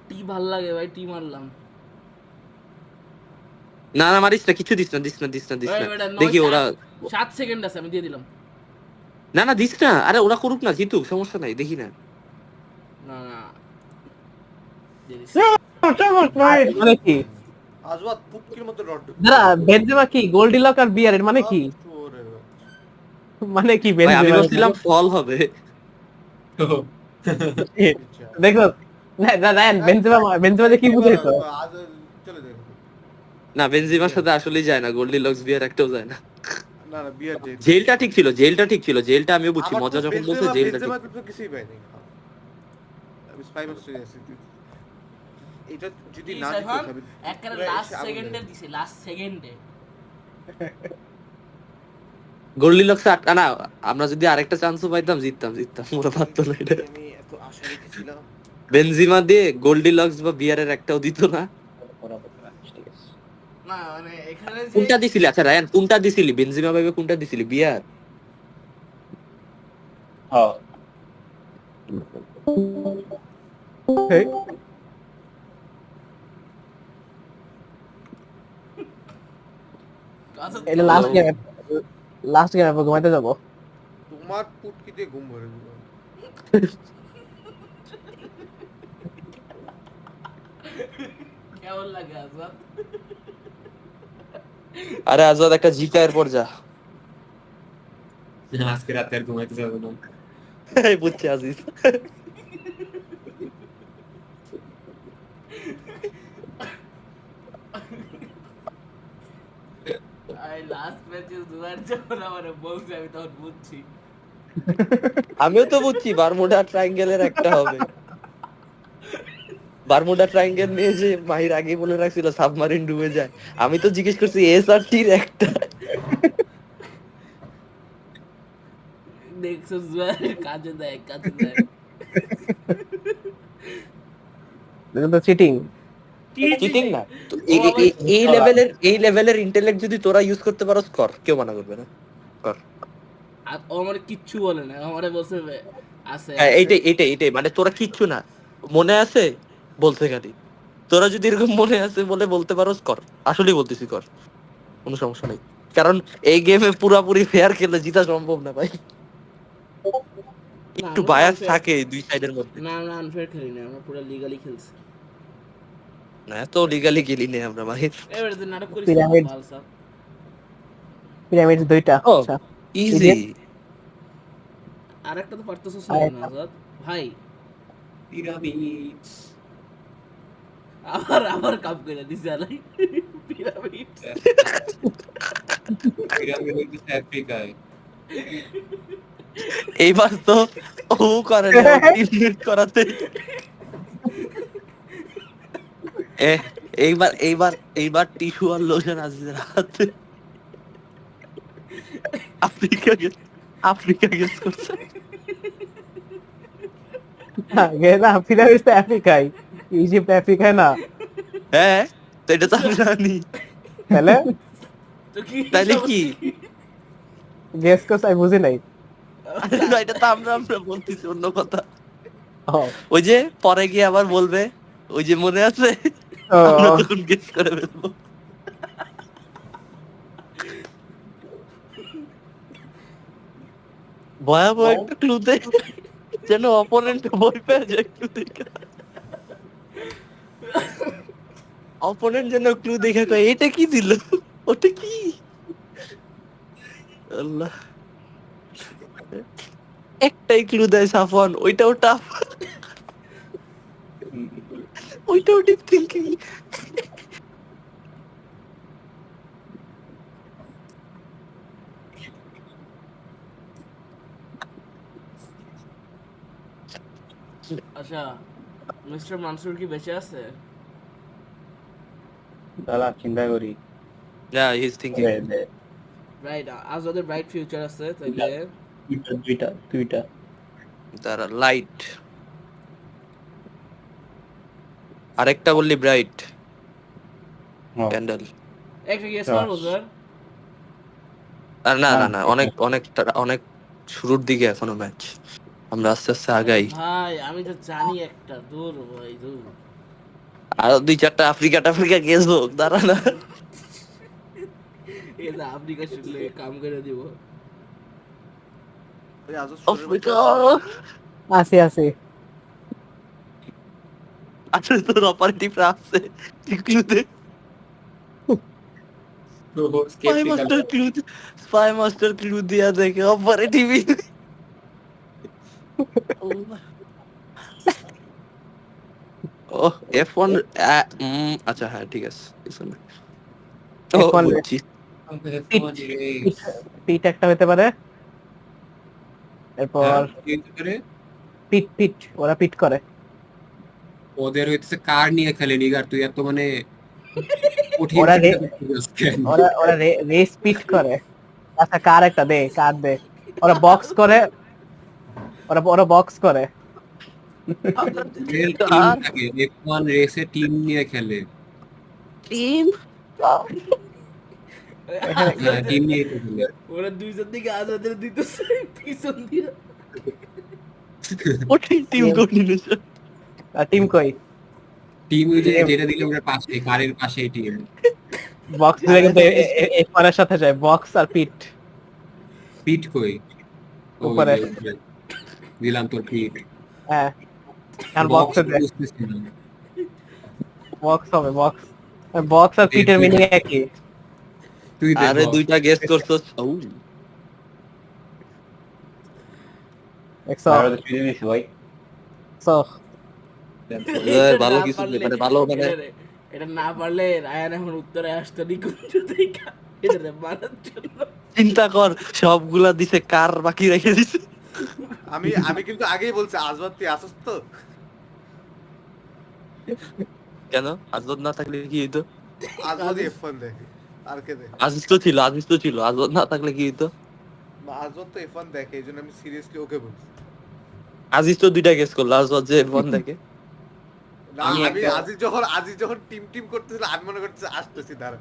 টি ভাল লাগে ভাই, টি মারলাম। না না মারিস না, কিছু দিস না। দেখি ওরা 7 সেকেন্ড আছে, আমি দিয়ে দিলাম। না দিস না, আরে ওরা করুক না, জিতুক, সমস্যা নাই, দেখি না। না দিয়ে দিছি। মানে কি? আজবাদ পুটকির মতো রড ঢুকিয়ে। দাঁড়া, বেনজেমা কি? গোল্ডিলক আর বিয়ার এর মানে কি? চোরের বাচ্চা। মানে কি ভাই আমি বেনজেমা? বলছিলাম ফল হবে। দেখো না রায়ান, বেনজেমা যে কি বুঝাইতো? আজ চলে যাবে। না বেনজিমার সাথে আসলেই যায় না, গোল্ডি লক্স বিয়ার একটাও যায় না। না বিয়ার জেল। জেলটা ঠিক ছিল, জেলটা আমিও বুঝছি, মজা যখন বলছে জেলটা ঠিক। তো কিছুই পাইনি। আমি স্পাই মাস্টারে আছি। এটা যদি না সাইফান, দিতে হবে একবারে লাস্ট সেকেন্ডে দিছি, লাস্ট সেকেন্ডে। গোল্ডি লক্স না, আমরা যদি আরেকটা চান্সও পাইতাম জিততাম, ওরা পারতো না এটা। আমি এত আশা রেখেছিলাম। বেনজিমা দিয়ে গোল্ডি লক্স বা বিয়ারের একটাও দিত না। না মানে এখানে যে কোনটা দিছিলি? আচ্ছা রায়ান কোনটা দিছিলি? বেনজিমা ভাবে কোনটা দিছিলি? বিয়ার? হ্যাঁ এই, এটা লাস্ট গেম ঘুমাইতে যাবো। তোমার পুটকিতে ঘুম ভরে দিল। কেমন লাগে আজাদ? আরে আজাদ একটা জিতা এরপর যা। আজকে রাতে আর ঘুমাইতে যাবো না। বুঝছি আজিজ। ম্যাচে জুয়ার যখন আমার বলছে আমি তখন বুঝছি। আমিও তো বুঝছি বারমুডা ট্রায়াঙ্গেলের একটা হবে। বারমুডা ট্রায়াঙ্গেল নিয়ে যে মাহির আগে বলে রাখছিল সাবমারিন ডুবে যায়, আমি তো জিজ্ঞেস করছি এসআরটির একটা। দেখছো জুয়ারের কাজে দেয়, কাজে দেয়। এটা তো চিটিং। চিটিং না তো ও আবার- এই লেভেলের ইন্টেলেক্ট যদি তোরা ইউজ করতে পারোস কর, কেউ মানা করবে না, কর। আর ও আমার কিচ্ছু বলে না, আমারে বলছে আছে হ্যাঁ আছে। এইটাই মানে তোরা কিচ্ছু না, মনে আছে বলতে খালি। তোরা যদি এরকম মনে আছে বলে বলতে পারোস কর, আসলেই বলতেছি কর, কোনো সমস্যা নেই। কারণ এই গেমে পুরাপুরি ফেয়ার খেলে জিতা সম্ভব না ভাই, একটু আমরা বায়াস unfair- থাকে দুই সাইডের মধ্যে। না আমরা আনফেয়ার খেলি না, আমরা পুরো লিগালি খেলছি। না এত লিগালি গেলি নেই আমরা ভাই। এবারে তো নাটক করিস Pyramid. বালসা। পিরামিড 2টা। ও আচ্ছা ইজি। আর একটা তো পারতেছিস আরে, না আজাদ ভাই, পিরামিড আবার কাপ করে দিছে আলাই পিরামিড। পিরামিড হইতেছে আফ্রিকায়। এইবার তো ও করে না 3 মিনিট করাতে। এইবার টিস্যু আর লোশন আজিজের হাতে। আফ্রিকা গেস করছে। আগে না পিরামিড তো আফ্রিকায়, ইজিপ্ট আফ্রিকায় না। হ্যাঁ তো এটা তো আমি জানি, তাহলে তো কি তাইলে কি? গেস করছ, আমি বুঝি নাই। আরে না, এটা তো আমরা বলতেছি অন্য কথা। ও ওই যে পরে গিয়ে আবার বলবে, ওই যে মনে আছে, ও, আমরা তখন গেস করে ফেলবো। ভয়াবহ একটা ক্লু দে, যেন অপোনেন্ট ভয় পেয়ে যায় ক্লু দেখে। অপোনেন্ট যেন ক্লু দেখে কয় এটা কি দিল, ওটা কি? আল্লাহ, একটাই ক্লু দেয় সাফওয়ান, ওইটাও টাফ, ওইটাও ডিপ থিঙ্কিং। আচ্ছা মিস্টার মানসুর কি বেঁচে আছে? দাঁড়া চিন্তা করি। Yeah, he's thinking. রাইট, আজাদের ব্রাইট ফিউচার আছে তাইলে। দুইটা তারা লাইট, আরেকটা বললি ব্রাইট ক্যান্ডেল। একটা গেস মারবো স্যার। আর না অনেক শুরুর দিকে এখনো ম্যাচ, আমরা আস্তে আস্তে আগাই। ভাই আমি তো জানি একটা, দূর ভাই দূর। আর 2-4টা আফ্রিকা গেস হোক, দাঁড়া না। এই যে আফ্রিকা শুনলে কাম করে দিব। ওই আজও আফ্রিকা আছে আছে। আসলে তোর অপারেটিভরা আছে ক্লুতে। স্পাই মাস্টার ক্লু দিয়া দেখে অপারেটিভ। ও F1 আচ্ছা হ্যাঁ ঠিক আছে। ও F1 বুঝছি। পিট একটা হতে পারে, এরপর পিট পিট, ওরা পিট করে। ওদের হইতেছে কার নিয়ে খেলে নিগার, তুই এত মানে কঠিন ওরা চিন্তা করতেছিস কেন? ওরা রেস পিট করে। আচ্ছা কার একটা দে, কার দে। ওরা বক্স করে, ওরা বক্স করে। ওদের টিম থাকে, F1 রেসে টিম নিয়ে খেলে। টিম হ্যাঁ টিম নিয়ে খেলে। ওরা দুইজন দিকে আজাদের দিতেছে পিছন দিয়ে। কঠিন টিম কোঅর্ডিনেশন। আর টিম কই? টিম ওই যে যেটা দিলে ওদের পাশে, কারের পাশেই টিম। বক্স দিলে কিন্তু F1 এর সাথে যায়, বক্স আর পিট। পিট কই? ওই উপরে। যে উপরে। দিলাম তোর পিট। হ্যাঁ আর বক্স বক্স দে, বুঝতেছি না। বক্স হবে বক্স। বক্স আর পিটের মিনিং একই। তুই দে আরে box। দুইটা গেস করছস। একশো ভাই সো এটা ভালো না কিছু পারলে- মানে ভালো মানে এটা না পারলে রায়ান এখন উত্তরে আসতো নিকুঞ্জ থেকে। এটারে মারার জন্য। চিন্তা কর সবগুলা দিছে, কার বাকি রেখে দিছে। আমি কিন্তু আগেই বলছি আজবাত তুই আসস তো। কেন আজব না থাকলে কি হইতো? আজবাতই F1 দেখে আর কে দেখে? আজিজ তো ছিল, আজব না থাকলে কি হইতো? আজবাত তো F1 দেখে, এই জন্য আমি সিরিয়াসলি ওকে বলছি। আজিজ তো দুইটা গেস করলো, আজব যে ফোন দেখে। না আমি আমি একটা- আজিজ যখন টিম করতেছিল আমি মনে করতেছি আসতেছি দাঁড়া।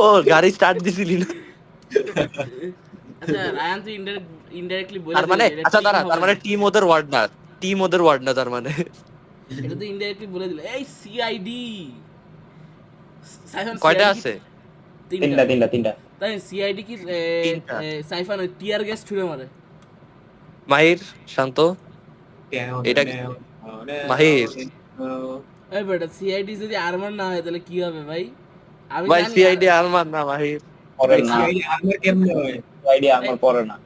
ও গাড়ি স্টার্ট দিছিলি না? আচ্ছা রায়ান তুই ইনডাইরেক্টলি বলে তার মানে দিলি, এটা আচ্ছা team দাঁড়া, হবে তার মানে না। টিম ওদের ওয়ার্ড না তার মানে। এটা তো ইনডাইরেক্টলি বলে দিল। এই সিআইডি সাইফান কয়টা CID আছে? তিনটা তাই সিআইডি কি তিনটা। সাইফান টিয়ার গ্যাস ছুড়ে মারে? মাহির শান্ত, এটা কি- মাহির। এই বেটা সিআইডি যদি আর্মার না হয় তাহলে কি হবে ভাই? আমি ভাই জানি সিআইডি আরমান না মাহির। পরে না, আর্মার কেমনে হয়? আইডিয়া আমার পরে না।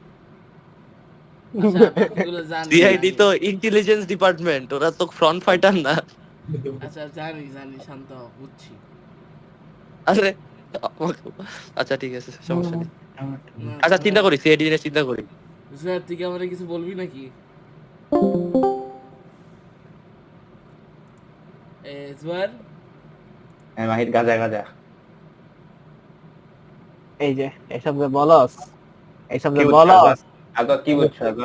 আচ্ছা বাকিগুলো জানি সিআইডি জানি। তো ইন্টেলিজেন্স ডিপার্টমেন্ট, ওরা তো ফ্রন্ট ফাইটার না। আচ্ছা জানি শান্ত হ, বুঝছি। আরে আচ্ছা ঠিক আছে, সমস্যা নেই। না, আচ্ছা চিন্তা করি, সিআইডি নিয়ে চিন্তা করি। জুয়ার তুই কি আমারে কিছু বলবি নাকি? জুয়ার মাহির গাজা এই যে এইসব যে বলস, এইসব যে কি বুঝছো বলস, আজব? কি বুঝছো আজব?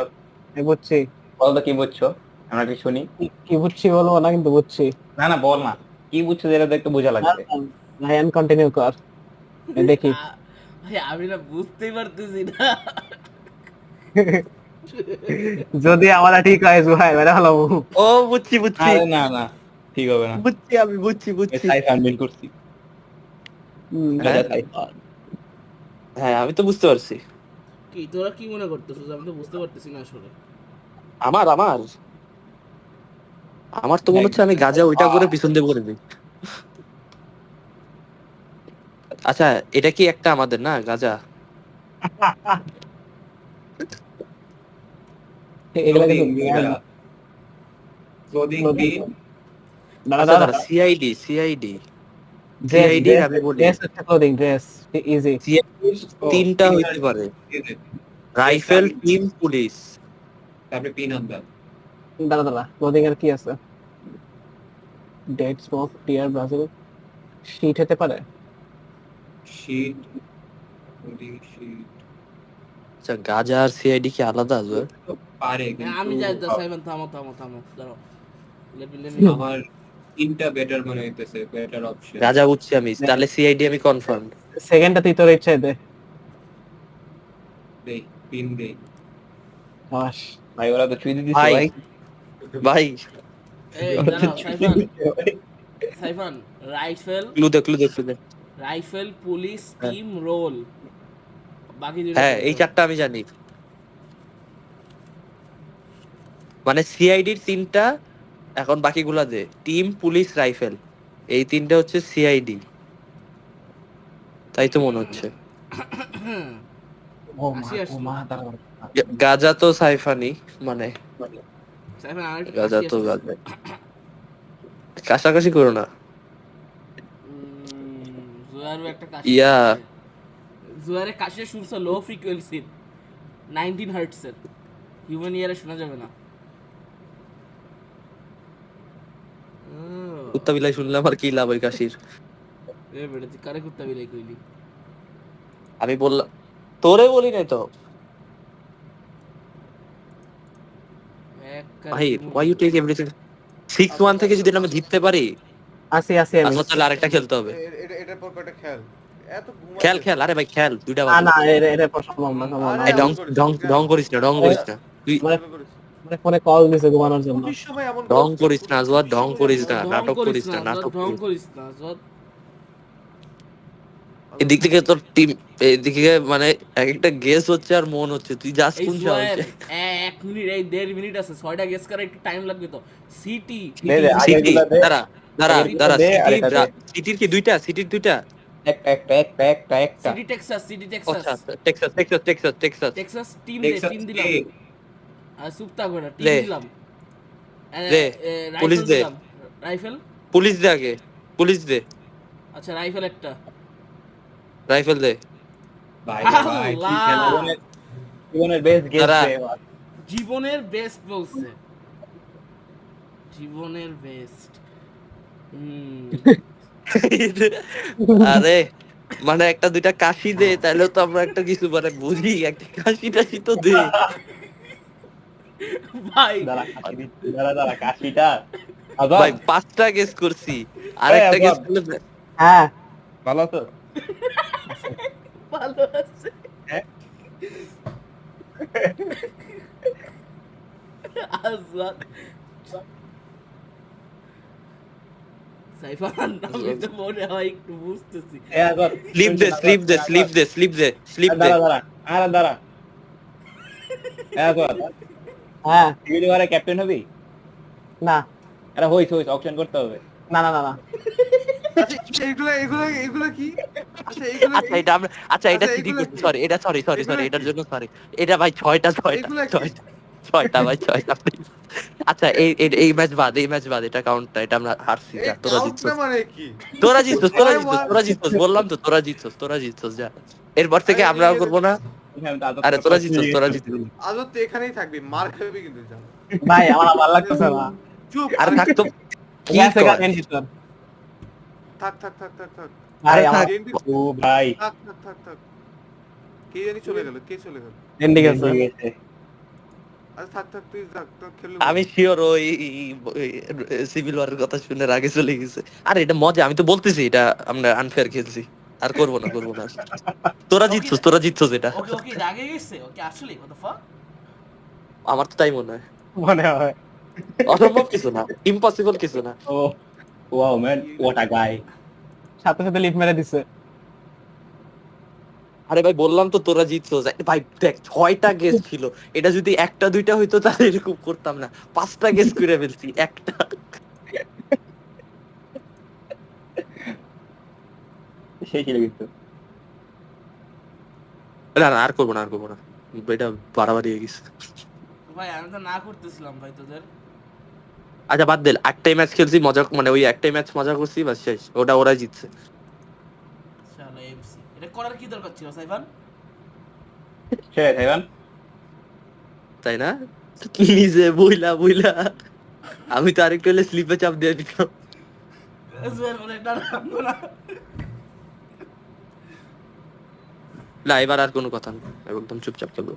আমি বুঝছি। বল তো কি বুঝছো, আমরা কি শুনি। কি বুঝছি বলবো না, কিন্তু বুঝছি। না বল না, কি বুঝছো যেটা তো একটু বোঝা লাগবে। রায়ান কন্টিনিউ কর, আমি দেখি। ভাই আমি না বুঝতেই পারতেছি না। যদি আমরা ঠিক হয় ভাই মানে হলো। ও বুঝছি আরে না ঠিক হবে না। বুঝছি আমি বুঝছি সাইফান বিল করছি। হ্যাঁ? সাইফান। হ্যাঁ আমি তো বুঝতে পারছি। কি তোরা কি মনে করতেছিস? আমি তো বুঝতে পারতেছি না আসলে। আমার তো মনে হচ্ছে আমি গাজা ওইটা করে পিছন দিয়ে করে দিই। আচ্ছা এটা কি একটা আমাদের না গাজা? এগুলা কিন্তু ক্লোদিং Clothing। দাঁড়া আচ্ছা দাঁড়া, দাঁড়া, সিআইডি ড্রেস সিআইডি আমি বলি ড্রেস হচ্ছে ক্লোদিং, ড্রেস ইজি। তিনটা হইতে পারে, রাইফেল, টিম, পুলিশ। তারপরে পিন হান্টার। দাঁড়া ক্লোদিং এর কি আছে? ডেড স্মোক, টিয়ার, ব্রাজিল, শীট হতে পারে। শিট, ক্লোদিং শিট আচ্ছা গাজা আর সিআইডি কি আলাদা আসবে? পারে হ্যাঁ, আমি কিন্তু যাই তো সাইমন, থামো দাঁড়াও। লেভেল আমার তিনটা বেটার মনে হইতেছে, বেটার অপশন। গাজা বুঝছি আমি, তাহলে সিআইডি আমি কনফার্ম। সেকেন্ডটা তুই তোর ইচ্ছায় দে। দেই পিন দেই। বাস ভাই ওরা তো চুই দিছে ভাই ভাই। ভাই এই দাঁড়াও Saifan rifle, police, team, role, বাকি দুটো হ্যাঁ এই চারটা আমি জানি। মানে সিআইডির তিনটা, এখন বাকিগুলা দে। টিম, পুলিশ, রাইফেল, এই তিনটা হচ্ছে সিআইডি, তাই তো মনে হচ্ছে। ও আসি। মা দাঁড়া। গাজা তো সাইফানি, মানে সাইফান আরেকটু গাজা কাশি তো আসছে। গাজা, কাছাকাছি করো না। জুয়ারও একটা কাশি ইয়া। আসছে। জুয়ারের কাশি শুনছো লো ফ্রিকোয়েন্সি 19 হার্টজের, হিউম্যান ইয়ারে শোনা যাবে না। কুত্তা বিলাই শুনলাম আর কি লাভ ওই কাশির। এ বেটা তুই কারে কুত্তা বিলাই কইলি? আমি বললাম, তোরে বলি নাই তো। ভাই why you take everything 6-1 থেকে যদি আমরা জিততে পারি, আসি আমি। তাহলে আরেকটা খেলতে হবে। এটার পর কয়টা খেল এত ঘুমাতে খেল আরে ভাই খেল, দুইটা না বাজে। না এটা সম্ভব না, সম্ভব না। এই ঢং করিস না তুই, মানে ফোনে কল দিছে ঘুমানোর জন্য। পুলিশ সময় এমন ঢং করছে, করিস না আজওয়াদ, ঢং পুলিশ করিস সময় না, এমন- নাটক করিস না, ঢং করিস না জদ। এদিক থেকে তোর টিম, এদিকে মানে এক একটা গেস হচ্ছে আর মন হচ্ছে, তুই যাস এই কোন জুয়ার সাহসে? 1 মিনিট, এই 1.5 মিনিট আছে, 6টা গেস করা একটু টাইম লাগবে তো। সিটি দে দে সিটি আগেরগুলা দে। দাঁড়া আগেরগুলা দে, আর এটা দে। সিটির কি দুইটা? সিটির দুইটা? একটা সিটি টেক্সাস আচ্ছা টেক্সাস টেক্সাস টিম টেক্সাস দিলাম। কে? আর সুপ্তা করে টিম দে। দিলাম। দে, পুলিশ দে। রাইফেল পুলিশ দে আগে, পুলিশ দে। আচ্ছা রাইফেল একটা, রাইফেল দে। ভাই রে ভাই কি খেলা আল্লাহ! জীবনের বেস্ট গেস দাঁড়া। রে এবার। জীবনের বেস্ট বলছে, জীবনের বেস্ট। আরে মানে একটা দুইটা কাশি দে, তাহলে তো আমরা একটা কিছু মানে বুঝি, একটা কাশি টাশি তো দে। ভাই দাঁড়া কাশি দিচ্ছি, দাঁড়া কাশিটা আবার ভাই 5টা গেস করছি, আরেকটা এই গেস আবার। করলে হ্যাঁ ভালো তো ভালো আছে। হ্যাঁ? আজাদ সাইফান, আমি তো মনে হয় একটু বুঝতেছি। এই আবার স্লিপ দে, স্লিপ দে, স্লিপ দে, স্লিপ দে, স্লিপ দে। দাঁড়া আর দাঁড়া এই আবার হ্যাঁ তুই এবারে ক্যাপ্টেন হবি? না আরে হইছে অকশন করতে হবে। না না না না আচ্ছা এগুলো এগুলো এগুলো কি? আচ্ছা এগুলো আচ্ছা এটা আমরা, আচ্ছা এটা আচ্ছা, চিটিং এগুলো করছি, কি? সরি, এটা সরি সরি সরি, এগুলো এটার কি? জন্য সরি। এটা ভাই ছয়টা ছয়টা এগুলো কি? ছয়টা ছয়টা ভাই ছয়টা please। আচ্ছা এই ম্যাচ বাদ, এই ম্যাচ বাদ, এটা কাউন্ট না, এটা আমরা হারছি, এই যা তোরা count না জিতছস, মানে কি? তোরা জিতছস, তোরা ছয় জিতছস, মার- তোরা জিতছস, বললাম তো তোরা জিতছস, তোরা জিতছস, যা এরপর থেকে আরে আমরাও এই- করবো না। আরে তোরা জিতছস, তোরা জিতছস। আজও তো এখানেই থাকবি, মার খাবি কিন্তু যা। ভাই আমার ভালো লাগতেছে না চুপ আরে থাক তো, কি গ্যাস কর? এন্ড হিটার থাক থাক থাক থাক থাক ভাই আরে আমার থাক। ও ভাই থাক থাক থাক থাক কে জানি চলে গেল, কে চলে গেল? এন্ডিং আছে ঠিক আছে আরে থাক থাক তুই থাক, তোর খেলবো। আমি শিওর ওই সিভিল ওয়ারের কথা শুনে আগে চলে গেছে। আরে এটা মজা, আমি তো বলতেছি এটা আমরা আনফেয়ার খেলছি, আর করবো না করবো না। তোরা জিতছস, তোরা জিতছস, এটা ওকে ওকে আগে গেছে, ওকে আসলে what the fuck? আমার তো তাই মনে হয়। মনে হয় অসম্ভব কিছু না, ইম্পসিবল কিছু না। ও ওয়াও ম্যান হোয়াট আ গাই সাথে সাথে লিফ মেরে দিছে আরে ভাই বললাম তো তোরা জিতছস। ভাই দেখ 6টা গেস ছিল, এটা যদি একটা দুইটা হইতো তাহলে এরকম করতাম না। 5টা গেস করে ফেলছি, একটা সেই ছিল কিন্তু না না আর করবো না, আর করবো না, এটা বাড়াবাড়ি হয়ে গেছে। ভাই আমি তো না করতেছিলাম ভাই তোদের। আচ্ছা বাদ দিল, একটাই ম্যাচ খেলছি মজা, মানে ওই একটাই ম্যাচ মজা করছি, বাস শেষ, ওটা ওরাই জিতছে। চলো এমসি, এটা করার কি দরকার ছিল সাইফান? ছেড়ে থাইবান তাই না? নিজে বুইলা বুইলা আমি তো আরেকটু হলে স্লিপে চাপ দিয়ে দিতাম। জুয়েল বলে এটা রাখবো না। না এবার আর কোনো কথা নেই, একদম চুপচাপ খেলবো।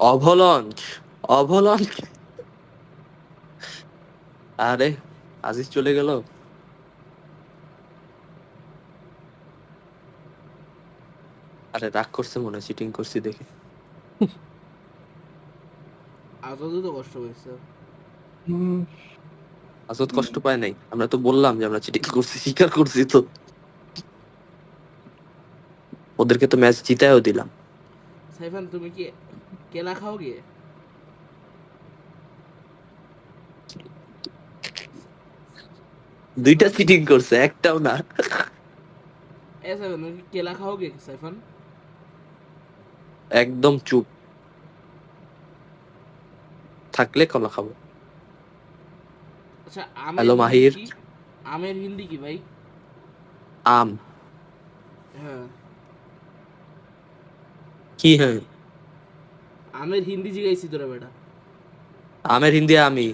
অভলঞ্চ, অভলঞ্চ, আরে আজিজ চলে গেল। আরে রাগ করছে মনে হয়, চিটিং করছি দেখে। আজাদও তো কষ্ট হয়েছে। আসত কষ্ট পায় নাই, আমরা তো বললাম যে আমরা চিটিং করছি, স্বীকার করছি তো। ওদেরকে তো ম্যাচ জিতায়ও দিলাম। সাইফান তুমি কি কেলা খাও গিয়ে? দুইটা চিটিং করছে, একটাও না। এ সাইফান তুমি কি কেলা খাও গিয়ে সাইফান? একদম চুপ থাকলে কলা খাবো। আচ্ছা আমের হ্যালো, হিন্দি মাহির। কি? আমের হিন্দি কি ভাই? আম হ্যাঁ কি? হ্যাঁ আমের হিন্দি জিগাইছি তোরা বেটা। আমের হিন্দি আমি।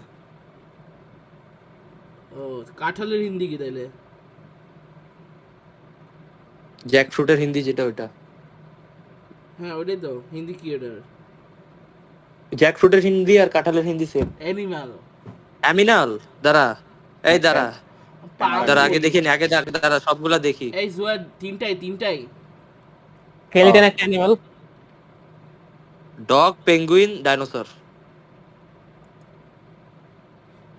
ও কাঁঠালের হিন্দি কি তাইলে? জ্যাক ফ্রুটের হিন্দি যেটা ওইটা। হ্যাঁ ওটাই তো হিন্দি কি ওটার? জ্যাক ফ্রুটের হিন্দি আর কাঁঠালের হিন্দি সেম। অ্যানিমাল। অ্যামিনাল, দাঁড়া, এই দাঁড়া দাঁড়া, আগে দেখি নি, আগে দাঁড়া সবগুলা দেখি। এই জুয়ার তিনটাই। স্কেলিটন একটা অ্যানিমাল ডগ, পেঙ্গুইন, ডাইনোসর।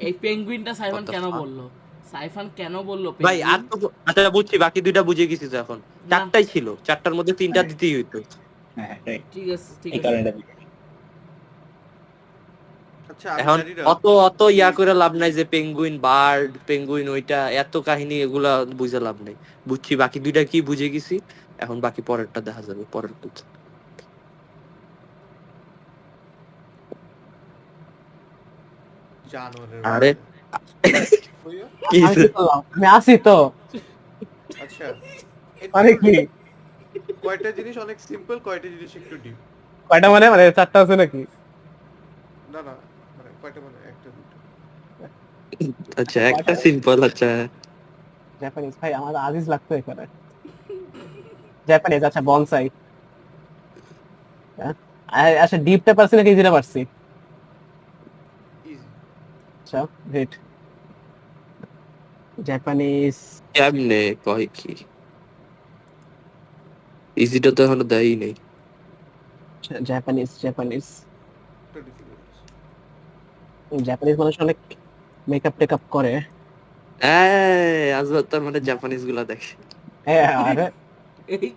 এই পেঙ্গুইনটা সাইফান What the কেন fuck? বললো? সাইফান কেন বললো ভাই আর পেঙ্গুইন? তো, আচ্ছা বুঝছি, বাকি দুইটা বুঝে গেছি তো এখন। না। চারটাই ছিল, চারটার মধ্যে তিনটা দিতেই হইতো। হ্যাঁ তাই ঠিক আছে ঠিক এই আছে। কারণে আচ্ছা আমি এখন জানি না। অত ইয়া করে লাভ নাই যে পেঙ্গুইন বার্ড, পেঙ্গুইন ওইটা, এত কাহিনী এগুলা বুঝে লাভ নাই। বুঝছি বাকি দুইটা কি বুঝে গেছি, এখন বাকি পরেরটা দেখা যাবে, পরেরটা। জানোয়ারের আরে বাচ্চা। হইয়া? কি আমি কি করলাম? আমি আসি তো আচ্ছা মানে একটু কি কয়টা জিনিস অনেক সিম্পল, কয়টা জিনিস একটু ডিপ। কয়টা মানে মানে চারটা আছে নাকি? না না, মানে কয়টা মানে একটা দুটো। আচ্ছা একটা সিম্পল আচ্ছা জাপানিজ ভাই আমার আজিজ লাগতো এখানে। জাপানিজ আচ্ছা বনসাই। আচ্ছা ডিপটা পারছি নাকি ইজিটা পারছি? ইজি। আচ্ছা গ্রেট। জাপানিজ কেমনে কয় কি ইজিটা তো এখনো দেয়ই নেই জাপানিজ জাপানিজ একটা ডিফিকাল্ট। জাপানিজ মানুষ অনেক মেকআপ টেকআপ করে। আজব তার মানে জাপানিজ গুলা দেখে হ্যাঁ আরে এই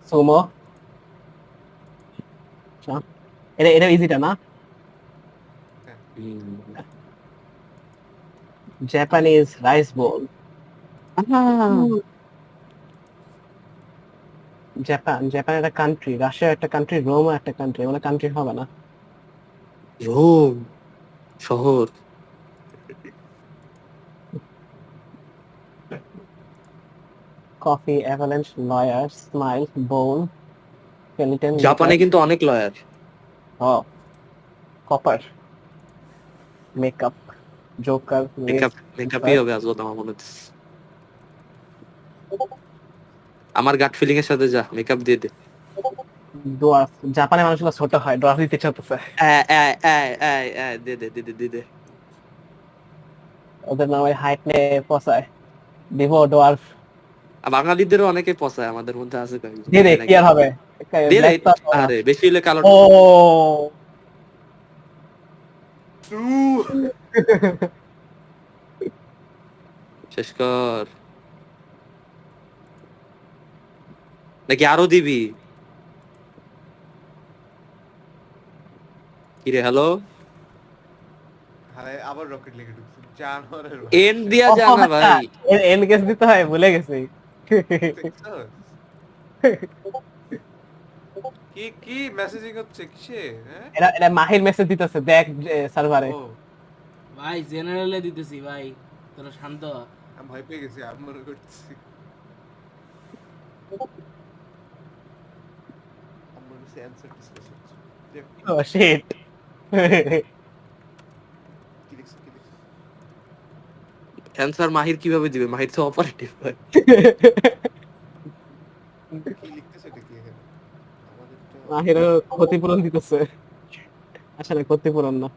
সুমো এটা এটা ইজিটা না? হুম। Japanese rice bowl. Japan Japan একটা কান্ট্রি, রাশিয়া একটা কান্ট্রি, রোমও একটা কান্ট্রি, মানে কান্ট্রি হবে না। রোম শহর coffee avalanche lawyer smile bowl skeleton জাপানে কিন্তু অনেক লয়ার ও কপার মেকআপ জোকার মেকআপ মেকআপই হবে আজব আমার মনে হচ্ছে আমার গাট ফিলিং এর সাথে যা মেকআপ দিয়ে দে ডোয়ার্ফ। জাপানে মানুষগুলো ছোট হয়, ডোয়ার্ফ দিতে চাচ্ছে। দে দে দে দে দে দে ওদের নাম ওই হাইট নিয়ে পচায় দিব ডোয়ার্ফ। আর বাঙালিদেরও অনেকে পছায় আমাদের মধ্যে আছে কয়েকজন দিয়ে দে তাই কি নাকি আর হবে। দিয়ে দে Black তো আর হবে না। আরে বেশি হলে কালো ও শেষ কর নাকি আরো দিবি কিরে হ্যালো আরে আবার রকেট লেগে ঢুকছে জানোয়ারের এন্ড দিয়া যা না ভাই এন্ড গেস দিতে হয় ভুলে গেছি। দেখছস? কি কি মেসেজিং হচ্ছে কিসে? হ্যাঁ এটা এটা মাহির মেসেজ দিতেছে দেখ সার্ভারে। ও ভাই জেনারেলে দিতেছি ভাই, তোরা শান্ত হ। আমি ভয় পেয়ে গেছি, আমি মনে করতেছি আমি মনে করছি অ্যান্সার ডিসকাস হচ্ছে। ও শিট কি লিখছে কি লিখছে? অ্যান্সার মাহির কিভাবে দিবে মাহির তো অপারেটিভ ভাই কি লিখতেছে এটা কি এখানে? আমাদেরটা মাহির ক্ষতিপূরণ দিতেছে। আসলে ক্ষতিপূরণ না।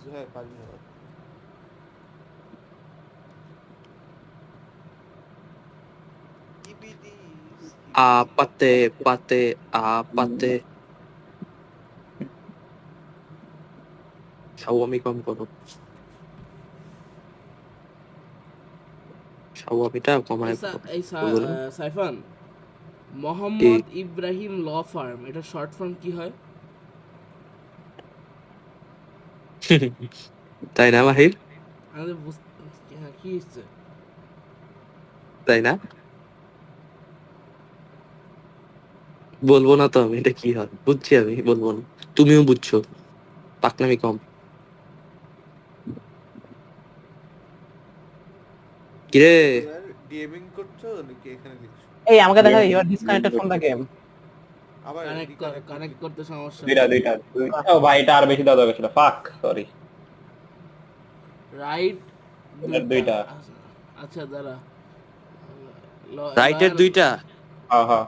জুহাই পারি না। ইবিডি পাতে পাতে পাতে সাওয়ামি কম করো সাওয়ামিটা কমায় বলো। সাইফান, মোহাম্মদ ইব্রাহিম ল ফার্ম এটা শর্ট ফর্ম কি হয়? তাই না মাহির আমাদের হ্যাঁ কি হচ্ছে? তাই না বলবো না তো আমি এটা কি হয় বুঝছি আমি বলবো না তুমিও বুঝছো পাকনামি কম কিরে ডিএমিং করছো নাকি এখানে লিখছো? এই আমাকে দেখা you are disconnected from the game. আবার কানেক্ট করতে সমস্যা। দুইটা ও ভাই এটা আর বেশি দেওয়া দরকার ছিল ফাক সরি রাইট দুইটা। আচ্ছা দাঁড়া, রাইটের দুইটা হ্যাঁ হ্যাঁ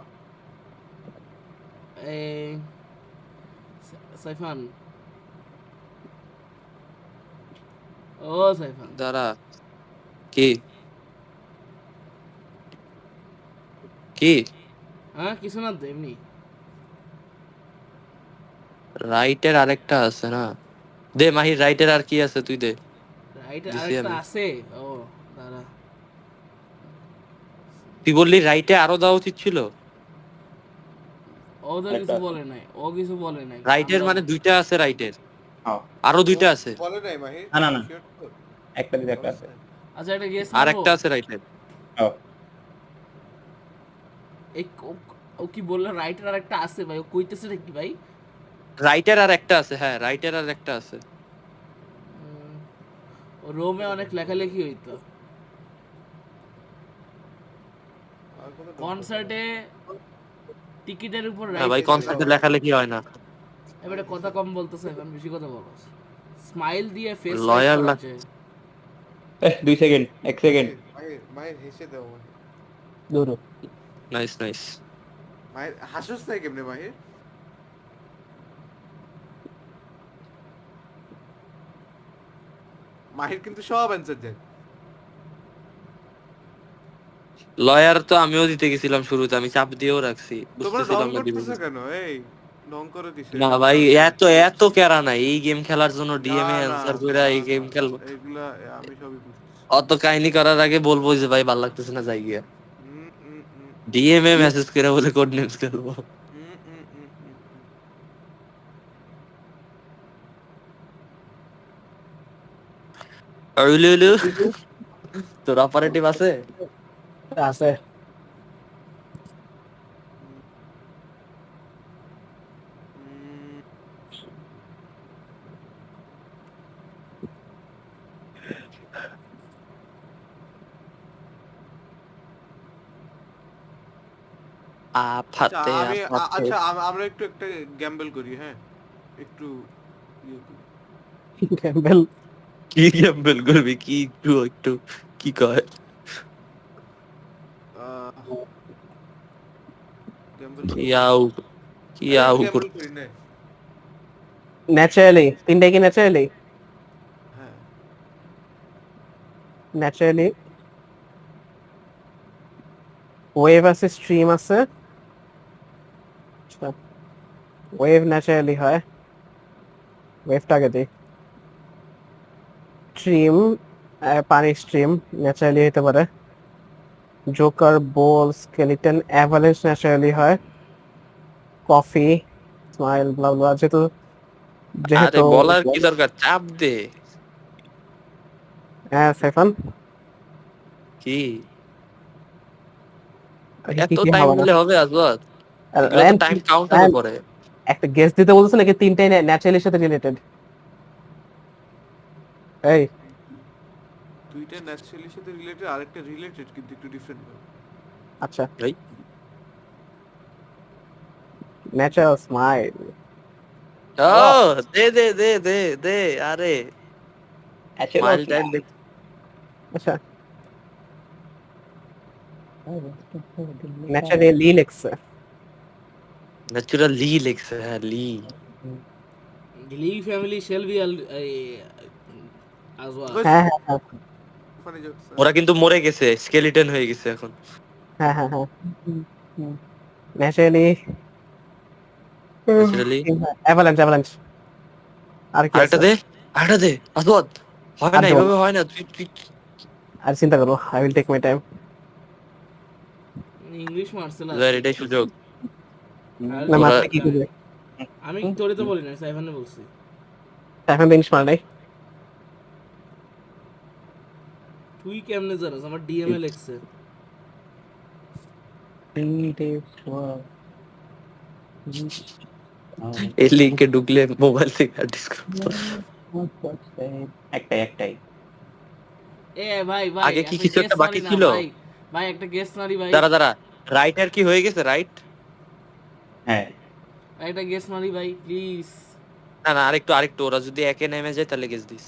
এই সাইফান, ও সাইফান দাঁড়া কি কি হ্যাঁ কিছু না তো এমনি। রাইটের আরেকটা আছে না দে মাহির রাইটের আর কি আছে তুই দে রাইট দিছি আরেকটা আমি। আছে। ও দাঁড়া, তুই বললি রাইটে আরো দেওয়া উচিত ছিল ও তো কিছু বলে নাই, ও কিছু বলে নাই। রাইটের আমরা- মানে দুইটা আছে রাইটের হ্যাঁ আরো দুইটা আছে বলে নাই মাহির? না, না, না। Sure তো? একটা দিতে একটা আছে আচ্ছা একটা গেস আর একটা আছে রাইটের হ্যাঁ ও কি বললো রাইটার আরেকটা আছে ভাই, ও কইতেছে নাকি ভাই? রাইটের আর একটা আছে, হ্যাঁ রাইটের আর একটা আছে। রোমে অনেক লেখালেখি হইতো। আর কোনো কনসার্টে টিকিটের উপর না রাইট ভাই, করে। কনসার্টে লেখালেখি হয় না। এবারে কথা কম বলতেছে, এখন বেশি কথা বলো। স্মাইল দিয়ে ফেস রাইট লয়ার করা লাগ যায়। 2 সেকেন্ড, 1 সেকেন্ড। মায়ের হেসে দাও মাহির। দূর নাইস নাইস। মায়ের হাসস নাই কেমনে মাহির? মাহির কিন্তু সব অ্যান্সার দেয়। লয়ার তো আমিও দিতে গেছিলাম শুরুতে, আমি চাপ দিয়েও রাখছি, তোমরা বুঝতেছিলাম ঢং না দিবে করতেছো কি। কেন? এই ঢং করে দিছে। না ভাই, এত এত কেরা নাই এই গেম খেলার জন্য, ডিএমএ অ্যান্সার কইরা এই গেম খেলবো। এগুলা আমি সবই বুঝতেছি। অত কাহিনী করার আগে বলবো যে ভাই ভাল লাগতেছে না, যাই গিয়া হুম, হুম, হুম, ডিএমএ মেসেজ করে বলে কোড নেমস খেলবো। হুম, হুম, হুম, হুম, হুম। আইলুলু, তোর অপারেটিভ আছে? আছে। হুম, আফাতে আফাতে। আচ্ছা আমরা একটু একটা গ্যাম্বল করি, হ্যাঁ? একটু ইয়ে করি। ক্যাম্বেল কি গেমবেল করবি? কি একটু একটু কি কয়? গ্যাম্বল কি করি। আউ কি আরে আউ একটু গ্যাম্বল করতে? করি না। ন্যাচারালি, তিনটাই কি ন্যাচারালি? হ্যাঁ। ন্যাচারালি ওয়েভ আছে, স্ট্রিম আছে। ওয়েভ ন্যাচারালি হয়, ওয়েভটাকে দিই। স্ট্রিম, পানির স্ট্রিম ন্যাচারালি হতে পারে। জোকার, বোল, স্কেলিটন, অ্যাভালাঞ্চ ন্যাচারালি হয়। কফি, স্মাইল, ব্লা ব্লা, যেহেতু আরে যেহেতু বলার কি দরকার, চাপ দে। হ্যাঁ সাইফান, কি কি এত কি টাইম হবে না? দিলে হবে আজবাত? এগুলো তো র্যান, টাইম কাউন্ট হবে র্যান, পরে। একটা গেস দিতে বলছো নাকি তিনটাই ন্যাচারালির সাথে রিলেটেড? এই দুইটা ন্যাচারালির সাথে রিলেটেড, আরেকটা রিলেটেড কিন্তু একটু ডিফারেন্ট ভাবে। আচ্ছা, এই ন্যাচারাল স্মাইল। ও দে দে দে দে দে, আরে স্মাইল টাইম আচ্ছা, ন্যাচারালি লেখছে। ন্যাচুরাল লি লেখছে, হ্যাঁ লি। লি ফ্যামিলি শেলবি আজওয়া। হ্যাঁ হ্যাঁ হ্যাঁ ফানি জোকস। ওরা কিন্তু মরে গেছে, স্কেলিটন হয়ে গেছে এখন। হ্যাঁ হ্যাঁ হ্যাঁ ন্যাচারালি ন্যাচুরালি অ্যাভালাঞ্চ, অ্যাভালাঞ্চ। আর কি আরেকটা আছে? দে, আরেকটা দে আজবাত। হয় আর না, দেবো না, এভাবে হয় না। তুই আর চিন্তা করবো, I will take my time. English martial ধর, আর্ট। এটাই সুযোগ। না তোরা মারতে কি করবে? আমি তোরে তো বলি না, সাইফানে বলছি। এখন জিনিস মার নাই। তুই কেমনে জানোস? আমার ডিএমএ লেখছে। এই লিংকে ঢুকলে মোবাইল থেকে ডিসকাউন্ট। একটাই। এ ভাই ভাই, আগে কি একটা কিছু গেস একটা মারি বাকি না ছিল? ভাই। ভাই একটা গেস মারি ভাই। দাঁড়া দাঁড়া, রাইটার কি হয়ে গেছে? রাইট হ্যাঁ, একটা গেস মারি ভাই প্লিজ। না না, আরেকটু আরেকটু, ওরা যদি একে নেমে যায় তাহলে গেস দিস।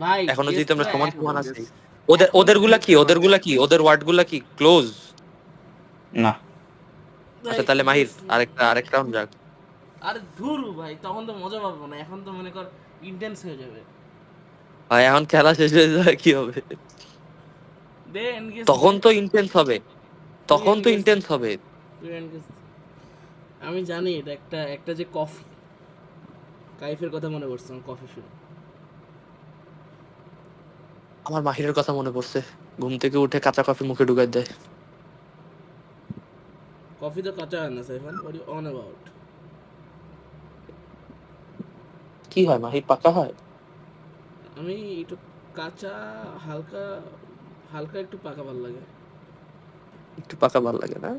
ভাই এখনো guess যদি আমরা তো সমান এখন- সমান আছি। Guess- ওদের এখন ওদের গুলা guess কি, নেওয়া ওদের গুলা কি, ওদের ওয়ার্ড গুলা কি ক্লোজ? না আচ্ছা ভাই, তাহলে মাহির guess- আরেকটা রাউন্ড যাক। আরে ধুরু ভাই, তখন তো মজা পাবো না, এখন তো মনে কর ইন্টেন্স হয়ে যাবে। ভাই এখন খেলা শেষ হয়ে যাবে, কি হবে? দে এনগেজ। তখন তো ইন্টেন্স হবে, তখন তো ইন্টেন্স হবে। আমি জানি এটা একটা একটা যে কফি, কাইফের কথা মনে পড়ছে আমার কফি শুনে। আমার মাহিরের কথা মনে পড়ছে, ঘুম থেকে উঠে কাঁচা কফি মুখে ঢুকাই দেয়। কফি তো কাঁচা হয় না Saifan, what you on about? কি হয় মাহির, পাকা হয়? আমি একটু কাঁচা, হালকা হালকা একটু পাকা ভালো লাগে। একটু পাকা ভাল লাগে না?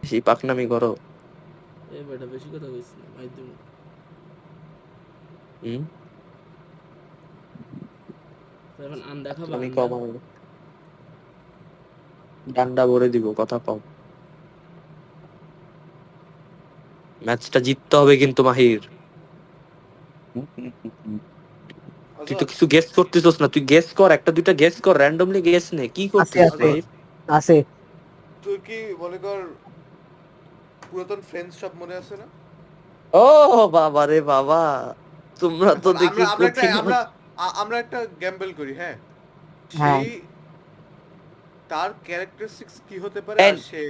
সেই পাকনামি করো। এ বেটা বেশি কথা কইছ না ভাই তুমি। হুম, সেভেন আনদেখা বা আমি আন্দা। কম ডান্ডা ভরে দিব, কথা কম। ম্যাচটা জিততে হবে কিন্তু মাহির। তুই তো কিছু গেস করতেছস না, তুই গেস কর, একটা দুইটা গেস কর, র্যান্ডমলি গেস নে, কি আছে করছিস আছে মাহির? আছে। তুই কি মনে কর পুরাতন ফ্রেন্ডস সব মনে আছে না? ও বাবা রে বাবা, তোমরা তো এখন দেখি আমরা একটা কঠিন। আমরা একটা গ্যাম্বল করি, হ্যাঁ? হ্যাঁ। সেই তার ক্যারেক্টারিস্টিক্স কি হতে পারে আর সে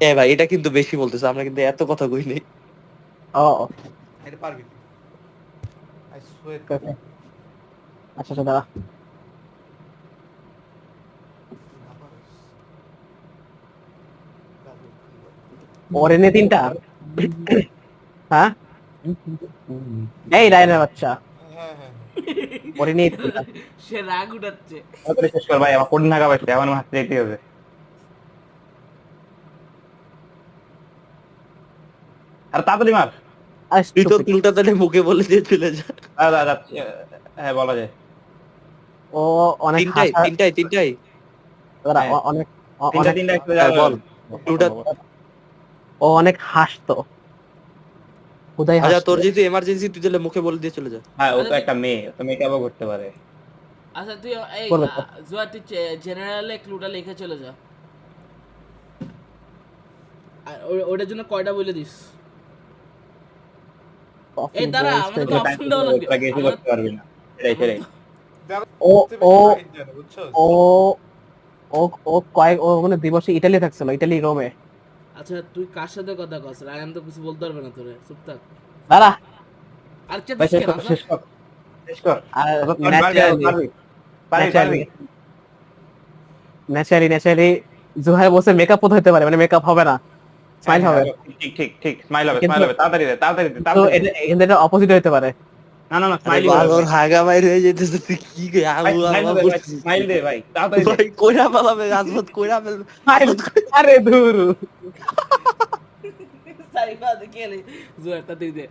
এ ভাই, এটা কিন্তু বেশি বলতেছে, আমরা কিন্তু এত কথা কই নাই। ও এটা পারবি আই সোয়েট। okay. আচ্ছা আচ্ছা দাঁড়া। ওর এনে তিনটা। হ্যাঁ এই রায়নের বাচ্চা, হ্যাঁ হ্যাঁ ওর এনে তিনটা। সে রাগ উঠাচ্ছে। তাড়াতাড়ি শেষ কর ভাই, আমার কোন নাগা পাইছে, আমার হাতে যেতে হবে। আর তাড়াতাড়ি মার। আর তুই তোর stupid. ক্লুটা তাহলে মুখে বলে দিয়ে চলে যা। যাচ্ছি, হ্যাঁ বলা যায়। ও অনেক তিনটাই হাসা, তিনটাই তিনটাই দাঁড়া, হ্যাঁ। অনেক তিনটা অনেক তিনটা একটু হ্যাঁ, বল। ক্লুটা। ও অনেক হাসতো, উদয় আচ্ছা, হাসতো। তোর যেহেতু এমার্জেন্সি, তুই তাহলে মুখে বলে দিয়ে চলে যা। হ্যাঁ, ও তো একটা মেয়ে, ও তো মেকআপও করতে পারে। আচ্ছা তুই এই করবে তো। জুয়া তুই জেনারেলে ক্লুটা লিখে চলে যা। আর ওটার জন্য কয়টা বলে দিস? এই দাঁড়া, আমাদের তো অপশন দেওয়া লাগবে। তোরা গেসই করতে পারবি না, সেটাই। ও ও বুঝছো? ও ও ও কয়েক ও মানে 2 বছর ইটালি থাকছিল, ইটালি রোমে। আচ্ছা তুই কার সাথে কথা কস? রায়ান তো কিছু বলতে পারবে না তোরে, চুপ থাক। দাঁড়া। আর কে ভাই দিস শেষ কেন? কর, শেষ কর, শেষ কর। আর পারবি, পারবি, পারবি, পারবি। ন্যাচারালি জুহাই বসে মেকআপ হতে পারে, মানে মেকআপ হবে না, স্মাইল হবে। ঠিক ঠিক ঠিক, স্মাইল হবে, কিন্তু- স্মাইল হবে, তাড়াতাড়ি দে, তাড়াতাড়ি দে, তো তাড়াতাড়ি দে। এটা অপোজিট হতে পারে। না না না, আরে স্মাইল বাবা, হবে। ওর হাগা বাইর হয়ে যেতেছে, তুই কি গে ভাই, আগু স্মাইল আগা দে ভাই, করছিস? স্মাইল দে ভাই, তাড়াতাড়ি দে। ভাই কইরা পালাবে, আজমত কইরা ফেলবে। স্মাইল, আরে দূর। সাইফা দেখে এলি জুয়াটা তুই দে।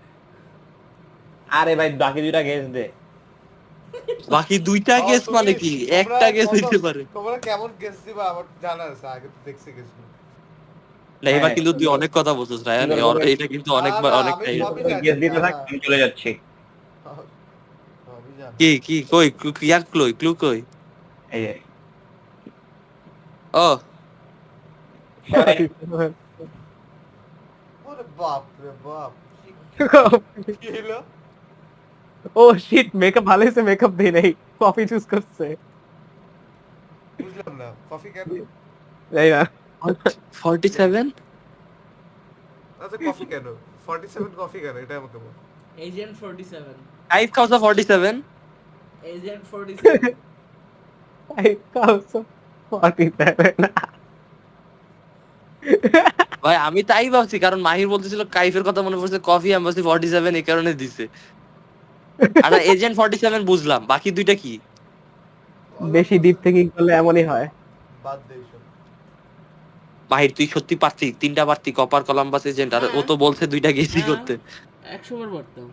আরে ভাই, বাকি দুইটা গেস দে। বাকি দুইটা গেস মানে কি? একটা গেস হইতে পারে। তোমরা কেমন গেস দিবা আমার জানা আছে, আগে তো দেখছি গেস। না, এবার হ্যাঁ, কিন্তু তুই অনেক কথা বলছিস রায়ান, এটা কিন্তু অনেকবার না, অনেকটাই। আমি সবই জানি। গেস দিতে থাক, আমি চলে যাচ্ছি। সবই জানি। কি কি কই কিয়া ক্লু কই? এই যে ও ওরে বাপ রে বাপ, কি হলো? ও শিট, মেকআপ ভালো হয়েছে, মেকআপ দেই নাই, কফি চুজ করছে। বুঝলাম না, কফি কেন? তাই না? 47। আচ্ছা কফি কেন? 47 কফি কেন? এটা আমাকে বল। এজেন্ট 47। 5 কাউস 47। এজেন্ট 47। I also 47 না। ভাই আমি তাই ভাবছি, কারণ মাহির বলতেছিল কাইফের কথা মনে পড়ছে, কফি আমি বলছি 47 এই কারণে দিছে। আর এজেন্ট 47 বুঝলাম, বাকি দুইটা কি? বেশি ডিপ থিঙ্কিং করলে এমনই হয়। বাদ দে এসব। মাহির তুই সত্যি পারতি, তিনটা পারতি, কপার, কলাম্বাস, এজেন্ট, আর ও তো বলছে দুইটা গেসই করতে। 100 বার পড়তাম।